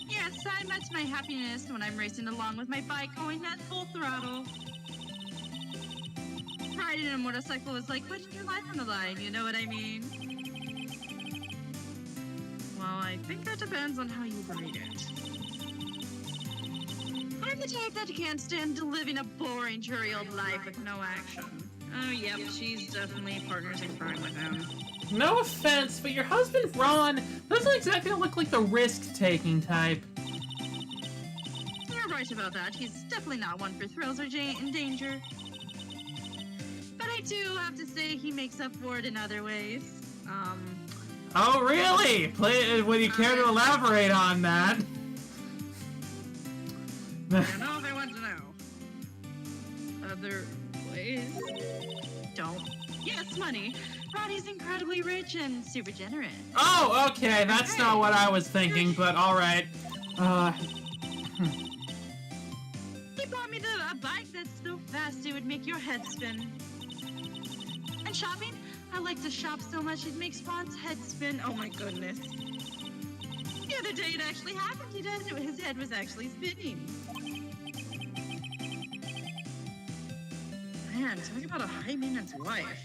Yes, I met my happiness when I'm racing along with my bike going at full throttle. Riding a motorcycle is like putting your life on the line, you know what I mean? Well, I think that depends on how you ride it. I'm the type that can't stand living a boring, dreary old life with no action. Oh, yep, she's definitely partners in crime with him. No offense, but your husband, Ron, doesn't exactly look like the risk-taking type. You're right about that. He's definitely not one for thrills or danger. But I do have to say he makes up for it in other ways. Oh, really? Would you care to elaborate on that? I don't know if I want to know. Other ways? Don't. Yes, money. Ronnie's incredibly rich and super generous. Oh, okay, that's not what I was thinking, but alright. He bought me a bike that's so fast it would make your head spin. And shopping? I like to shop so much it makes Ron's head spin. Oh my goodness. The other day it actually happened. His head was actually spinning. Man, talk about a high-maintenance wife.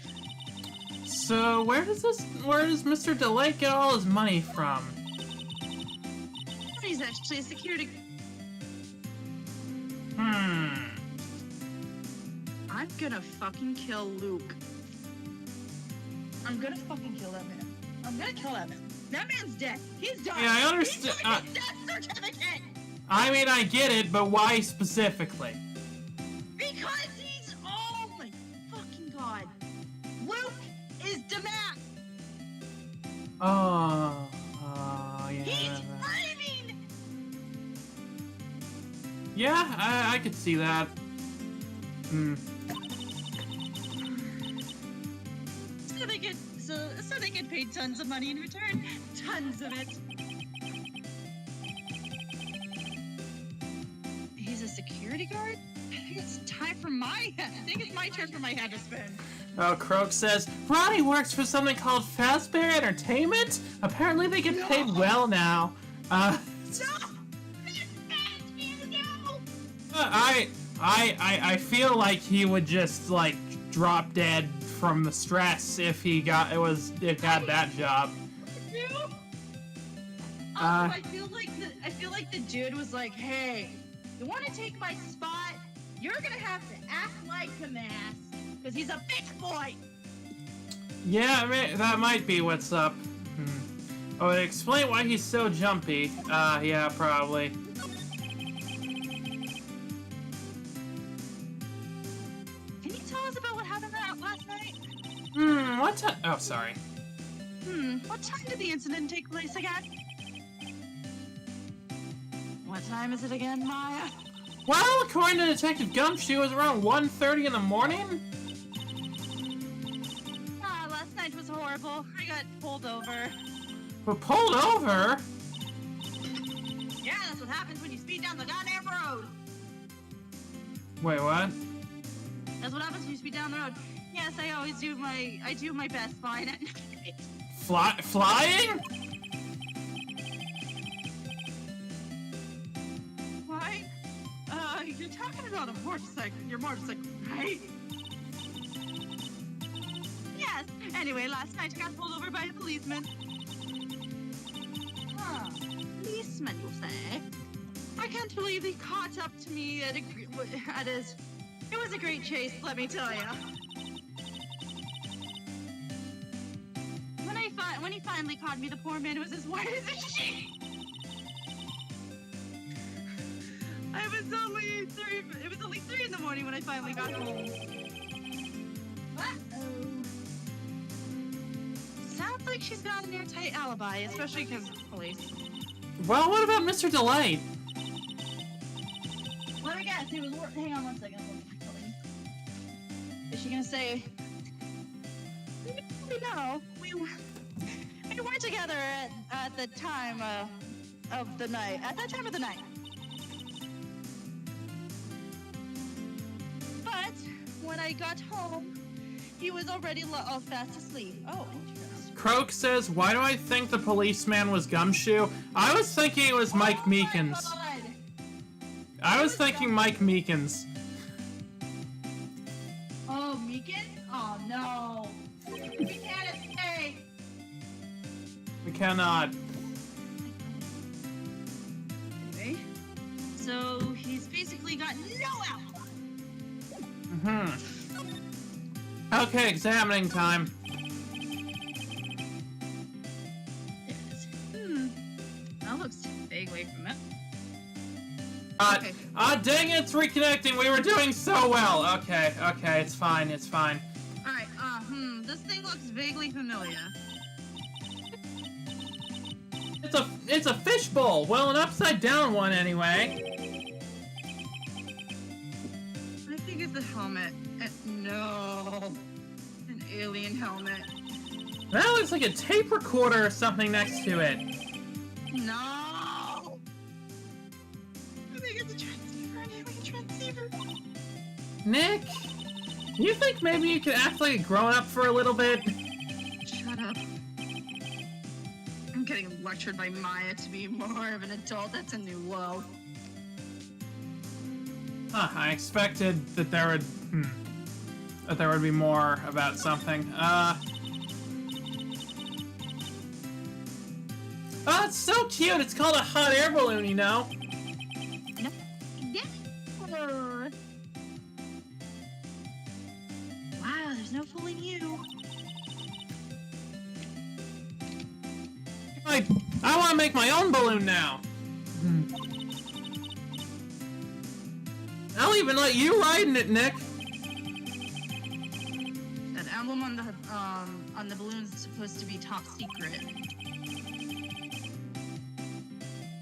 So, where does Mr. Delight get all his money from? He's actually a security... I'm gonna fucking kill Luke. I'm gonna fucking kill that man. I'm gonna kill that man. That man's dead. He's done. Yeah, I understand. He's death certificate. I mean, I get it, but why specifically? Because he's, oh my fucking god. Luke is demasked. Oh, yeah. He's flaming. Yeah, I could see that. So they get paid tons of money in return. Tons of it. He's a security guard? I think it's time for I think it's my turn for my head to spin. Oh, Croak says, Ronnie works for something called Fazbear Entertainment? Apparently they get paid well now. No! I feel like he would just, like, drop dead from the stress if he got that job. I feel like the dude was like, hey, you want to take my spot? You're gonna have to act like a mask, because he's a big boy. Yeah, I mean, that might be what's up. Oh, explain why he's so jumpy. Yeah, probably. Can you tell us about what happened last night? What time? Oh, sorry. What time did the incident take place again? What time is it again, Maya? Well, according to Detective Gumshoe, it was around 1:30 in the morning. Last night was horrible. I got pulled over. We're pulled over? Yeah, that's what happens when you speed down the goddamn road. Wait, what? That's what happens when you speed down the road. Yes, I always do my best flying at night. Flying? Why? You're talking about a motorcycle. Your motorcycle, right? Yes. Anyway, last night I got pulled over by a policeman. Huh. Policeman, you say? I can't believe he caught up to me at his... It was a great chase, let me tell ya. When he finally caught me, the poor man was as white as a sheet. It was only 3 in the morning when I finally got home. Sounds like she's got an airtight alibi, especially because of the police. Well, what about Mr. Delight? Let me guess, he was hang on one second. Is she gonna say... No, we weren't together at the time of the night. At that time of the night. But when I got home, he was already fast asleep. Oh, interesting. Croak says, why do I think the policeman was Gumshoe? I was thinking it was Mike Meekins. I was thinking Mike Meekins. Oh, Meekins? Oh, no. We can't escape. We cannot. Anyway, so he's basically got no alibi. Okay, examining time. Yes. That looks vaguely familiar. Okay. Dang it, it's reconnecting. We were doing so well. Okay, it's fine. Alright, this thing looks vaguely familiar. It's a fishbowl. Well, an upside down one anyway. I think it's a helmet. No. An alien helmet. That looks like a tape recorder or something next to it. No. I think it's a transceiver. Nick, do you think maybe you could act like a grown-up for a little bit? Shut up. I'm getting lectured by Maya to be more of an adult. That's a new low. Huh, I expected that there would be more about something. Oh, it's so cute. It's called a hot air balloon, you know. No. Wow, there's no fooling you. I want to make my own balloon now. I'll even let you ride in it, Nick. That emblem on the balloon is supposed to be top secret.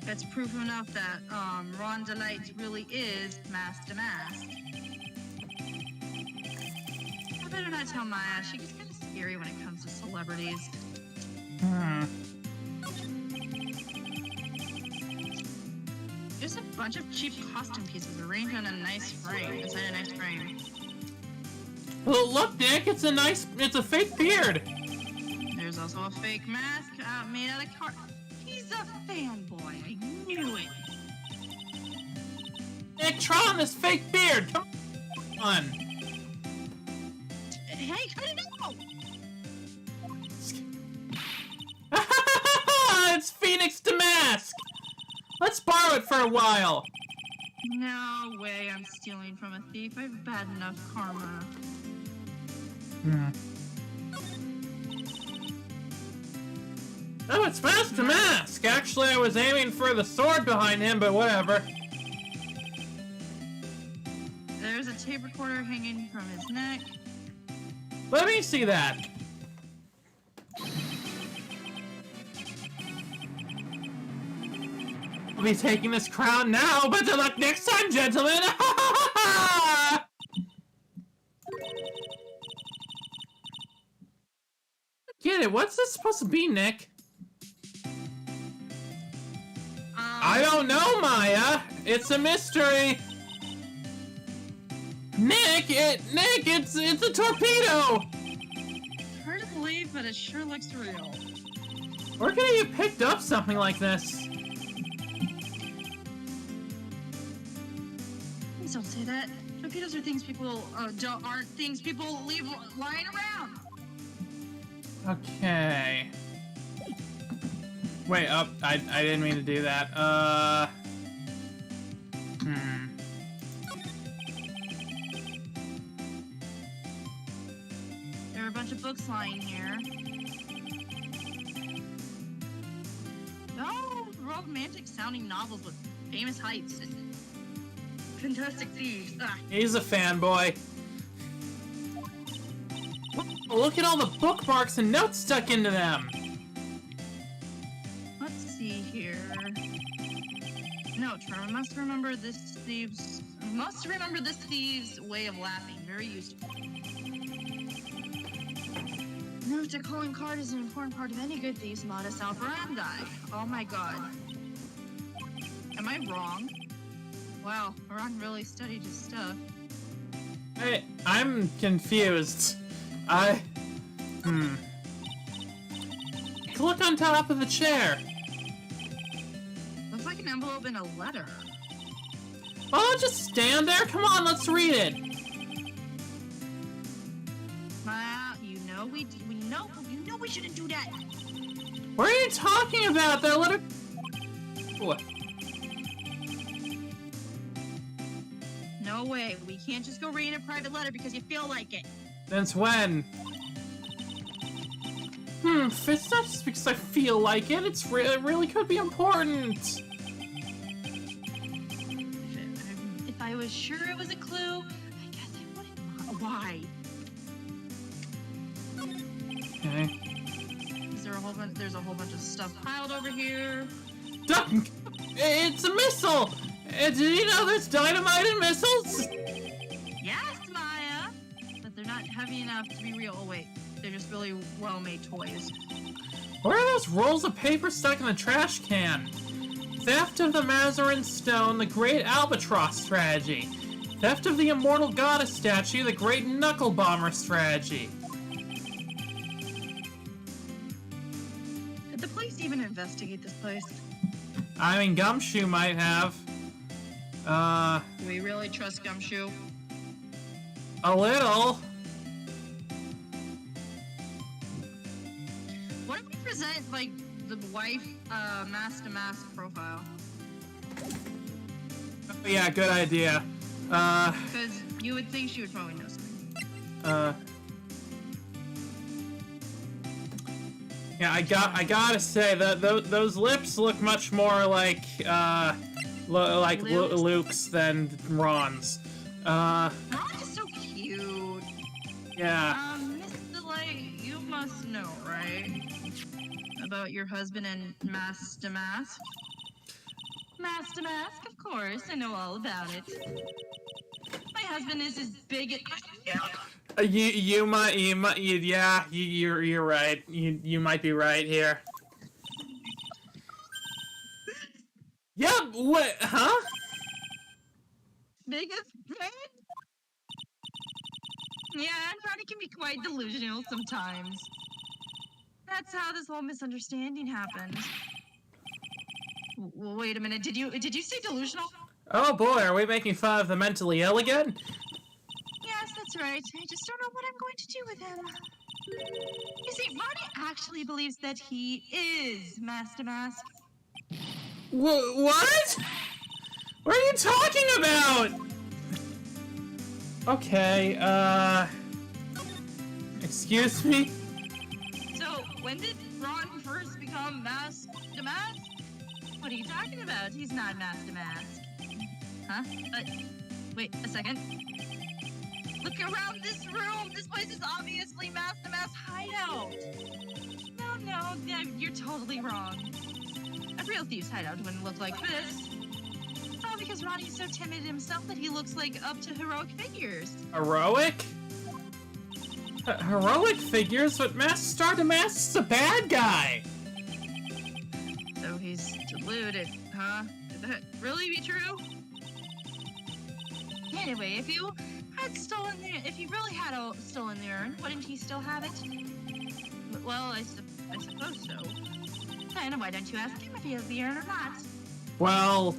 That's proof enough that Ron Delight really is mask to mask. I better not tell Maya. She gets kind of scary when it comes to celebrities. Just a bunch of cheap costume pieces arranged on a nice frame. Inside a nice frame. Well, look, Nick, it's a fake beard. There's also a fake mask made out of car. He's a fanboy. I knew it. Nick, try on this fake beard. Come on. Hey, cut it out! It's Phoenix Damask. Let's borrow it for a while. No way I'm stealing from a thief. I have bad enough karma. Oh, it's Mask to Mask. Actually, I was aiming for the sword behind him, but whatever. There's a tape recorder hanging from his neck. Let me see that. I'll be taking this crown now, but good luck next time, gentlemen! Get it, what's this supposed to be, Nick? I don't know, Maya! It's a mystery! Nick, it's a torpedo! Hard to believe, but it sure looks real. Where could you picked up something like this? Please don't say that. Torpedoes are things people aren't things people leave lying around. Okay. Wait, I didn't mean to do that. There are a bunch of books lying here. Oh, romantic sounding novels with famous heights and fantastic thieves. He's a fanboy. Look at all the bookmarks and notes stuck into them. Let's see here. No, Trevor must remember this thieves' way of laughing. Very useful. Note to calling card is an important part of any good thief's modus operandi. Oh my god. Am I wrong? Wow, Ron really studied his stuff. I'm confused. Look on top of the chair. Looks like an envelope and a letter. Oh, just stand there. Come on, let's read it. We shouldn't do that. What are you talking about? That letter. What? No way. We can't just go read a private letter because you feel like it. Since when? It's not just because I feel like it. It really could be important. If I was sure it was a clue, I guess I wouldn't. Why? Okay. There's a whole bunch of stuff piled over here. It's a missile! Did you know there's dynamite in missiles? Yes, Maya! But they're not heavy enough to be real. Oh, wait. They're just really well-made toys. Where are those rolls of paper stuck in the trash can? Theft of the Mazarin Stone, the Great Albatross Strategy. Theft of the Immortal Goddess Statue, the Great Knuckle Bomber Strategy. Did the police even investigate this place? I mean, Gumshoe might have. Do we really trust Gumshoe? A little. What if we present, like, the wife, mask-to-mask profile? Oh, yeah, good idea. Because you would think she would probably know something. Yeah, I gotta say that those lips look much more like Luke's than Ron's. Ron is so cute. Yeah. Miss Delight, you must know, right? About your husband and Master Mask? Master Mask, of course, I know all about it. My husband is as big as... You're right. You might be right here. Yeah, what? Huh? Biggest fan? Yeah, and Ronnie can be quite delusional sometimes. That's how this whole misunderstanding happened. Wait a minute, did you say delusional? Oh boy, are we making fun of the mentally ill again? Yes, that's right. I just don't know what I'm going to do with him. You see, Ronnie actually believes that he is Master Mask. What? What are you talking about? Okay, excuse me? So, when did Ron first become Master Mask? What are you talking about? He's not Master Mask. Huh? Wait a second. Look around this room. This place is obviously Master Mask's hideout. No, you're totally wrong. A real thief's hideout wouldn't look like this. It's all because Ronnie's so timid himself that he looks like up to heroic figures. Heroic? Heroic figures? But Master Mask's a bad guy! So he's deluded, huh? Could that really be true? Anyway, if you really had stolen the urn, wouldn't he still have it? Well, I suppose so. Then why don't you ask him if he has the urn or not? Well,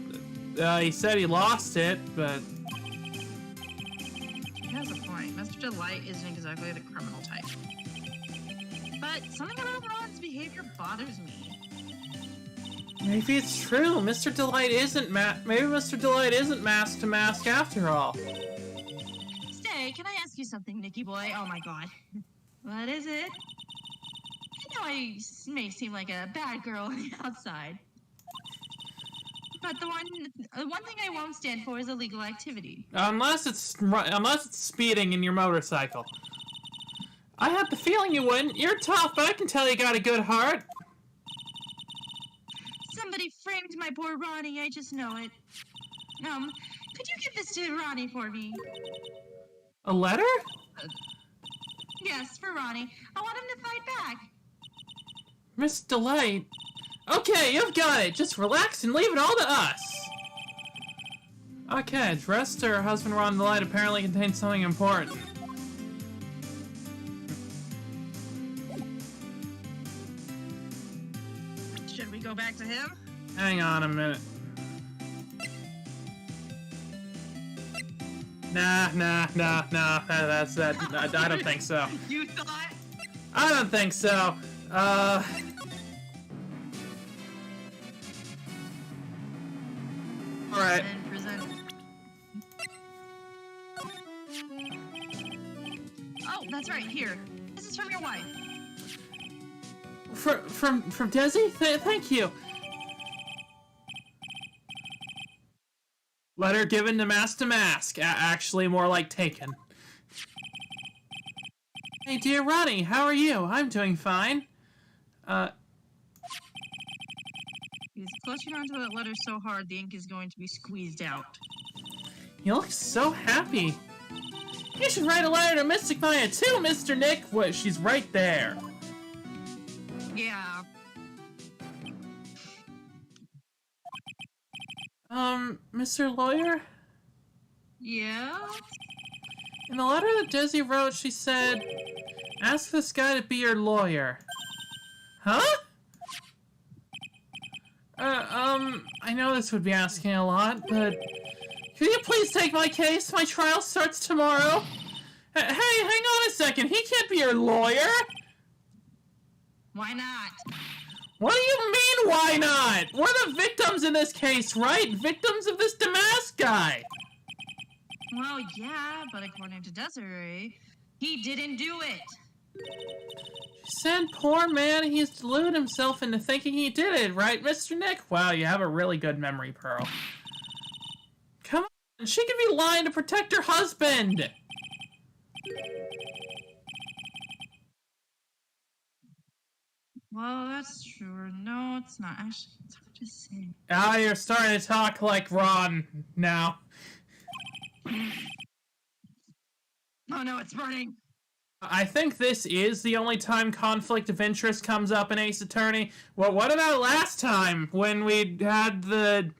he said he lost it, but... He has a point. Mr. Delight isn't exactly the criminal type. But something about Ron's behavior bothers me. Maybe it's true. Mr. Delight isn't maybe Mr. Delight isn't Mask to Mask after all. Stay, can I ask you something, Nicky boy? Oh my god. What is it? I know I may seem like a bad girl on the outside. But the one thing I won't stand for is illegal activity. Unless it's speeding in your motorcycle. I had the feeling you wouldn't. You're tough, but I can tell you got a good heart. Somebody framed my poor Ronnie, I just know it. Could you give this to Ronnie for me? A letter? Yes, for Ronnie. I want him to fight back. Miss Delight. Okay, you've got it. Just relax and leave it all to us. Okay, addressed to her husband Ron Delight apparently contains something important. Should we go back to him? Hang on a minute. Nah. That's that. I don't think so. You thought? I don't think so. Alright. And present. Oh, that's right, here. This is from your wife. From Desi? Thank you. Letter given to Mask. Actually, more like taken. Hey, dear Ronnie, how are you? I'm doing fine. He's clutching onto that letter so hard the ink is going to be squeezed out. You look so happy. You should write a letter to Mystic Maya too, Mr. Nick. What? She's right there. Yeah. Mr. Lawyer? Yeah? In the letter that Desi wrote, she said, ask this guy to be your lawyer. Huh? I know this would be asking a lot, but could you please take my case? My trial starts tomorrow. Hey, hang on a second. He can't be your lawyer. Why not? What do you mean, why not? We're the victims in this case, right? Victims of this Damask guy. Well, yeah, but according to Desiree, he didn't do it. She said, poor man, he's deluded himself into thinking he did it, right, Mr. Nick? Wow, you have a really good memory, Pearl. Come on, she could be lying to protect her husband! Well, that's true. No, it's not. Actually, it's hard to say. Ah, you're starting to talk like Ron now. Oh no, it's burning! I think this is the only time conflict of interest comes up in Ace Attorney. Well, what about last time when we had the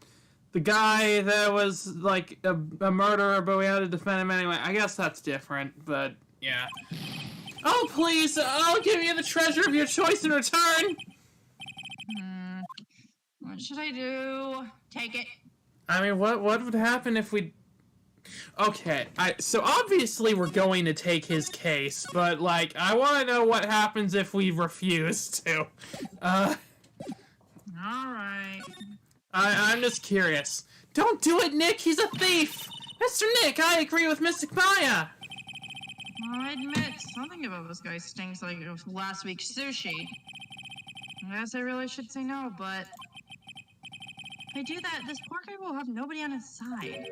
guy that was like a murderer, but we had to defend him anyway? I guess that's different, but yeah. Oh, please, I'll give you the treasure of your choice in return. What should I do? Take it. I mean, what would happen if we... Okay, so obviously we're going to take his case, but, like, I want to know what happens if we refuse to. Alright. I'm just curious. Don't do it, Nick! He's a thief! Mr. Nick, I agree with Mystic Maya! I admit, something about this guy stinks like last week's sushi. I guess I really should say no, but... If I do that, this poor guy will have nobody on his side.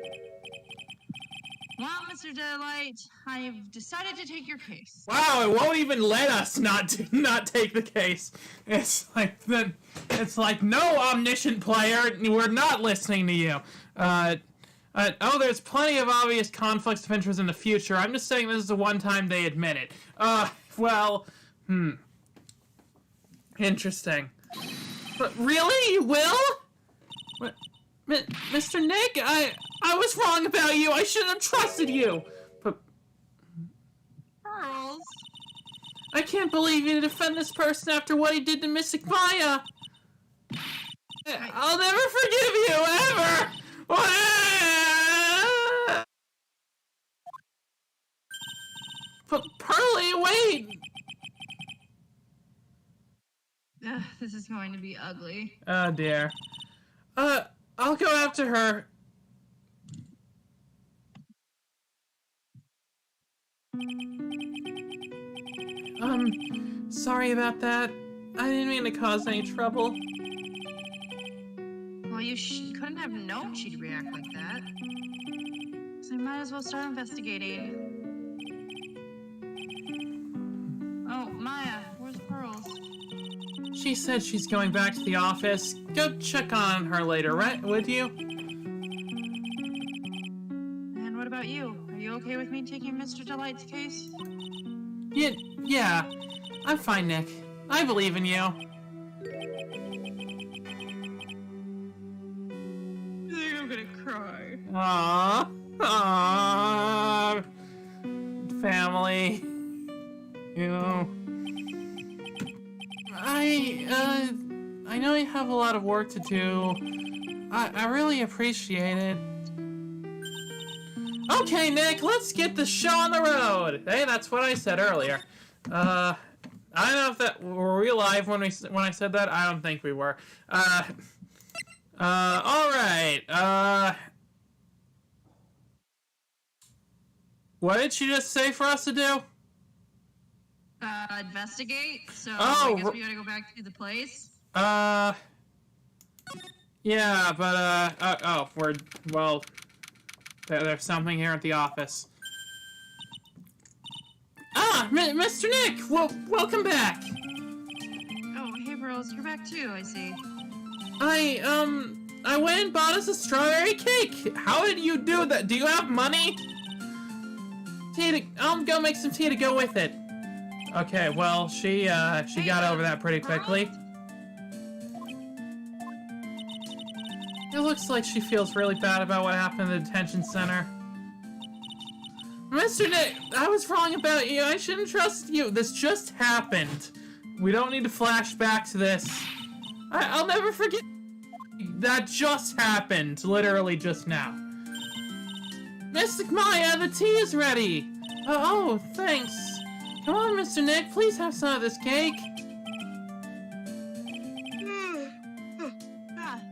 Well, Mr. Daylight, I've decided to take your case. Wow, it won't even let us not take the case. It's like, no, omniscient player, we're not listening to you. Oh, there's plenty of obvious conflicts of interest in the future. I'm just saying this is the one time they admit it. Well, interesting. But really? You will? What? Mr. Nick, I was wrong about you. I shouldn't have trusted you. But... Pearls? I can't believe you to defend this person after what he did to Mystic Maya. I'll never forgive you, ever! But Pearly, wait! This is going to be ugly. Oh dear. I'll go after her. Sorry about that. I didn't mean to cause any trouble. Well, you couldn't have known she'd react like that. So I might as well start investigating. Oh, Maya, where's Pearls? She said she's going back to the office. Go check on her later, right? Would you? And what about you? Are you okay with me taking Mr. Delight's case? Yeah. I'm fine, Nick. I believe in you. I think I'm gonna cry. Aww. Family. You know. I know you have a lot of work to do. I really appreciate it. Okay, Nick, let's get the show on the road. Hey, that's what I said earlier. I don't know if that were we live when I said that. I don't think we were. All right. What did she just say for us to do? Investigate. So Oh, I guess we gotta go back to the place. Yeah, but there's something here at the office. Mr. Nick, welcome back. Oh, hey, Pearls, you're back too. I see. I went and bought us a strawberry cake. How did you do that? Do you have money? I'll go make some tea to go with it. Okay, well, she got over that pretty quickly. It looks like she feels really bad about what happened in the detention center. Mr. Nick, I was wrong about you. I shouldn't trust you. This just happened. We don't need to flash back to this. I'll never forget. That just happened, literally just now. Mystic Maya, the tea is ready. Oh, thanks. Come on, Mr. Nick, please have some of this cake.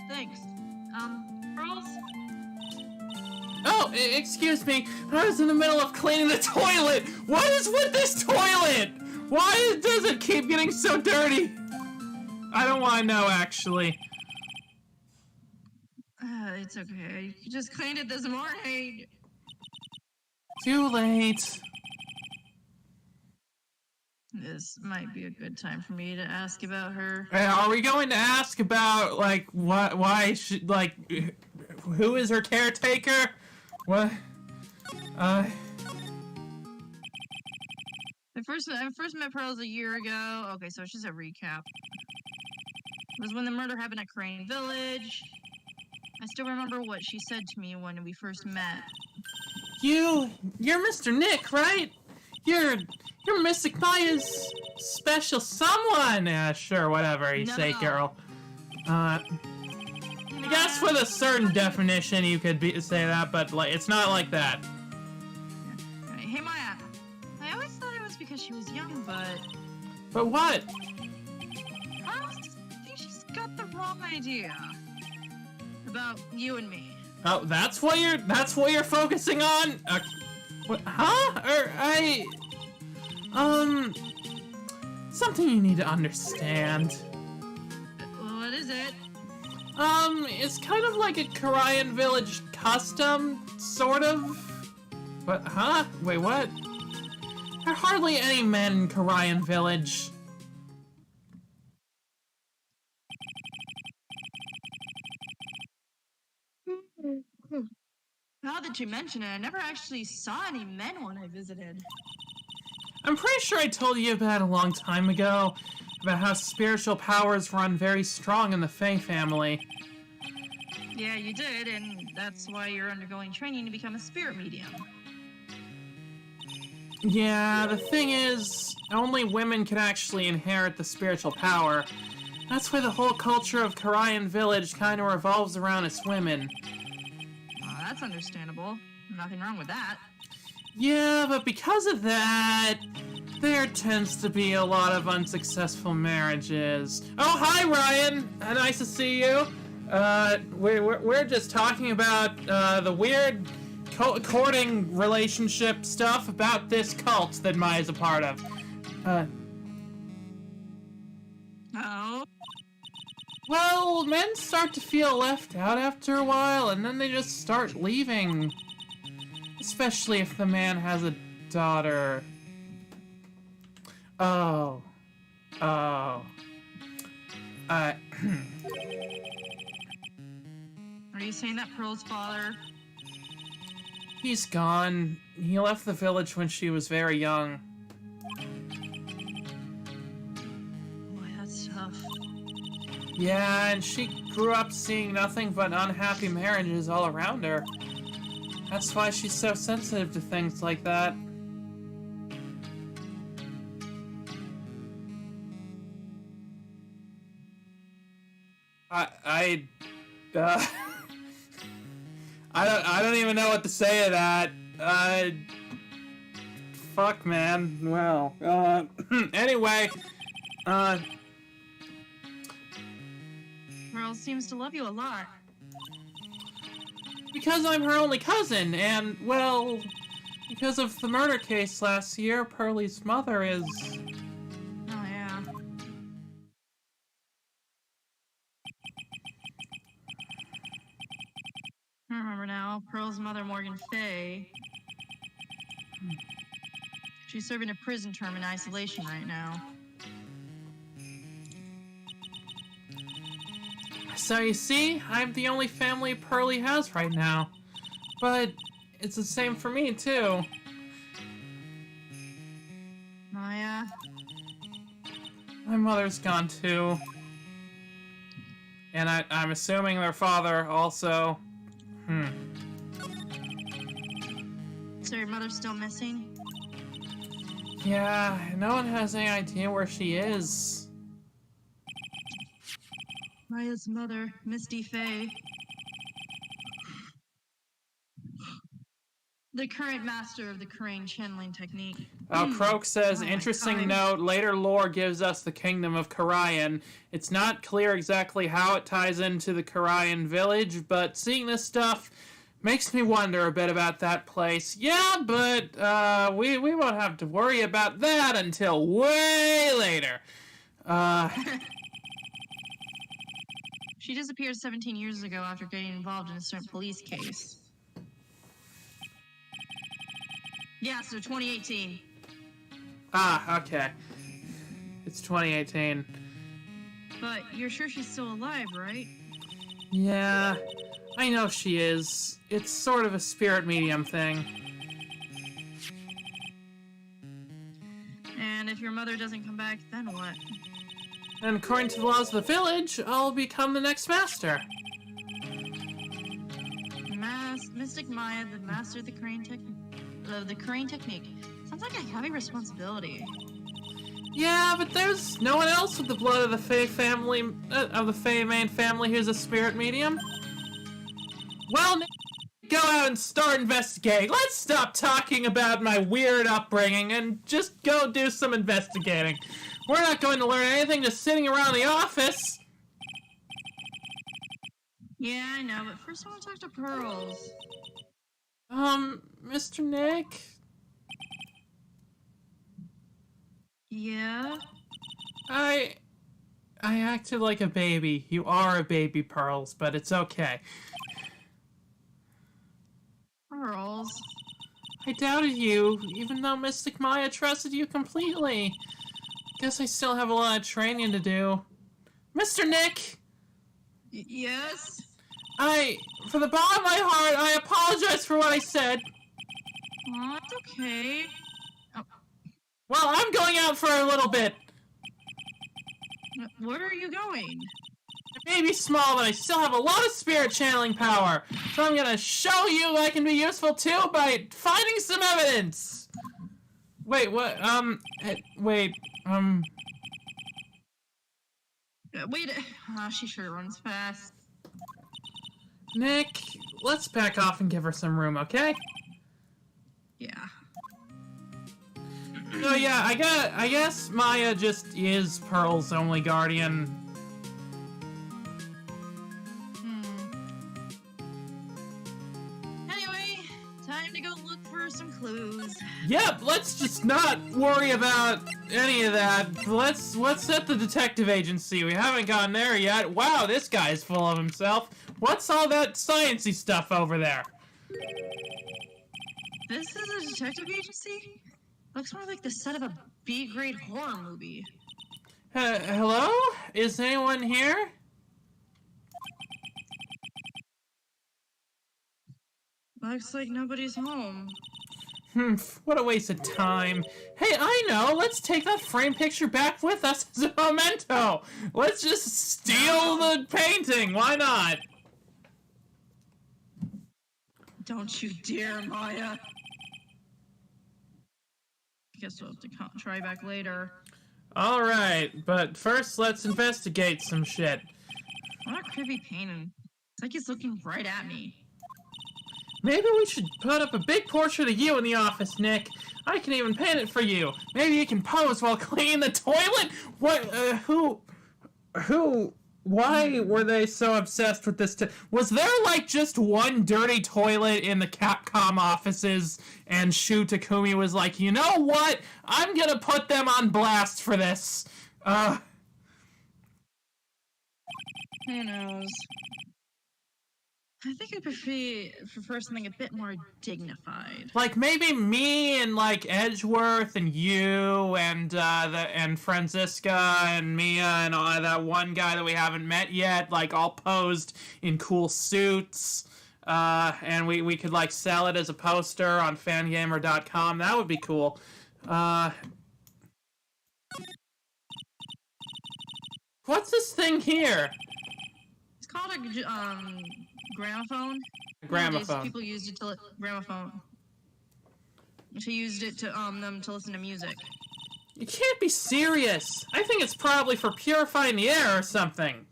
Thanks. Pearls? Oh, excuse me. I was in the middle of cleaning the toilet. What is with this toilet? Why does it keep getting so dirty? I don't want to know, actually. It's okay. You just cleaned it this morning. Too late. This might be a good time for me to ask about her. Are we going to ask about, like, why she, like, who is her caretaker? What? I first met Pearls a year ago. Okay, so it's just a recap. It was when the murder happened at Crane Village. I still remember what she said to me when we first met. You're Mr. Nick, right? You're Mystic Maya's special someone. Sure, whatever you say, girl. I guess with a certain definition you could say that, but like it's not like that. Hey Maya, I always thought it was because she was young, but... But what? I think she's got the wrong idea about you and me. Oh, that's what you're focusing on? What? Huh? Something you need to understand. What is it? It's kind of like a Korean village custom, sort of. But, huh? Wait, what? There are hardly any men in Korean village. Now that you mention it, I never actually saw any men when I visited. I'm pretty sure I told you about it a long time ago, about how spiritual powers run very strong in the Fae family. Yeah, you did, and that's why you're undergoing training to become a spirit medium. Yeah, the thing is, only women can actually inherit the spiritual power. That's why the whole culture of Korean village kind of revolves around us women. That's understandable. Nothing wrong with that. Yeah, but because of that, there tends to be a lot of unsuccessful marriages. Oh, hi, Ryan! Nice to see you. We're just talking about the weird courting relationship stuff about this cult that Maya's a part of. Oh? Well, men start to feel left out after a while, and then they just start leaving. Especially if the man has a daughter. Oh. Are you saying that Pearl's father? He's gone. He left the village when she was very young. Boy, that's tough. Yeah, and she grew up seeing nothing but unhappy marriages all around her. That's why she's so sensitive to things like that. I don't even know what to say to that. Fuck, man. Well, anyway, Pearl seems to love you a lot. Because I'm her only cousin, and, well, because of the murder case last year, Pearlie's mother is... Oh, yeah. I remember now. Pearl's mother, Morgan Fay. She's serving a prison term in isolation right now. So you see, I'm the only family Pearlie has right now. But it's the same for me, too. Oh, yeah? My mother's gone, too. And I'm assuming their father also. So your mother's still missing? Yeah, no one has any idea where she is. Maya's mother, Misty Fay. The current master of the Korean channeling technique. Croak says, interesting note, later lore gives us the kingdom of Korean. It's not clear exactly how it ties into the Korean village, but seeing this stuff makes me wonder a bit about that place. Yeah, but we won't have to worry about that until way later. She disappeared 17 years ago after getting involved in a certain police case. Yeah, so 2018. Okay. It's 2018. But you're sure she's still alive, right? Yeah, I know she is. It's sort of a spirit medium thing. And if your mother doesn't come back, then what? And according to the laws of the village, I'll become the next master. Mystic Maya, the master of the crane technique. Sounds like a heavy responsibility. Yeah, but there's no one else with the blood of the Fae family, of the Fae main family who's a spirit medium. Well, go out and start investigating. Let's stop talking about my weird upbringing and just go do some investigating. We're not going to learn anything just sitting around the office. Yeah, I know, but first I want to talk to Pearls. Mr. Nick? Yeah? I acted like a baby. You are a baby, Pearls, but it's okay. Pearls? I doubted you, even though Mystic Maya trusted you completely. Guess I still have a lot of training to do. Mr. Nick! Yes? For the bottom of my heart, I apologize for what I said. Oh, it's okay. Oh. Well, I'm going out for a little bit. Where are you going? I may be small, but I still have a lot of spirit channeling power. So I'm gonna show you I can be useful too by finding some evidence. Wait, what? Wait, Wait, she sure runs fast. Nick, let's back off and give her some room, okay? Yeah. So yeah, I guess Maya just is Pearl's only guardian. Anyway, time to go look for some clues. Yep, let's just not worry about any of that. Let's at the detective agency. We haven't gotten there yet. Wow, this guy's full of himself. What's all that sciencey stuff over there? This is a detective agency? Looks more like the set of a B-grade horror movie. Hello? Is anyone here? Looks like nobody's home. What a waste of time. Hey, I know! Let's take that frame picture back with us as a memento! Let's just steal the painting! Why not? Don't you dare, Maya. Guess we'll have to try back later. Alright, but first let's investigate some shit. What a creepy painting. It's like he's looking right at me. Maybe we should put up a big portrait of you in the office, Nick. I can even paint it for you. Maybe you can pose while cleaning the toilet? What, why were they so obsessed with this? Was there, like, just one dirty toilet in the Capcom offices, and Shu Takumi was like, you know what? I'm gonna put them on blast for this. Who knows? I think I prefer something a bit more dignified. Like maybe me and like Edgeworth and you and and Franziska and Mia and that one guy that we haven't met yet, like all posed in cool suits, and we could like sell it as a poster on fangamer.com. That would be cool. What's this thing here? It's called a gramophone. Gramophone. People used it to gramophone. She used it to them to listen to music. You can't be serious. I think it's probably for purifying the air or something.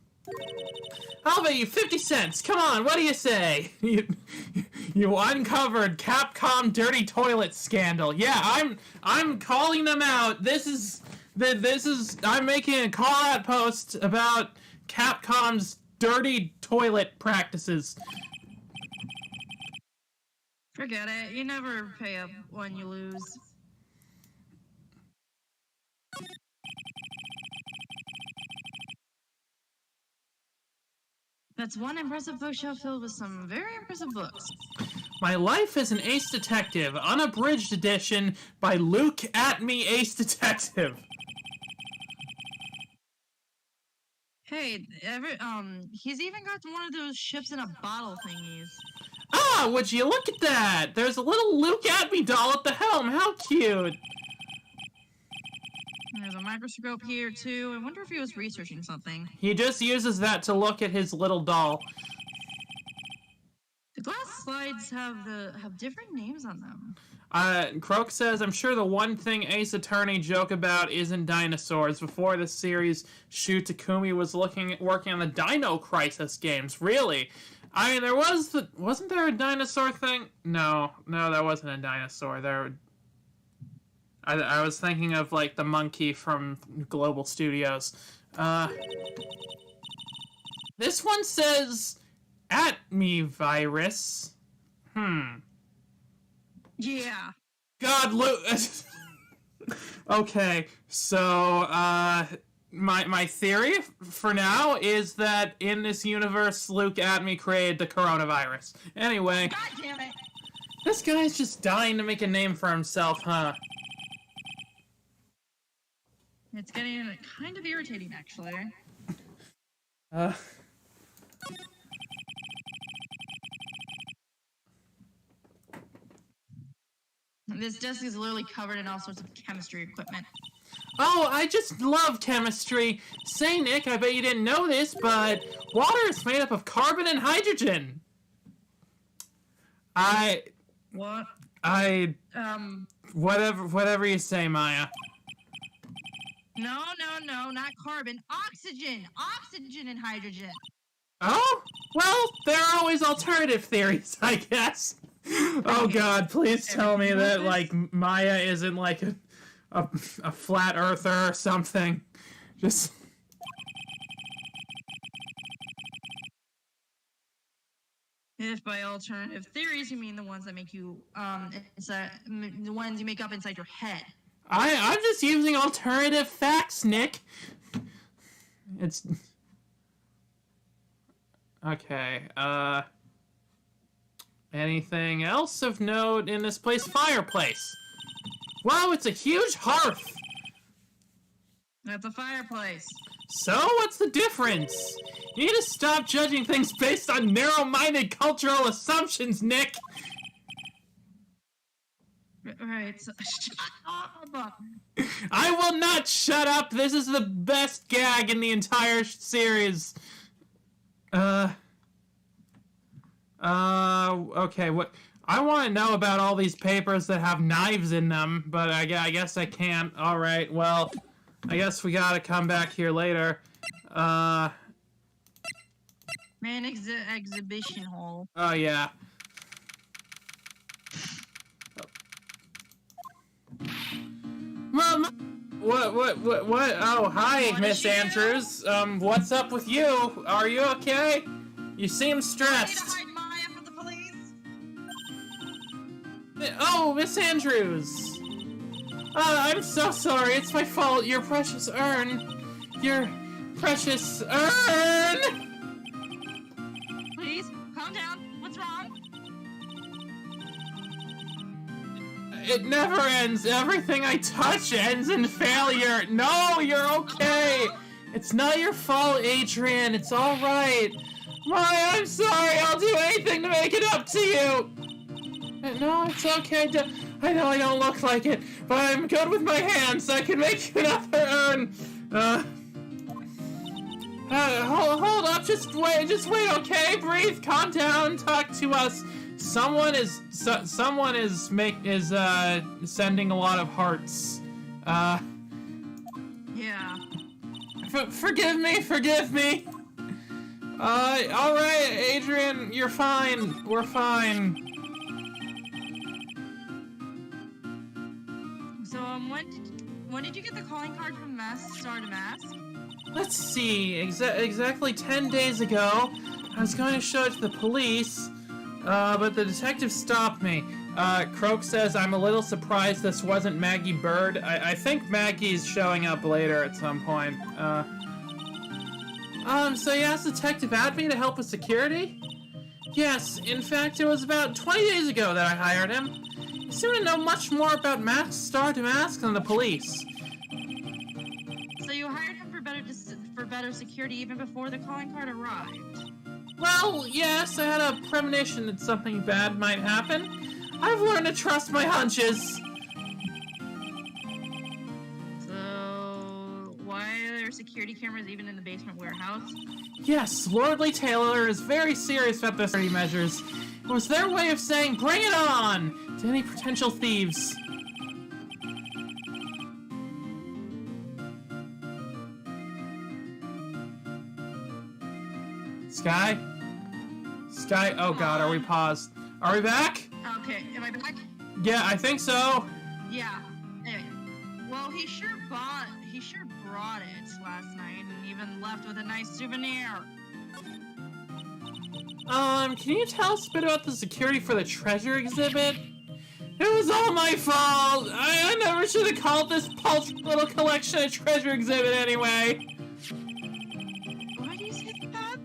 I'll bet you 50 cents. Come on, what do you say? You uncovered Capcom dirty toilet scandal. Yeah, I'm calling them out. I'm making a call-out post about Capcom's dirty toilet practices. Forget it. You never pay up when you lose. That's one impressive bookshelf filled with some very impressive books. My Life as an Ace Detective, unabridged edition by Luke at Me Ace Detective. Hey, he's even got one of those ships in a bottle thingies. Ah, would you look at that? There's a little Luke at Me doll at the helm. How cute. There's a microscope here, too. I wonder if he was researching something. He just uses that to look at his little doll. The glass slides have different names on them. Croak says, I'm sure the one thing Ace Attorney joke about isn't dinosaurs. Before the series, Shu Takumi was working on the Dino Crisis games. Really? I mean, wasn't there a dinosaur thing? No, that wasn't a dinosaur. I was thinking of, like, the monkey from Global Studios. This one says, at me virus. Yeah. God, Luke. Okay, so, my theory for now is that in this universe, Luke at me created the coronavirus. Anyway. God damn it. This guy's just dying to make a name for himself, huh? It's getting kind of irritating, actually. This desk is literally covered in all sorts of chemistry equipment. Oh, I just love chemistry. Say, Nick, I bet you didn't know this, but water is made up of carbon and hydrogen. What? Whatever you say, Maya. No, not carbon. Oxygen! Oxygen and hydrogen. Oh? Well, there are always alternative theories, I guess. Oh God, please tell me that, like, Maya isn't, like, a flat earther or something. Just... If by alternative theories you mean the ones that make you, the ones you make up inside your head. I'm just using alternative facts, Nick. It's... Okay, anything else of note in this place? Fireplace. Wow, it's a huge hearth. That's a fireplace. So, what's the difference? You need to stop judging things based on narrow-minded cultural assumptions, Nick. Right, so shut up. I will not shut up. This is the best gag in the entire series. Okay, what... I want to know about all these papers that have knives in them, but I guess I can't. Alright, well, I guess we gotta come back here later. Man, exhibition hall. Oh, yeah. Mom! What? Oh, hi, Miss Andrews. What's up with you? Are you okay? You seem stressed. I need to hide Maya from the police. Oh, Miss Andrews. I'm so sorry. It's my fault. Your precious urn. Your precious urn! Please, calm down. What's wrong? It never ends. Everything I touch ends in failure. No, you're okay. It's not your fault, Adrian. It's all right. Maya, I'm sorry. I'll do anything to make it up to you. No, it's okay. I know I don't look like it, but I'm good with my hands. I can make you another urn. Hold up. Just wait. Okay, breathe. Calm down. Talk to us. Someone is sending a lot of hearts. Yeah. Forgive me. All right, Adrian, you're fine. We're fine. So, when did you get the calling card from Star to Mask? Let's see. Exactly 10 days ago, I was going to show it to the police. But the detective stopped me. Croak says I'm a little surprised this wasn't Maggie Bird. I think Maggie's showing up later at some point. So you asked Detective Atme to help with security? Yes, in fact, it was about 20 days ago that I hired him. He seemed to know much more about Mask Star to Mask than the police. So you hired him for better security even before the calling card arrived? Well, yes, I had a premonition that something bad might happen. I've learned to trust my hunches. So, why are there security cameras even in the basement warehouse? Yes, Lordly Taylor is very serious about their security measures. It was their way of saying, bring it on, to any potential thieves. Sky? Sky? Oh god, are we paused? Are we back? Okay, am I back? Yeah, I think so. Yeah. Anyway, well, he sure brought it last night and even left with a nice souvenir. Can you tell us a bit about the security for the treasure exhibit? It was all my fault. I never should have called this paltry little collection a treasure exhibit anyway. Why do you say that?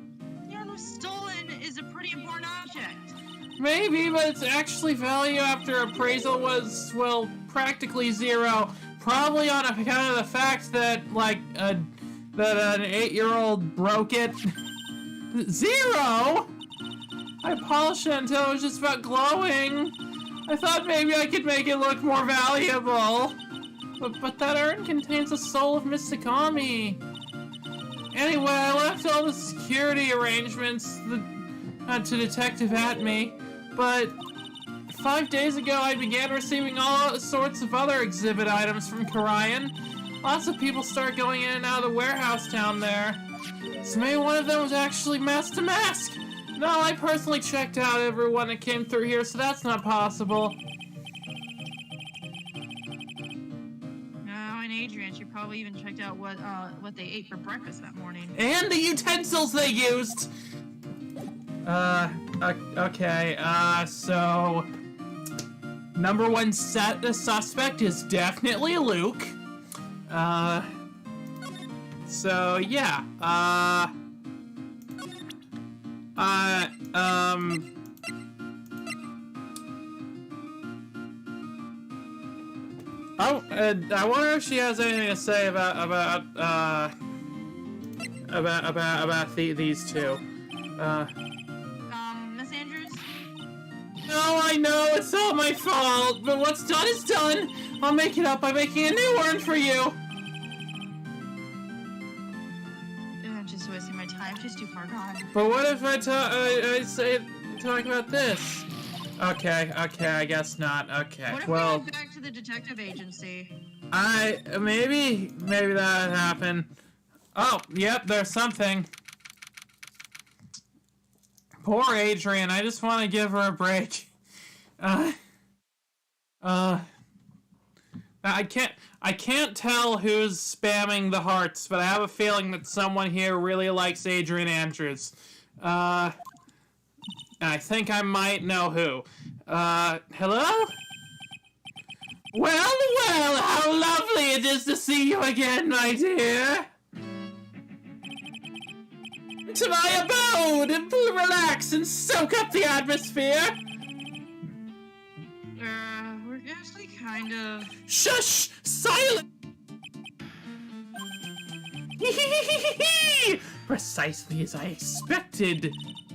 You know, stolen is a pretty important object. Maybe, but its actually value after appraisal was, well, practically zero. Probably on account of the fact that, like, that an 8-year-old broke it. Zero? I polished it until it was just about glowing. I thought maybe I could make it look more valuable. But that urn contains the soul of Miss Sakami. Anyway, I left all the security arrangements to Detective Atme, but 5 days ago I began receiving all sorts of other exhibit items from Karayan. Lots of people start going in and out of the warehouse down there. So maybe one of them was actually Mask to Mask. No, I personally checked out everyone that came through here, so that's not possible. No, and Adrian, she probably even checked out what they ate for breakfast that morning. And the utensils they used! Okay, so... Number one suspect is definitely Luke. So, yeah, I wonder if she has anything to say about these two. Miss Andrews? No, I know, it's all my fault, but what's done is done. I'll make it up by making a new urn for you. I'm just wasting my time. She's too far gone. But what if I talk about this? Okay, I guess not. Okay, What if well, we went back to the detective agency? maybe that would happen. Oh, yep, there's something. Poor Adrian, I just want to give her a break. I can't tell who's spamming the hearts, but I have a feeling that someone here really likes Adrian Andrews. And I think I might know who. Hello? Well, how lovely it is to see you again, my dear. To my abode, and relax and soak up the atmosphere. We're actually kind of... Shush! Silence! Precisely as I expected.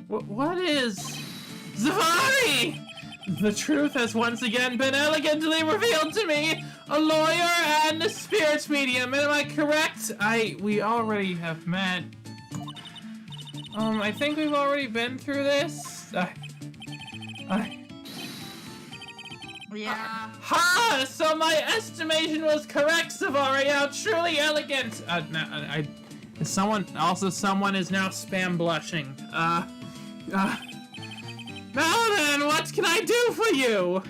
What is... Zavari! The truth has once again been elegantly revealed to me. A lawyer and a spirits medium. Am I correct? We already have met. I think we've already been through this. Yeah. Ha! So my estimation was correct, Savari. How truly elegant. Someone is now spam blushing. Now then, what can I do for you?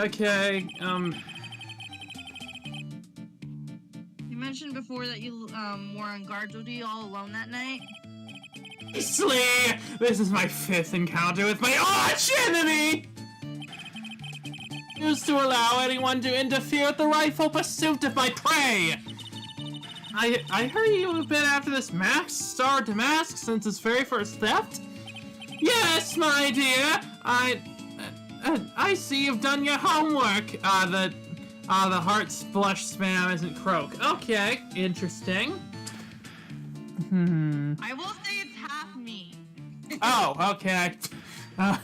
Okay, You mentioned before that you were on guard duty all alone that night. Beastly! This is my 5th encounter with my arch enemy! Used to allow anyone to interfere with the rightful pursuit of my prey. I heard you have been after this Max Star Damask since its very first theft? Yes, my dear. I see you've done your homework. The heart's blush spam isn't croak. Okay, interesting. I will say it's half me. Oh, okay.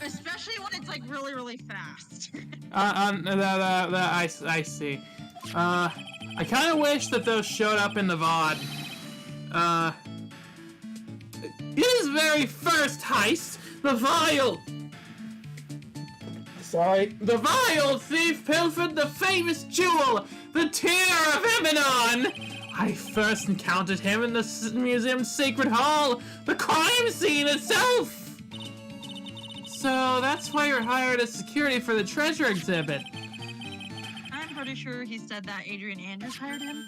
Especially when it's like really, really fast. I see. I kind of wish that those showed up in the VOD. His very first heist, the vile thief pilfered the famous jewel, the Tear of Eminon. I first encountered him in the museum's sacred hall, the crime scene itself. So that's why you're hired as security for the treasure exhibit. I'm pretty sure he said that Adrian Andrews hired him.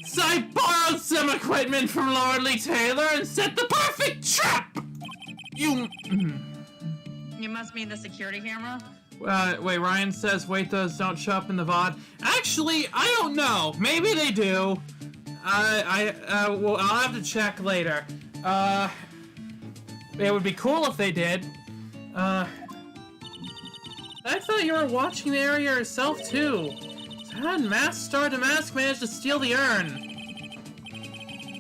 So I borrowed some equipment from Lordly Taylor and set the perfect trap! You must mean the security camera? Wait, Ryan says, wait, those don't show up in the VOD. Actually, I don't know. Maybe they do. Well, I'll have to check later. It would be cool if they did. I thought you were watching the area yourself, too. So how did Mask Star Damask manage to steal the urn?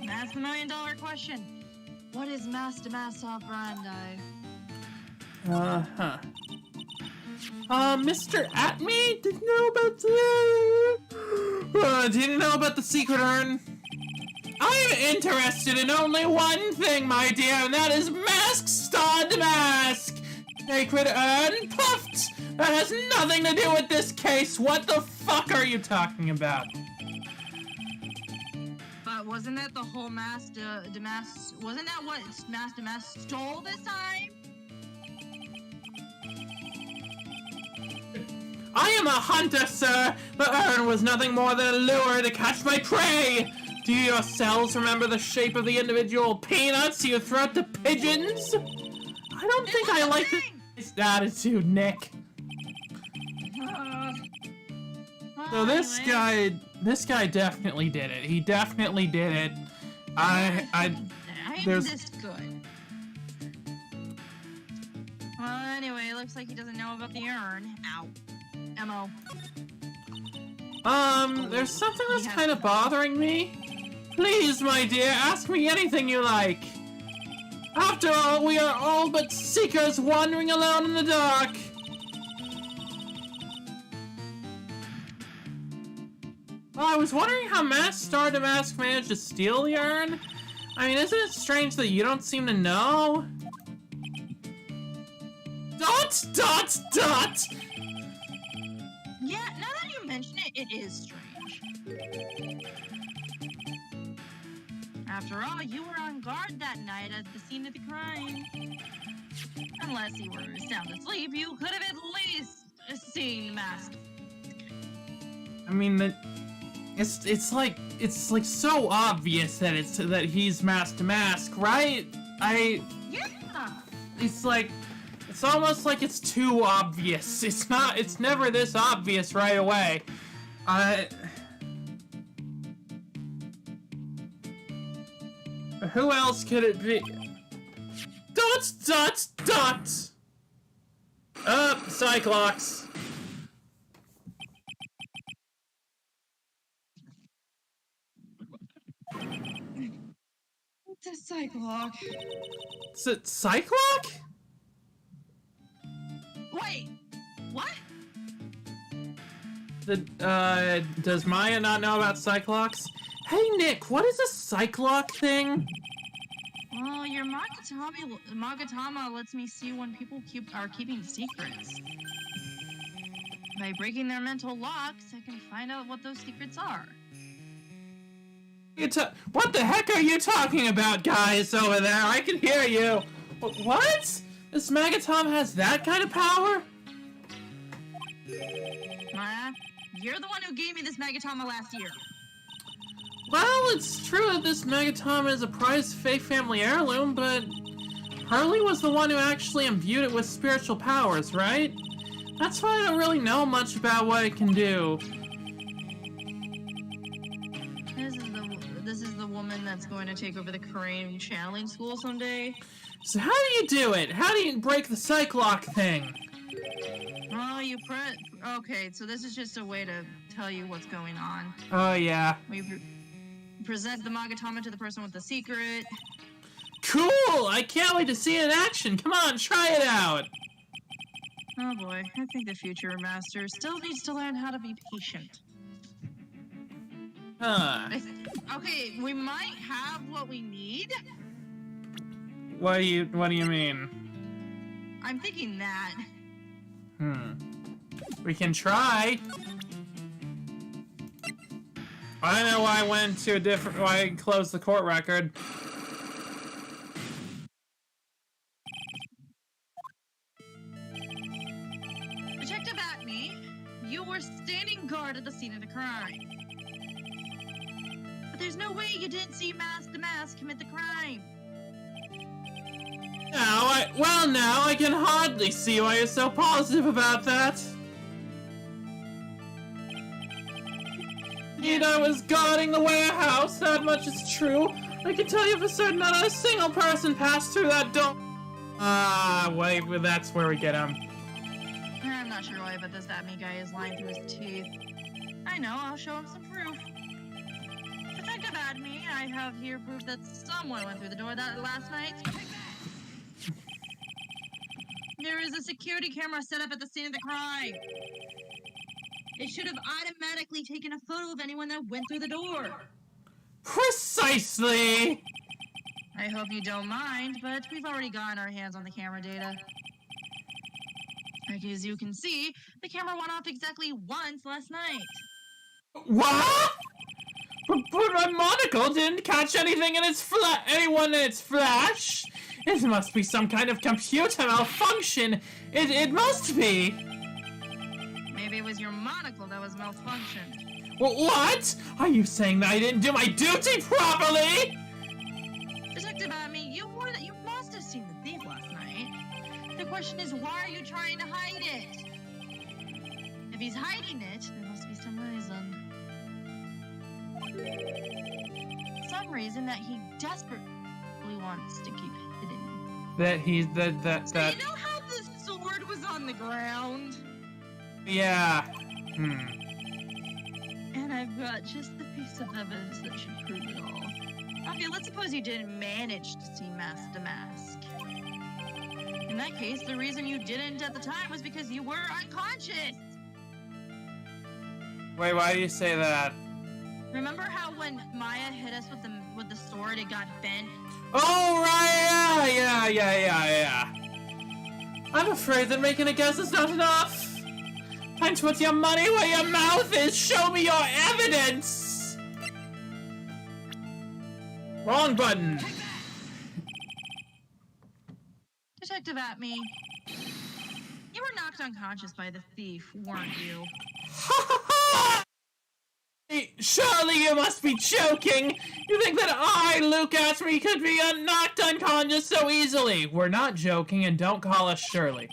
That's the $1,000,000 question. What is Mask Damask operandi? Mr. Atme, did you know about the... did you know about the secret urn? I'm interested in only one thing, my dear, and that is Mask Star Damask! Sacred urn puffed! That has nothing to do with this case! What the fuck are you talking about? But wasn't that the whole Mask Damask... Wasn't that what Mask Damask stole this time? I am a hunter, sir! The urn was nothing more than a lure to catch my prey! Do you yourselves remember the shape of the individual peanuts you throw at the pigeons? I don't think I like this attitude, Nick. So this guy definitely did it. He definitely did it. There's this good. Well, anyway, it looks like he doesn't know about the urn. Ow. MO. There's something that's kind of bothering me. Please, my dear, ask me anything you like. After all, we are all but seekers wandering alone in the dark. Well, I was wondering how Mask Star Damask managed to steal the urn. I mean, isn't it strange that you don't seem to know? ... Yeah, now that you mention it, it is strange. After all, you were on guard that night at the scene of the crime. Unless you were sound asleep, you could have at least seen Mask. I mean, it's like so obvious that he's Mask Damask, right? Yeah. It's almost like it's too obvious. It's never this obvious right away. Who else could it be? ... Cyclops. It's a Cyclock. Cyclock? Wait, what? Does Maya not know about Cyclops? Hey, Nick, what is a Cyclock thing? Well, your Magatama lets me see when people are keeping secrets. By breaking their mental locks, I can find out what those secrets are. What the heck are you talking about, guys over there? I can hear you. What? This Magatama has that kind of power? Maya, you're the one who gave me this Magatama last year. Well, it's true that this Magatama is a prized Fae family heirloom, but Hurley was the one who actually imbued it with spiritual powers, right? That's why I don't really know much about what it can do. This is the woman that's going to take over the crane channeling school someday. So how do you do it? How do you break the psych lock thing? Oh, okay, so this is just a way to tell you what's going on. Oh, yeah. We present the Magatama to the person with the secret. Cool! I can't wait to see it in action. Come on, try it out. Oh boy, I think the future master still needs to learn how to be patient. Huh. Okay, we might have what we need. What do you mean? I'm thinking that. We can try. I don't know why I went to why I closed the court record. Detective Acme, you were standing guard at the scene of the crime. But there's no way you didn't see Mask the Mask commit the crime. Now I can hardly see why you're so positive about that. I was guarding the warehouse, that much is true. I can tell you for certain not a single person passed through that door. Wait, that's where we get him. I'm not sure why, but this Acme guy is lying through his teeth. I know, I'll show him some proof. Detective Acme, I have here proof that someone went through the door last night. There is a security camera set up at the scene of the crime. It should have automatically taken a photo of anyone that went through the door. Precisely! I hope you don't mind, but we've already gotten our hands on the camera data. As you can see, the camera went off exactly once last night. What? But my monocle didn't catch anything in anyone in its flash. It must be some kind of computer malfunction. It must be. Maybe it was your monocle that was malfunctioned. What? Are you saying that I didn't do my duty properly? Detective Acme, you must have seen the thief last night. The question is, why are you trying to hide it? If he's hiding it, there must be some reason. Some reason that he desperately wants to keep hidden. That he's So you know how the sword was on the ground? Yeah. And I've got just the piece of evidence that should prove it all. Okay, let's suppose you didn't manage to see Mask to Mask. In that case, the reason you didn't at the time was because you were unconscious. Wait, why do you say that? Remember how when Maya hit us with the sword, it got bent? Oh, right, yeah. I'm afraid that making a guess is not enough. Time to put your money where your mouth is. Show me your evidence. Wrong button. Detective Acme, you were knocked unconscious by the thief, weren't you? Surely you must be joking! You think that I, Luke Atme, could be knocked unconscious so easily? We're not joking, and don't call us Shirley.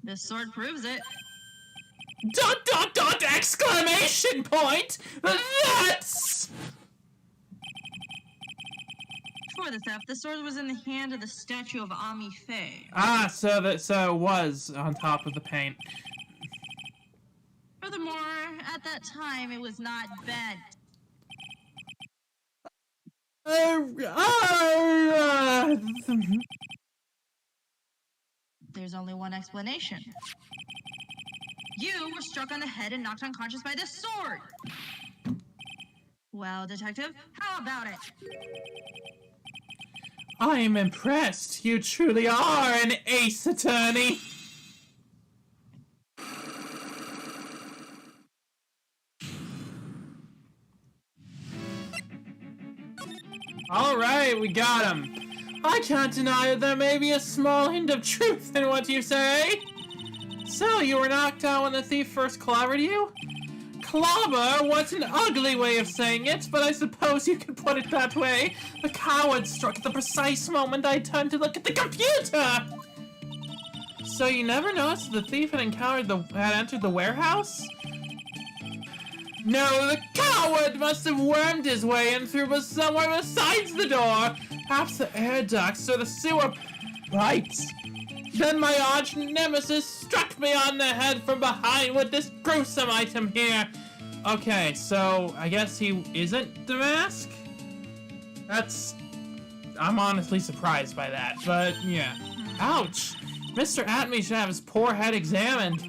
This sword proves it. ... Exclamation point! That's... For the theft, the sword was in the hand of the statue of Ami Faye. So it was on top of the paint. Furthermore, at that time, it was not bent. There's only one explanation. You were struck on the head and knocked unconscious by this sword. Well, Detective, how about it? I am impressed. You truly are an ace attorney. All right, we got him. I can't deny that there may be a small hint of truth in what you say. So, you were knocked out when the thief first clobbered you? clobber was an ugly way of saying it, but I suppose you can put it that way. The coward struck at the precise moment I turned to look at the computer! So you never noticed the thief had entered the warehouse? No, the coward must have wormed his way in through somewhere besides the door. Perhaps the air ducts or the sewer pipes. Then my arch nemesis struck me on the head from behind with this gruesome item here. Okay, so I guess he isn't the mask? I'm honestly surprised by that, but yeah. Ouch! Mr. Atme should have his poor head examined.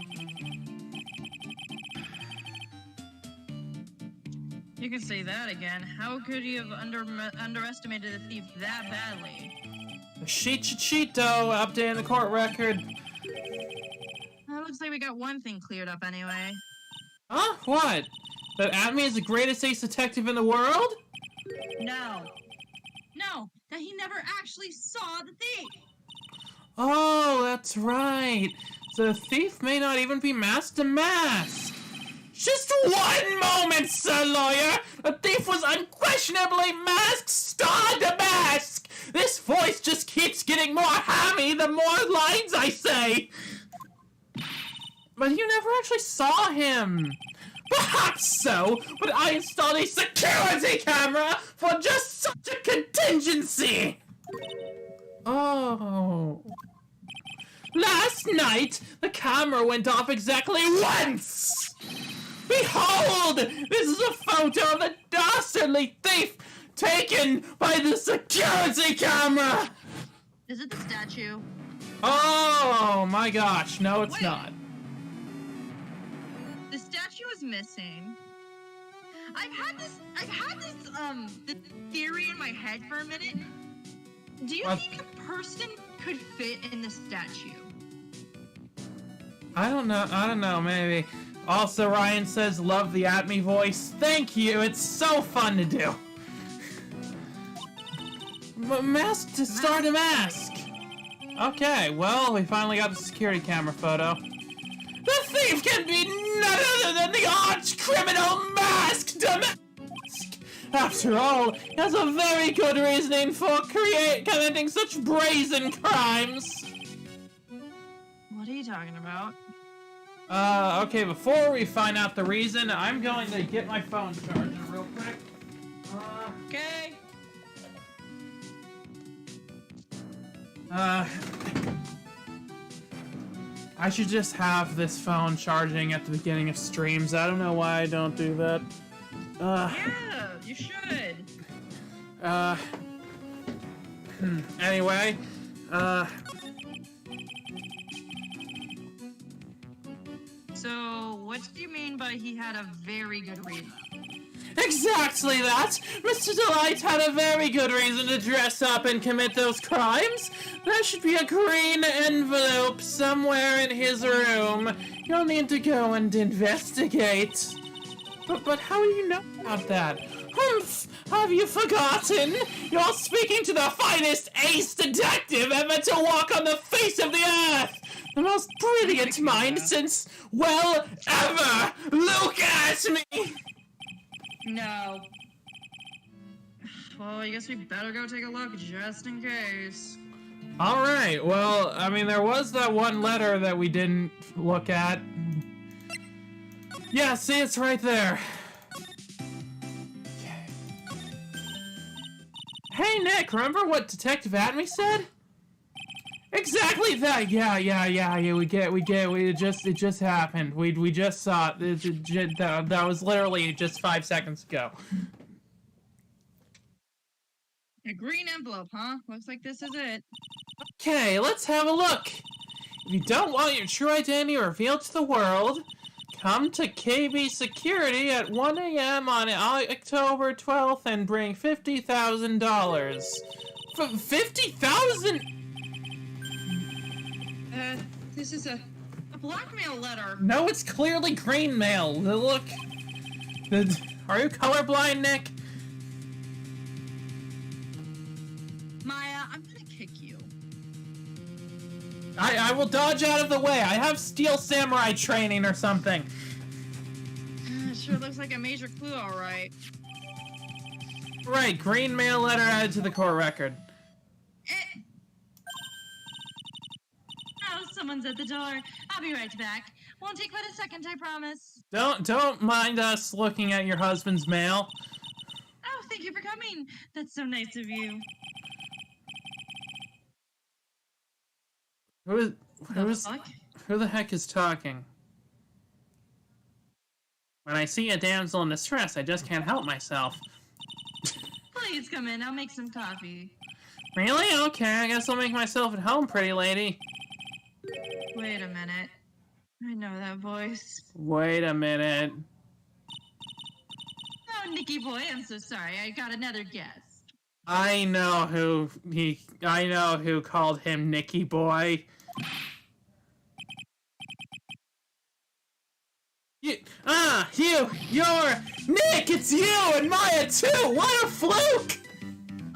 You can say that again. How could you have underestimated the thief that badly? Cheeto, updating the court record. Well, looks like we got one thing cleared up anyway. Huh? What? That Atme is the greatest ace detective in the world? No, that he never actually saw the thief! Oh, that's right. The thief may not even be masked to mask. Just one moment, Sir Lawyer! The thief was unquestionably masked star to mask! This voice just keeps getting more hammy the more lines I say! But you never actually saw him! Perhaps so, but I installed a security camera for just such a contingency! Oh... Last night, the camera went off exactly once! Behold! This is a photo of the dastardly thief taken by the security camera! Is it the statue? Oh my gosh, no it's not. The statue is missing. I've had this the theory in my head for a minute. Do you think a person could fit in the statue? I don't know, maybe. Also, Ryan says, love the Atme voice. Thank you, it's so fun to do. Mask to start a mask. Okay, well, we finally got the security camera photo. The thief can be none other than the arch criminal Masked Mask. After all, he has a very good reasoning for committing such brazen crimes. What are you talking about? Okay, before we find out the reason, I'm going to get my phone charging real quick. Okay. I should just have this phone charging at the beginning of streams. I don't know why I don't do that. Yeah, you should. Anyway, So, what do you mean by he had a very good reason? exactly that! Mr. Delight had a very good reason to dress up and commit those crimes. There should be a green envelope somewhere in his room. You'll need to go and investigate. But how do you know about that? Humph! Have you forgotten? You're speaking to the finest ace detective ever to walk on the face of the earth! The most brilliant mind since, well, ever! Look at me! No. Well, I guess we better go take a look just in case. Alright, well, I mean, there was that one letter that we didn't look at. Yeah, see, it's right there. Hey, Nick, remember what Detective Atme said? Exactly that. Yeah. It just happened. We just saw it. That was literally just 5 seconds ago. A green envelope, huh? Looks like this is it. Okay, let's have a look. If you don't want your true identity revealed to the world, come to KB Security at 1 a.m. on October 12th and bring $50,000. $50,000? This is a blackmail letter. No, it's clearly green mail. Look. Are you colorblind, Nick? Maya, I'm gonna kick you. I will dodge out of the way. I have Steel Samurai training or something. Sure, looks like a major clue, all right. Right, green mail letter added to the court record. Oh, someone's at the door. I'll be right back. Won't take but a second, I promise. Don't mind us looking at your husband's mail. Oh, thank you for coming. That's so nice of you. Who the heck is talking? When I see a damsel in distress, I just can't help myself. Please come in. I'll make some coffee. Really? Okay, I guess I'll make myself at home, pretty lady. Wait a minute. I know that voice. Wait a minute. Oh, Nicky boy, I'm so sorry. I got another guess. I know who called him Nicky boy. You're Nick, it's you and Maya too! What a fluke!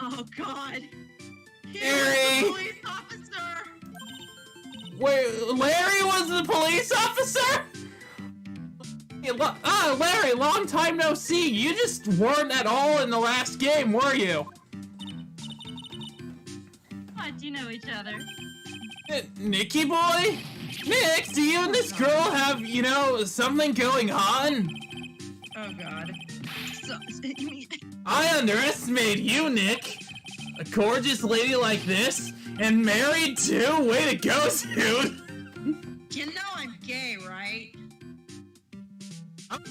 Oh god. Larry! Police officer! Wait, Larry was the police officer? Larry, long time no see. You just weren't at all in the last game, were you? What, do you know each other? Nicky boy? Nick, do you and this girl have, something going on? Oh god. I underestimated you, Nick. A gorgeous lady like this, and married too? Way to go, dude. You know I'm gay, right?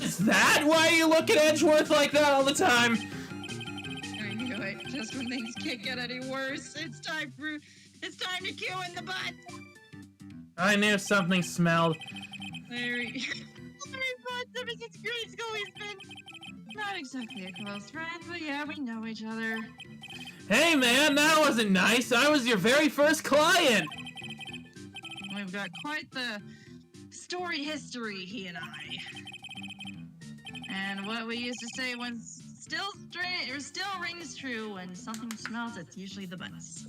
Is that why you look at Edgeworth like that all the time? I knew it. Just when things can't get any worse, it's time to cue in the butt. I knew something smelled. Larry Butts, ever since grade school, he's been not exactly a close friend, but yeah, we know each other. Hey man, that wasn't nice. I was your very first client. We've got quite the storied history, he and I. And what we used to say still rings true: when something smells, it's usually the butts.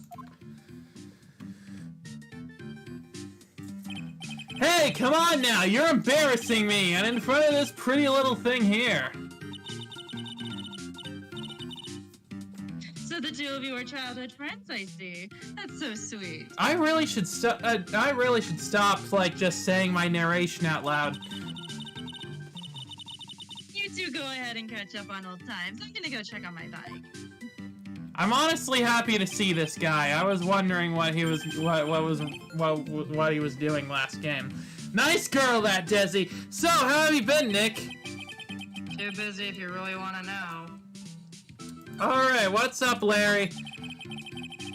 Hey, come on now, you're embarrassing me, and in front of this pretty little thing here. So the two of you are childhood friends, I see. That's so sweet. I really should stop, like, just saying my narration out loud. You two go ahead and catch up on old times. I'm gonna go check on my bike. I'm honestly happy to see this guy. I was wondering what he was doing last game. Nice girl, that Desi. So, how have you been, Nick? Too busy if you really want to know. Alright, what's up, Larry?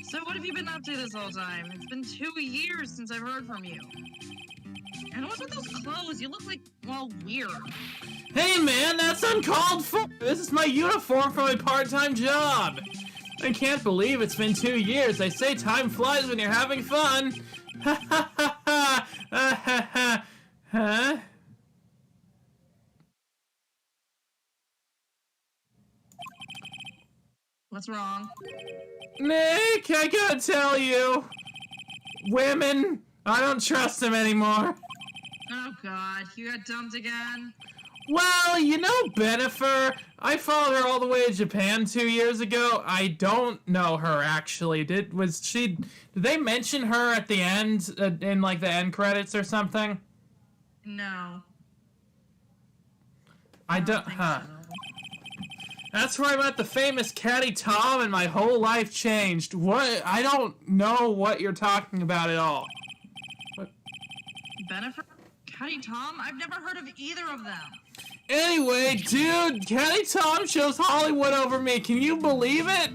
So what have you been up to this whole time? It's been 2 years since I've heard from you. And what's with those clothes? You look like, well, weird. Hey man, that's uncalled for! This is my uniform for my part-time job! I can't believe it's been 2 years. They say time flies when you're having fun. Ha ha ha ha! Ha ha! Huh? What's wrong? Nick, I gotta tell you. Women, I don't trust them anymore. Oh god, you got dumped again? Well, you know Bennifer? I followed her all the way to Japan 2 years ago. I don't know her, actually. Did they mention her at the end, in, like, the end credits or something? No. I don't huh. So. That's where I met the famous Caddy Tom and my whole life changed. What? I don't know what you're talking about at all. What? Bennifer? Caddy Tom? I've never heard of either of them. Anyway, dude, Caddy Tom chose Hollywood over me. Can you believe it?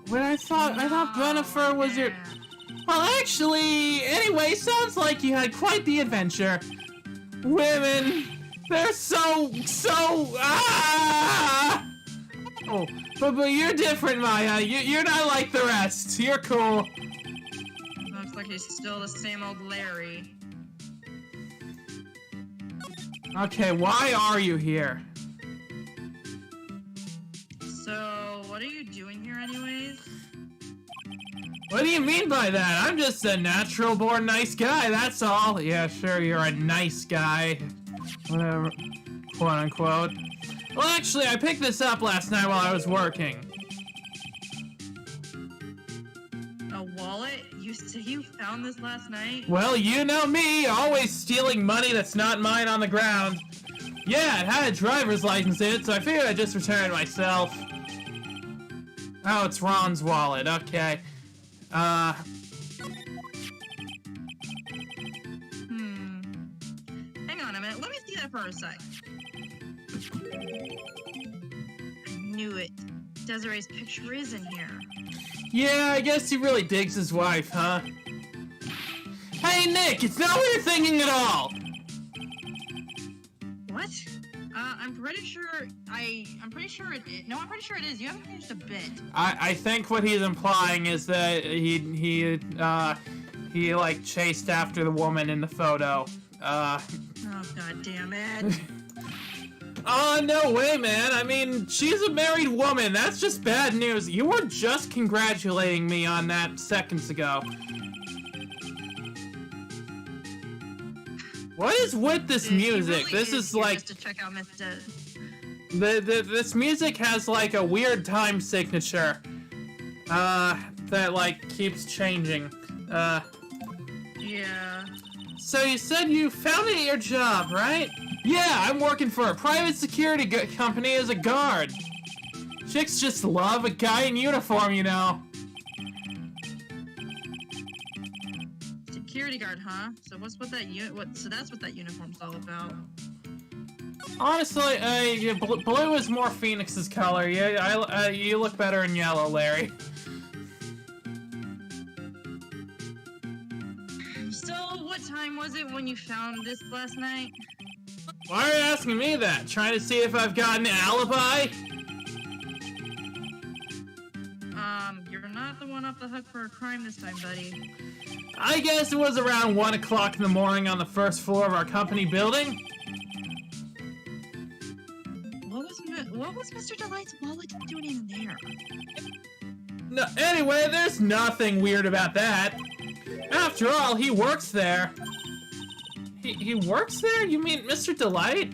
When I thought Bennifer was your... Well, actually, anyway, sounds like you had quite the adventure. Women, they're so... Oh, but you're different, Maya. You're not like the rest. You're cool. Looks like he's still the same old Larry. Okay, why are you here? So, what are you doing here anyways? What do you mean by that? I'm just a natural-born nice guy, that's all. Yeah, sure, you're a nice guy. Whatever. Quote-unquote. Well, actually, I picked this up last night while I was working. A wallet? You say you found this last night? Well, you know me, always stealing money that's not mine on the ground. Yeah, it had a driver's license in it, so I figured I'd just return it myself. Oh, it's Ron's wallet, okay. Hang on a minute, let me see that for a sec. I knew it. Desiree's picture is in here. Yeah, I guess he really digs his wife, huh? Hey, Nick, it's not what you're thinking at all! What? I'm pretty sure I'm pretty sure it is. No, I'm pretty sure it is. You haven't finished a bit. I think what he's implying is that he like chased after the woman in the photo. Oh, god damn it. Oh, no way, man. I mean, she's a married woman. That's just bad news. You were just congratulating me on that seconds ago. What is with this music? Really This is like just to check out Miss Dead. this music has like a weird time signature that like keeps changing. Yeah. So you said you found it at your job, right? Yeah, I'm working for a private security company as a guard. Chicks just love a guy in uniform, you know. Security guard, huh? So so that's what that uniform's all about. Honestly, blue is more Phoenix's color. Yeah, you look better in yellow, Larry. So, what time was it when you found this last night? Why are you asking me that? Trying to see if I've got an alibi? You're not the one off the hook for a crime this time, buddy. I guess it was around 1 o'clock in the morning on the first floor of our company building. What was Mr. Delight's wallet doing in there? No, anyway, there's nothing weird about that. After all, he works there. He works there? You mean Mr. Delight?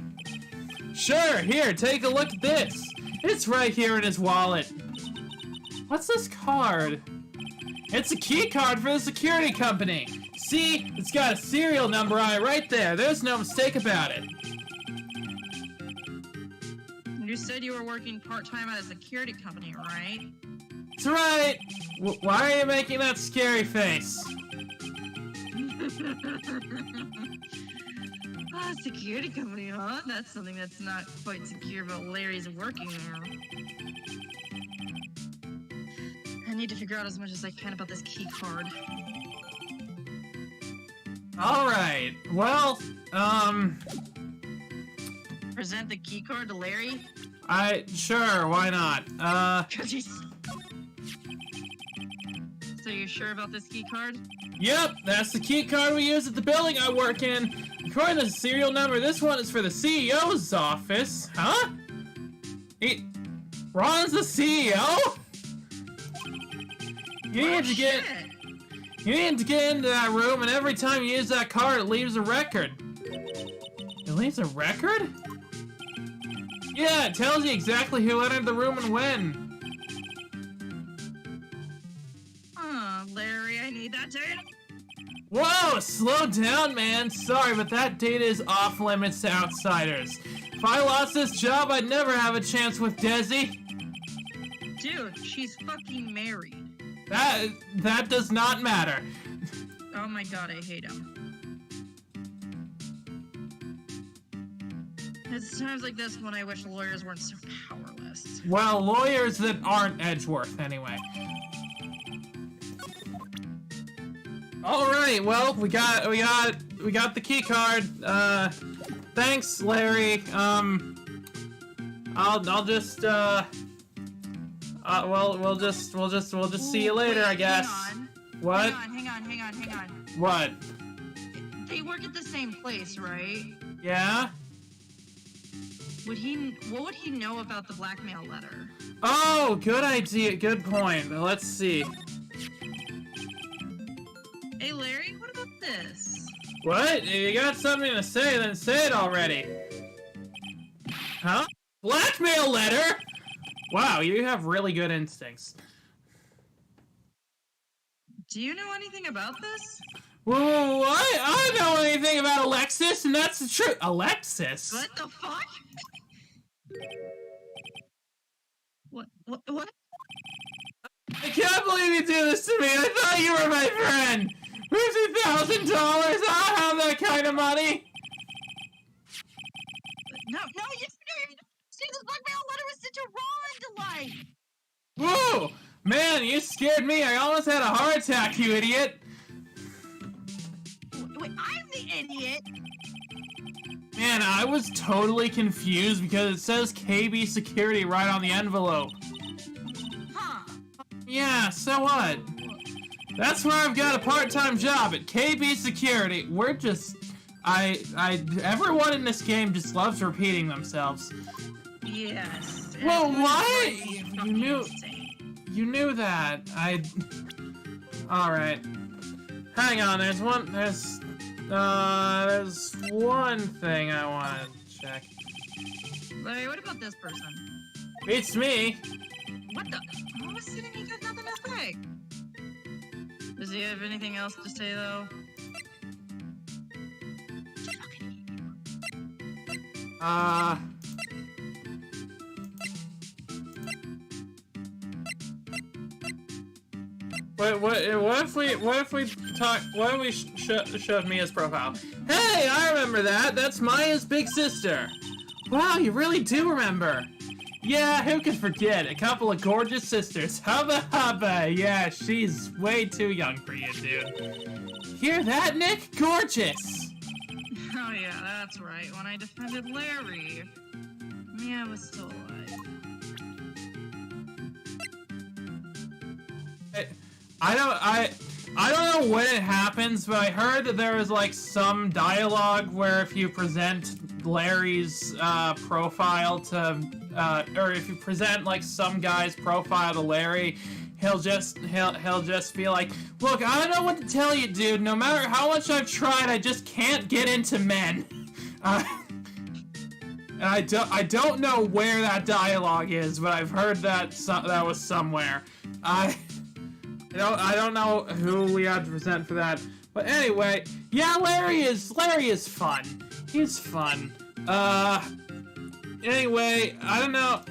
Sure, here, take a look at this. It's right here in his wallet. What's this card? It's a key card for the security company. See? It's got a serial number on it right there. There's no mistake about it. You said you were working part-time at a security company, right? That's right. Why are you making that scary face? Security company, huh? That's something that's not quite secure, but Larry's working there. I need to figure out as much as I can about this key card. Alright, well, Present the key card to Larry? Sure, why not? So you're sure about this key card? Yep, that's the key card we use at the building I work in. According to the serial number, this one is for the CEO's office. Huh? Ron's the CEO? You need to get into that room, and every time you use that card, it leaves a record. It leaves a record? Yeah, it tells you exactly who entered the room and when. Larry, I need that data. Whoa, slow down, man. Sorry, but that data is off limits to outsiders. If I lost this job, I'd never have a chance with Desi. Dude, she's fucking married. That does not matter. Oh my god, I hate him. It's times like this when I wish lawyers weren't so powerless. Well, lawyers that aren't Edgeworth, anyway. All right, well, we got the key card. Thanks, Larry. I'll just we'll just see you later, I guess. Hang on. What? Hang on. What? They work at the same place, right? Yeah? What would he know about the blackmail letter? Oh, good idea. Good point. Let's see. Hey, Larry, what about this? What? If you got something to say, then say it already. Huh? Blackmail letter? Wow, you have really good instincts. Do you know anything about this? Whoa, what? I don't know anything about Alexis, and that's the truth. Alexis? What the fuck? What? I can't believe you do this to me. I thought you were my friend. $50,000? I don't have that kind of money. No, you see, this blackmail letter was sent to Ron to like. Whoa! Man, you scared me. I almost had a heart attack, you idiot. Wait, I'm the idiot. Man, I was totally confused because it says KB Security right on the envelope. Huh. Yeah, so what? That's where I've got a part-time job at KB Security. We're just... everyone in this game just loves repeating themselves. Yes. Well, why? You knew that. Alright. Hang on, there's one thing I want to check. Larry, what about this person? It's me. What the? All of a sudden he got nothing to say. Does he have anything else to say, though? What if we showed Mia's profile? Hey, I remember that. That's Maya's big sister. Wow, you really do remember. Yeah, who could forget? A couple of gorgeous sisters. Hubba hubba. Yeah, she's way too young for you, dude. Hear that, Nick? Gorgeous. Oh yeah, that's right. When I defended Larry, Mia was still alive. I don't know when it happens, but I heard that there was like some dialogue where if you present Larry's profile to, or if you present like some guy's profile to Larry, he'll just feel like, look, I don't know what to tell you, dude. No matter how much I've tried, I just can't get into men. And I don't know where that dialogue is, but I've heard that that was somewhere. I don't know who we had to present for that. But anyway, yeah, Larry is fun. He's fun. Anyway, I don't know.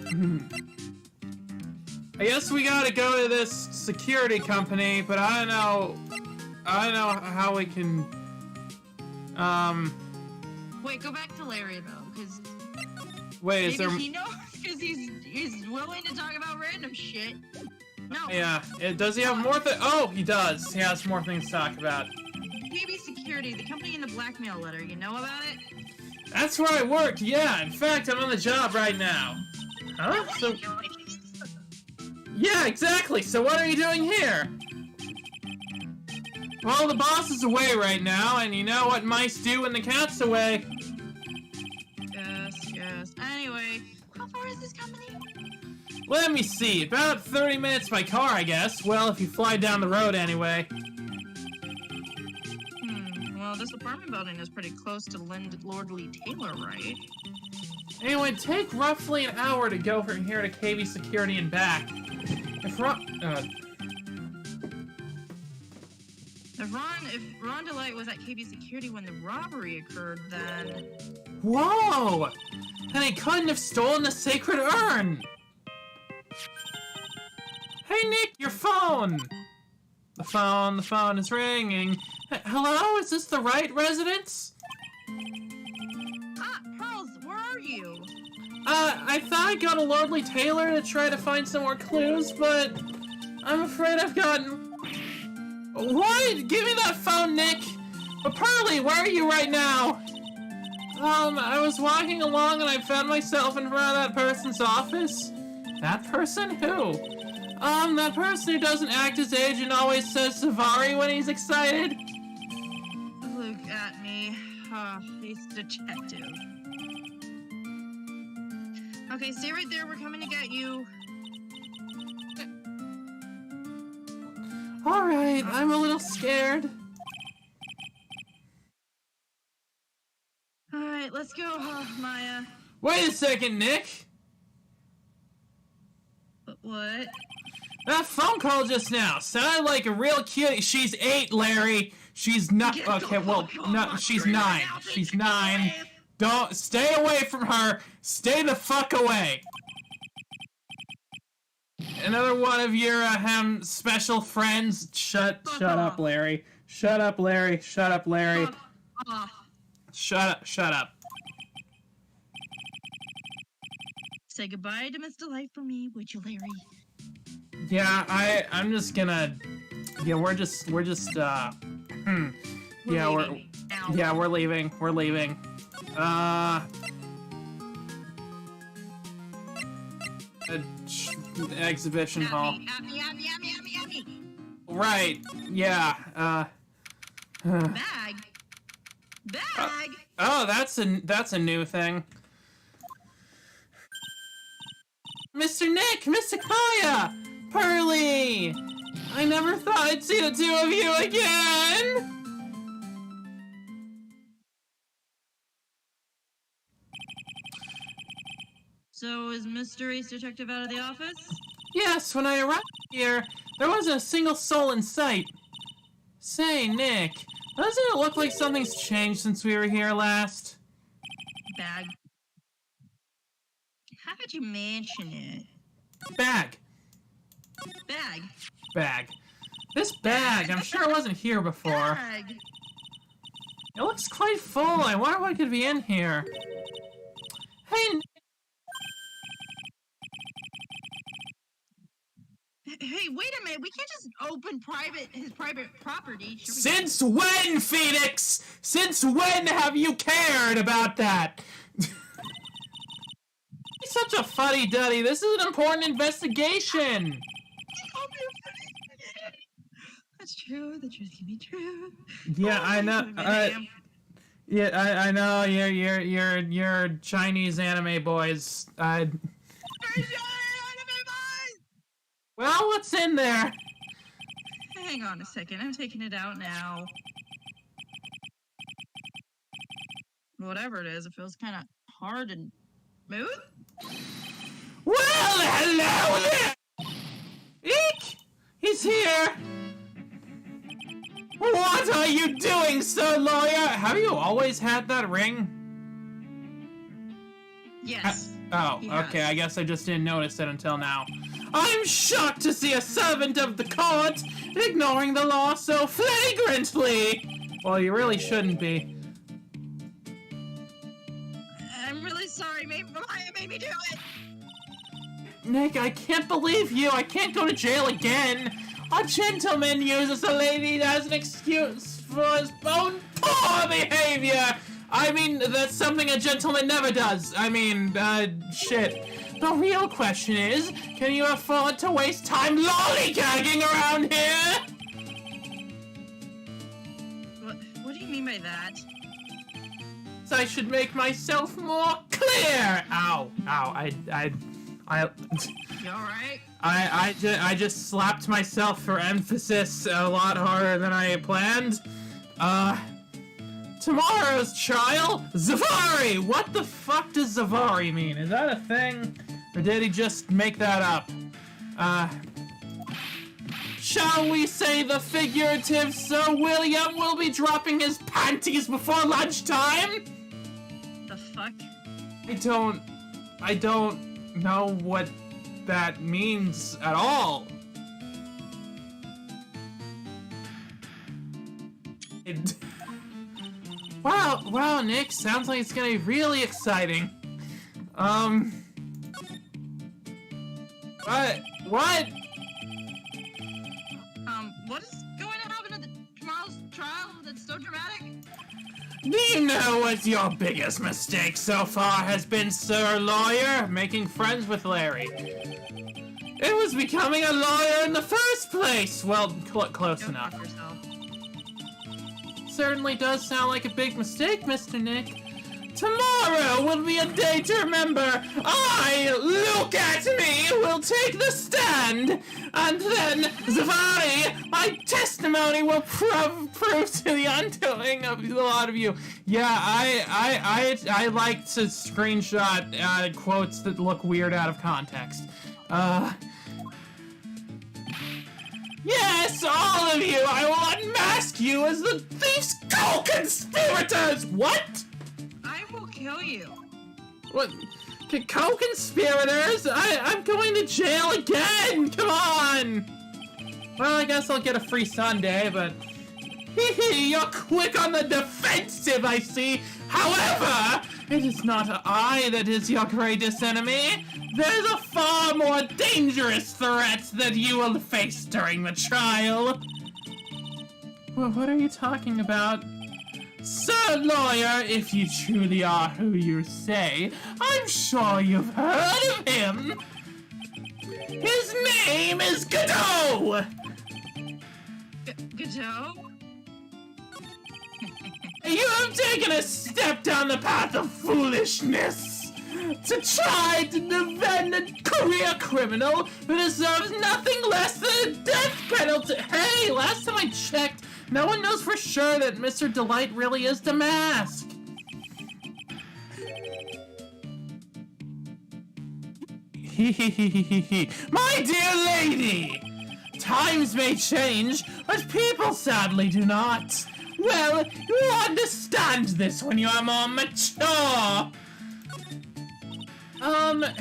I guess we gotta go to this security company, but I don't know how we can, Wait, go back to Larry, though, because... Wait, is there... Maybe he knows, because he's willing to talk about random shit. No. Yeah, does he have more Oh, he does. He has more things to talk about. KB Security, the company in the blackmail letter, you know about it? That's where I work, yeah. In fact, I'm on the job right now. Huh? So... Yeah, exactly. So what are you doing here? Well, the boss is away right now, and you know what mice do when the cat's away. Yes. Anyway, how far is this company? Let me see. About 30 minutes by car, I guess. Well, if you fly down the road anyway. Well, this apartment building is pretty close to Lordly Taylor, right? It would take roughly an hour to go from here to KB Security and back. If Ron DeLight was at KB Security when the robbery occurred, then... Whoa! Then he couldn't have stolen the sacred urn! Hey, Nick, your phone! The phone is ringing. Hello, is this the right residence? Pearls, where are you? I thought I'd go to Lordly Taylor to try to find some more clues, but I'm afraid I've gotten... What? Give me that phone, Nick! But Pearly, where are you right now? I was walking along and I found myself in front of that person's office. That person? Who? That person who doesn't act his age and always says Savari when he's excited. Look at me. He's a detective. Okay, stay right there. We're coming to get you. Alright, I'm a little scared. Alright, let's go, Maya. Wait a second, Nick! What? That phone call just now sounded like a real cutie. She's 8, Larry. She's not. Okay, well, no, she's 9. She's 9. Don't stay away from her. Stay the fuck away. Another one of your special friends. Shut up, Larry. Shut up, Larry. Shut up, Larry. Shut up. Say goodbye to Mr. Light for me, would you, Larry? Yeah, I'm just gonna. Yeah, we're just. We're leaving. We're leaving. Exhibition hall. Right. Yeah. Bag. Oh, that's a new thing. Mr. Nick, Mr. Kaya, Pearly. I never thought I'd see the two of you again. So is Mr. Ace Detective out of the office? Yes, when I arrived here, there wasn't a single soul in sight. Say, Nick, doesn't it look like something's changed since we were here last? Bag. How could you mention it? Bag. This bag, I'm sure it wasn't here before. Bag. It looks quite full. I wonder what could be in here. Hey, Hey, wait a minute. We can't just open his private property. Since when, Phoenix? Since when have you cared about that? He's such a fuddy-duddy. This is an important investigation. That's true. The truth can be true. Yeah, I know. Yeah, I know. You're Chinese anime boys. Well, what's in there? Hang on a second. I'm taking it out now. Whatever it is, it feels kind of hard and smooth. Well, hello there! Eek! He's here! What are you doing, sir lawyer? Have you always had that ring? Yes. Okay, I guess I just didn't notice it until now. I'm shocked to see a servant of the court ignoring the law so flagrantly! Well, you really shouldn't be. I'm really sorry. Maya made me do it! Nick, I can't believe you! I can't go to jail again! A gentleman uses a lady as an excuse for his own poor behavior! I mean, that's something a gentleman never does. I mean, shit. The real question is, can you afford to waste time lollygagging around here? What do you mean by that? So I should make myself more clear! Ow, I You alright? I just slapped myself for emphasis a lot harder than I had planned. Tomorrow's trial? Zavari! What the fuck does Zavari mean? Is that a thing? Or did he just make that up? Shall we say the figurative Sir William will be dropping his panties before lunchtime? The fuck? I don't know what that means at all. Wow, Nick, sounds like it's gonna be really exciting. What? What is going to happen at tomorrow's trial that's so dramatic? Do you know what your biggest mistake so far has been, Sir Lawyer? Making friends with Larry. It was becoming a lawyer in the first place! Well, close enough. Certainly does sound like a big mistake, Mr. Nick. Tomorrow will be a day to remember. Look at me, will take the stand. And then, Zavari, my testimony will prove to the undoing of a lot of you. Yeah, I like to screenshot quotes that look weird out of context. Yes, all of you! I will unmask you as the thief's co-conspirators! What? I will kill you. What? Co-conspirators? I'm going to jail again! Come on! Well, I guess I'll get a free Sunday, but... You're quick on the defensive, I see! However, it is not I that is your greatest enemy. There's a far more dangerous threat that you will face during the trial. Well, what are you talking about? Sir Lawyer, if you truly are who you say, I'm sure you've heard of him. His name is Godot! Godot? You have taken a step down the path of foolishness to try to defend a career criminal who deserves nothing less than a death penalty. Hey, last time I checked, no one knows for sure that Mr. Delight really is Damask. My dear lady, times may change, but people sadly do not. Well, you understand this when you are more mature.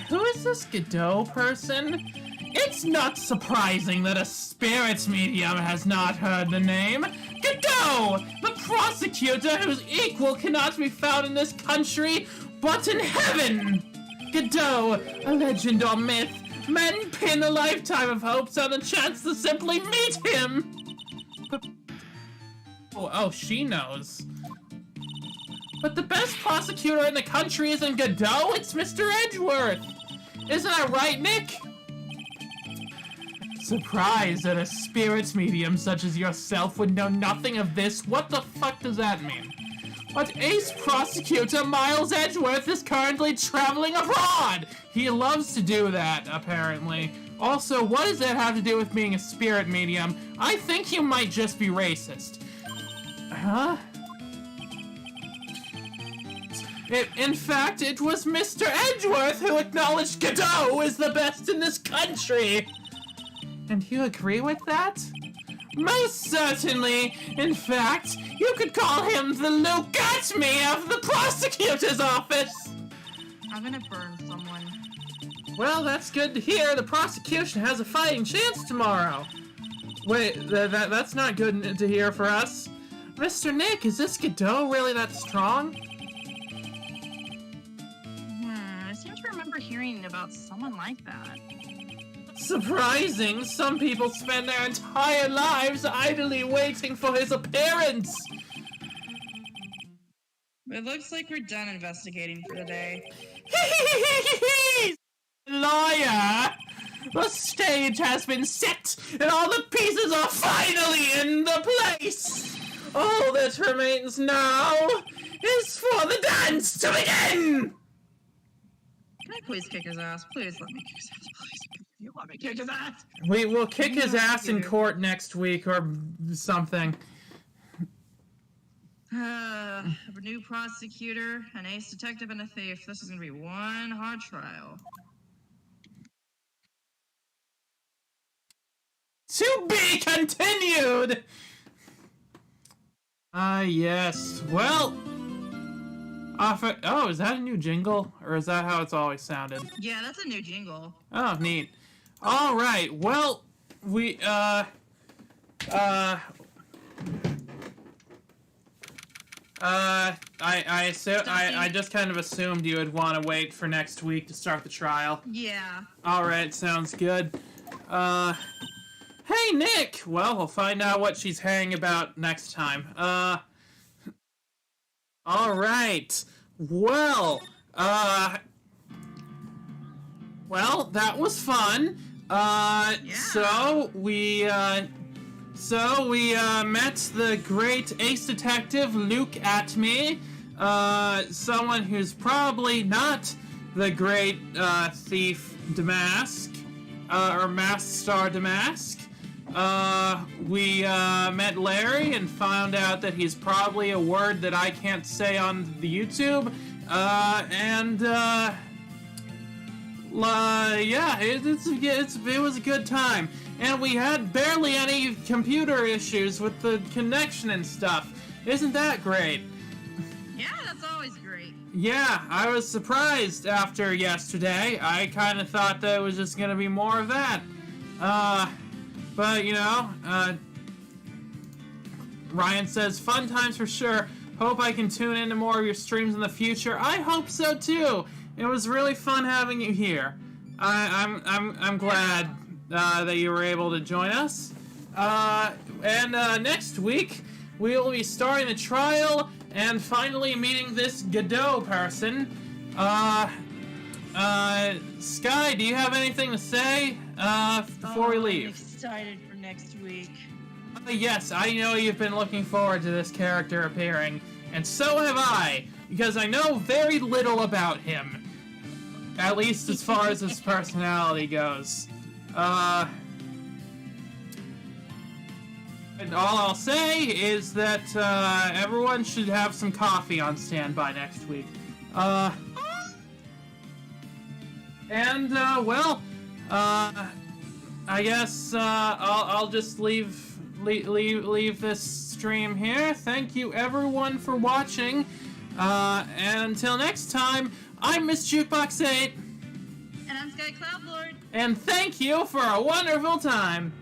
Who is this Godot person? It's not surprising that a spirit medium has not heard the name. Godot, the prosecutor whose equal cannot be found in this country, but in heaven. Godot, a legend or myth, men pin a lifetime of hopes on the chance to simply meet him. Oh, she knows. But the best prosecutor in the country isn't Godot, it's Mr. Edgeworth. Isn't that right, Nick? Surprised that a spirit medium such as yourself would know nothing of this. What the fuck does that mean? But ace prosecutor Miles Edgeworth is currently traveling abroad. He loves to do that, apparently. Also, what does that have to do with being a spirit medium? I think you might just be racist. Huh? In fact, it was Mr. Edgeworth who acknowledged Godot is the best in this country! And you agree with that? Most certainly! In fact, you could call him the Logatme of the prosecutor's office! I'm gonna burn someone. Well, that's good to hear. The prosecution has a fighting chance tomorrow. Wait, that's not good to hear for us. Mr. Nick, is this Godot really that strong? I seem to remember hearing about someone like that. Surprising! Some people spend their entire lives idly waiting for his appearance! It looks like we're done investigating for today. Lawyer! The stage has been set, and all the pieces are finally in the place! All that remains now is for the dance to begin! Can I please kick his ass? Please let me kick his ass, please. You let me kick his ass? We will kick his ass in court next week or something. A new prosecutor, an ace detective, and a thief. This is gonna be one hard trial. To be continued! Yes. Well... oh, is that a new jingle? Or is that how it's always sounded? Yeah, that's a new jingle. Oh, neat. Alright, well, we, I just kind of assumed you would want to wait for next week to start the trial. Yeah. Alright, sounds good. Hey, Nick! Well, we'll find out what she's hanging about next time. Alright. Well, well, that was fun. Yeah. So we met the great ace detective Luke Atme, someone who's probably not the great, thief Damask, or Masked Star Damask. We met Larry and found out that he's probably a word that I can't say on the YouTube. Yeah, it was a good time. and we had barely any computer issues with the connection and stuff. Isn't that great? Yeah, that's always great. Yeah, I was surprised after yesterday. I kind of thought that it was just gonna be more of that. But, you know, Ryan says, fun times for sure. Hope I can tune into more of your streams in the future. I hope so, too. It was really fun having you here. I'm glad that you were able to join us. And next week, we will be starting the trial and finally meeting this Godot person. Sky, do you have anything to say before we leave? I'm excited for next week. Yes, I know you've been looking forward to this character appearing, and so have I, because I know very little about him. At least as far as his personality goes. And all I'll say is that everyone should have some coffee on standby next week. I guess I'll just leave this stream here. Thank you everyone for watching. And until next time, I'm Miss Jukebox 8. And I'm Sky Cloudlord. And thank you for a wonderful time.